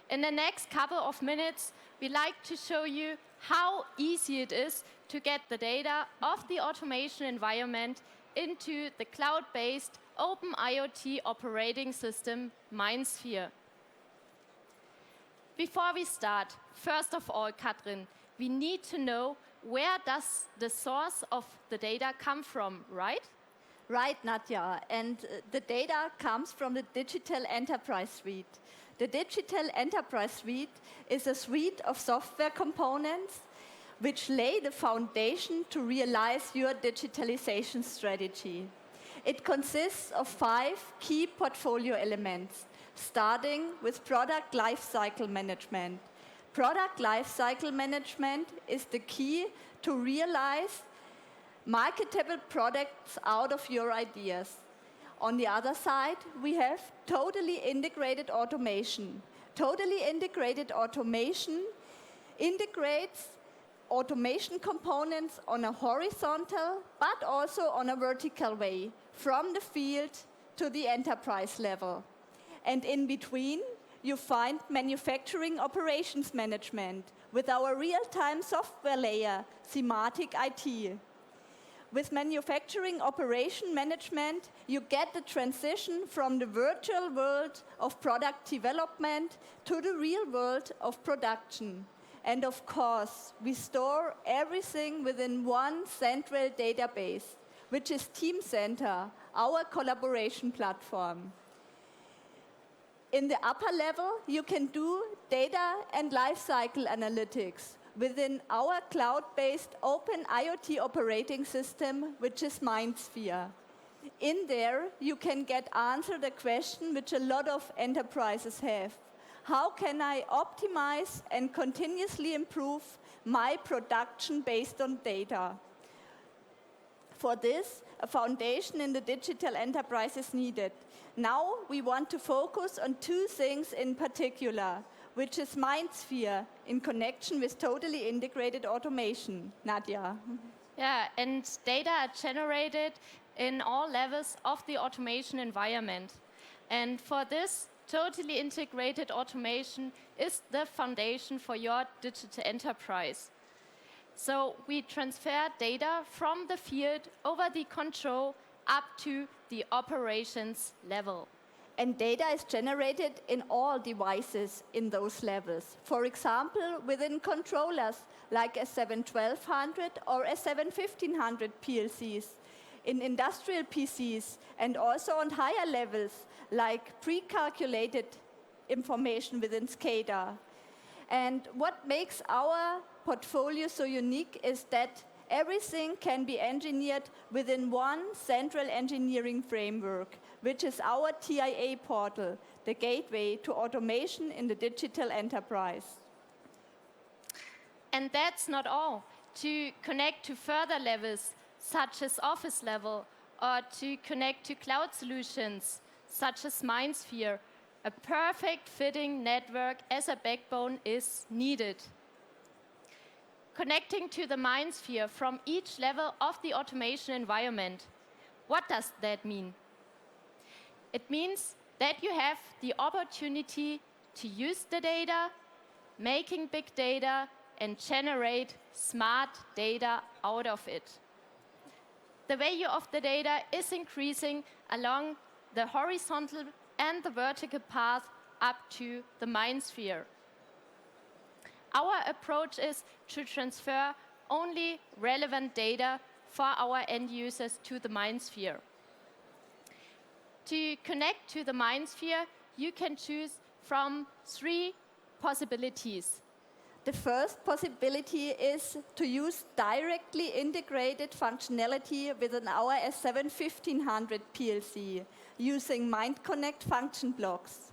In the next couple of minutes, we'd like to show you how easy it is to get the data of the automation environment into the cloud-based open IoT operating system, MindSphere. Before we start, first of all, Katrin, we need to know where does the source of the data come from, right? Right, Nadja. And the data comes from the Digital Enterprise Suite. The Digital Enterprise Suite is a suite of software components which lay the foundation to realize your digitalization strategy. It consists of 5 key portfolio elements, starting with product lifecycle management. Product lifecycle management is the key to realize marketable products out of your ideas. On the other side, we have totally integrated automation. Totally integrated automation integrates automation components on a horizontal, but also on a vertical way, from the field to the enterprise level. And in between, you find manufacturing operations management with our real-time software layer, Thematic IT. With manufacturing operation management, you get the transition from the virtual world of product development to the real world of production. And of course, we store everything within one central database, which is Teamcenter, our collaboration platform. In the upper level, you can do data and lifecycle analytics within our cloud-based open IoT operating system, which is MindSphere. In there, you can answer the question which a lot of enterprises have. How can I optimize and continuously improve my production based on data? For this, a foundation in the digital enterprise is needed. Now we want to focus on 2 things in particular, which is MindSphere in connection with totally integrated automation. Nadja. Yeah, and data are generated in all levels of the automation environment. And for this, totally integrated automation is the foundation for your digital enterprise. So we transfer data from the field over the control up to the operations level. And data is generated in all devices in those levels. For example, within controllers like S7-1200 or S7-1500 PLCs, in industrial PCs, and also on higher levels like pre-calculated information within SCADA. And what makes our portfolio so unique is that everything can be engineered within one central engineering framework, which is our TIA portal, the gateway to automation in the digital enterprise. And that's not all. To connect to further levels, such as office level, or to connect to cloud solutions, such as MindSphere, a perfect fitting network as a backbone is needed. Connecting to the MindSphere from each level of the automation environment. What does that mean? It means that you have the opportunity to use the data, making big data, and generate smart data out of it. The value of the data is increasing along the horizontal and the vertical path up to the MindSphere. Our approach is to transfer only relevant data for our end users to the MindSphere. To connect to the MindSphere, you can choose from 3 possibilities. The first possibility is to use directly integrated functionality within our S7-1500 PLC using MindConnect function blocks.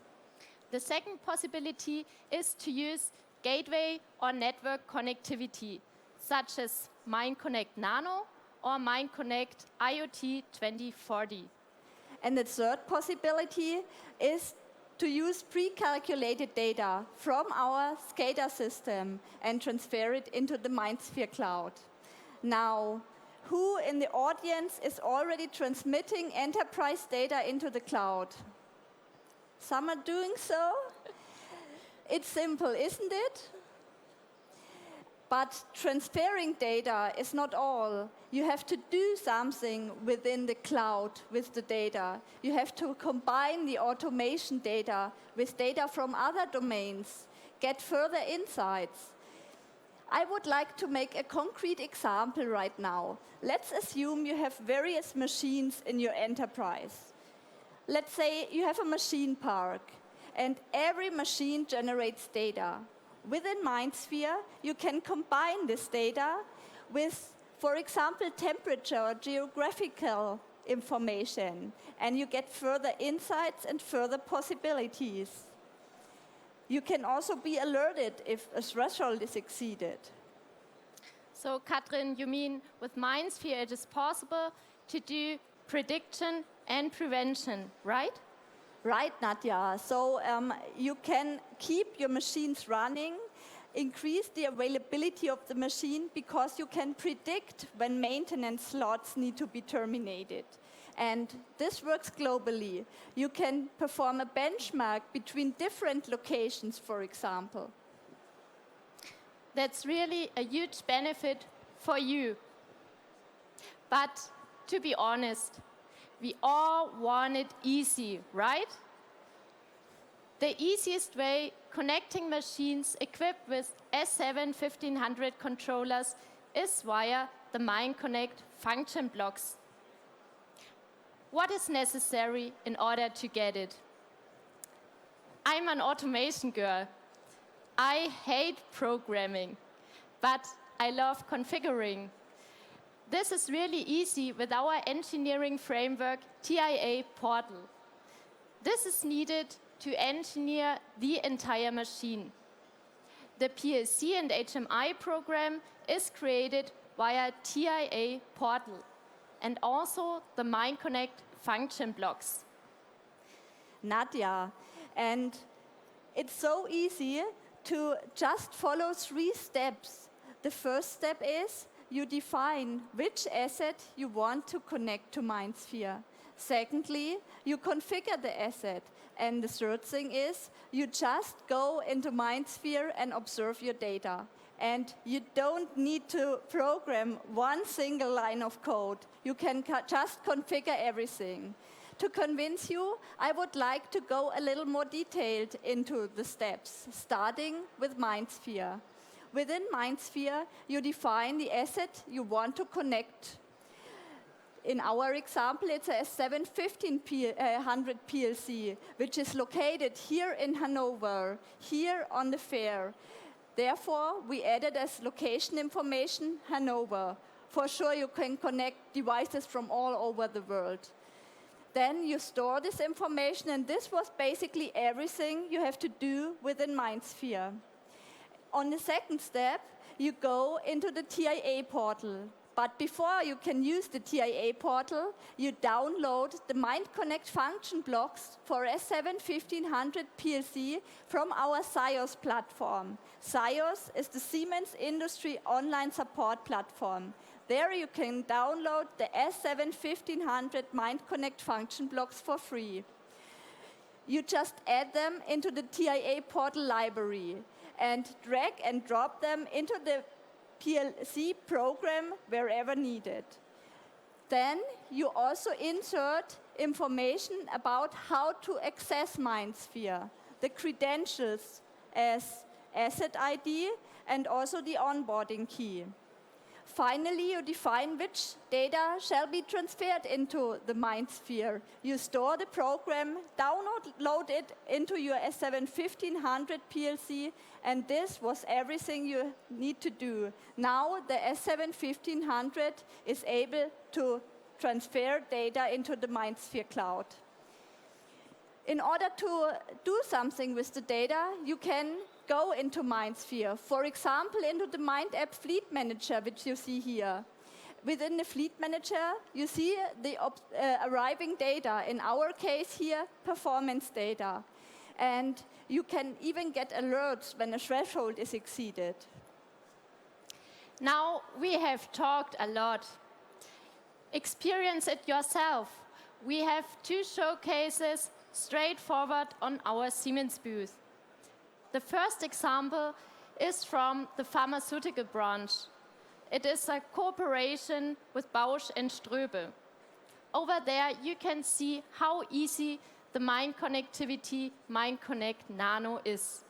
The second possibility is to use gateway or network connectivity. such as MindConnect Nano or MindConnect IoT 2040. And the third possibility is to use pre-calculated data from our SCADA system and transfer it into the MindSphere cloud. Now, who in the audience is already transmitting enterprise data into the cloud? Some are doing so. It's simple, isn't it? But transferring data is not all. You have to do something within the cloud with the data. You have to combine the automation data with data from other domains, get further insights. I would like to make a concrete example right now. Let's assume you have various machines in your enterprise. Let's say you have a machine park, and every machine generates data. Within MindSphere, you can combine this data with, for example, temperature or geographical information, and you get further insights and further possibilities. You can also be alerted if a threshold is exceeded. So, Katrin, you mean with MindSphere it is possible to do prediction and prevention, right? Right, Nadja. So you can keep your machines running, increase the availability of the machine because you can predict when maintenance slots need to be terminated. And this works globally. You can perform a benchmark between different locations, for example. That's really a huge benefit for you. But to be honest, we all want it easy, right? The easiest way connecting machines equipped with S7 1500 controllers is via the MindConnect function blocks. What is necessary in order to get it? I'm an automation girl. I hate programming, but I love configuring. This is really easy with our engineering framework, TIA Portal. This is needed to engineer the entire machine. The PLC and HMI program is created via TIA Portal and also the MindConnect function blocks. Nadja, and it's so easy to just follow 3 steps. The first step is you define which asset you want to connect to MindSphere. Secondly, you configure the asset. And the third thing is you just go into MindSphere and observe your data. And you don't need to program one single line of code. You can just configure everything. To convince you, I would like to go a little more detailed into the steps, starting with MindSphere. Within MindSphere, you define the asset you want to connect. In our example, it's a S7 1500 PLC, which is located here in Hannover, here on the fair. Therefore, we added as location information Hannover. For sure, you can connect devices from all over the world. Then you store this information, and this was basically everything you have to do within MindSphere. On the second step, you go into the TIA portal. But before you can use the TIA portal, you download the MindConnect function blocks for S7 1500 PLC from our SIOS platform. SIOS is the Siemens Industry Online Support Platform. There you can download the S7 1500 MindConnect function blocks for free. You just add them into the TIA portal library and drag and drop them into the PLC program wherever needed. Then you also insert information about how to access MindSphere, the credentials as asset ID and also the onboarding key. Finally, you define which data shall be transferred into the MindSphere. You store the program, download it into your S7 1500 PLC, and this was everything you need to do. Now the S7 1500 is able to transfer data into the MindSphere cloud. In order to do something with the data, you can go into MindSphere. For example, into the Mind App Fleet Manager, which you see here. Within the Fleet Manager, you see the arriving data. In our case here, performance data. And you can even get alerts when a threshold is exceeded. Now we have talked a lot. Experience it yourself. We have 2 showcases straightforward on our Siemens booth. The first example is from the pharmaceutical branch. It is a cooperation with Bausch and Ströbe. Over there you can see how easy the Mind Connectivity Mind Connect Nano is.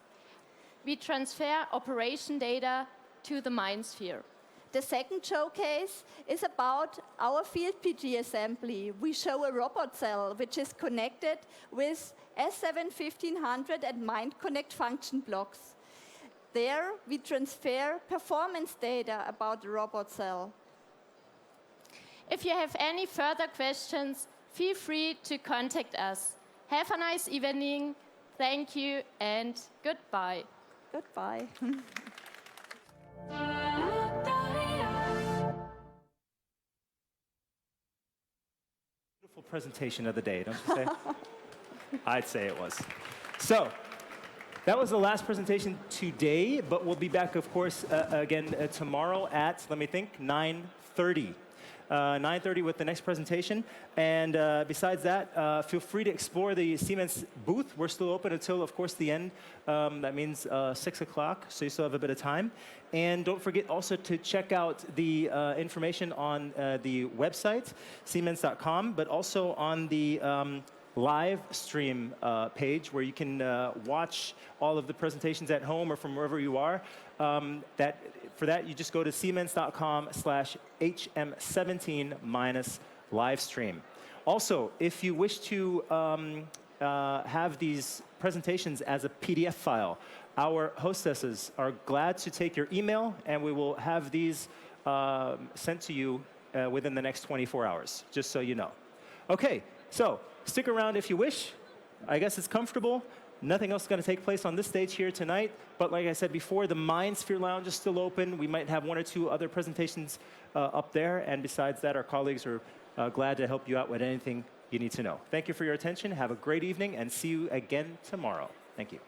We transfer operation data to the MindSphere. The second showcase is about our field PG assembly. We show a robot cell which is connected with S7-1500 and Mind Connect function blocks. There we transfer performance data about the robot cell. If you have any further questions, feel free to contact us. Have a nice evening. Thank you and goodbye. Goodbye. Beautiful presentation of the day, don't you say? I'd say it was. So, that was the last presentation today, but we'll be back, of course, again tomorrow at, let me think, 9:30. 9:30 with the next presentation. And besides that, feel free to explore the Siemens booth. We're still open until, of course, the end. That means 6 o'clock, so you still have a bit of time. And don't forget also to check out the information on the website, siemens.com, but also on the live stream page where you can watch all of the presentations at home or from wherever you are. For that, you just go to siemens.com/HM17-livestream. Also, if you wish to have these presentations as a PDF file, our hostesses are glad to take your email, and we will have these sent to you within the next 24 hours, just so you know. Okay, so stick around if you wish. I guess it's comfortable. Nothing else is going to take place on this stage here tonight. But like I said before, the MindSphere Lounge is still open. We might have 1 or 2 other presentations up there. And besides that, our colleagues are glad to help you out with anything you need to know. Thank you for your attention. Have a great evening, and see you again tomorrow. Thank you.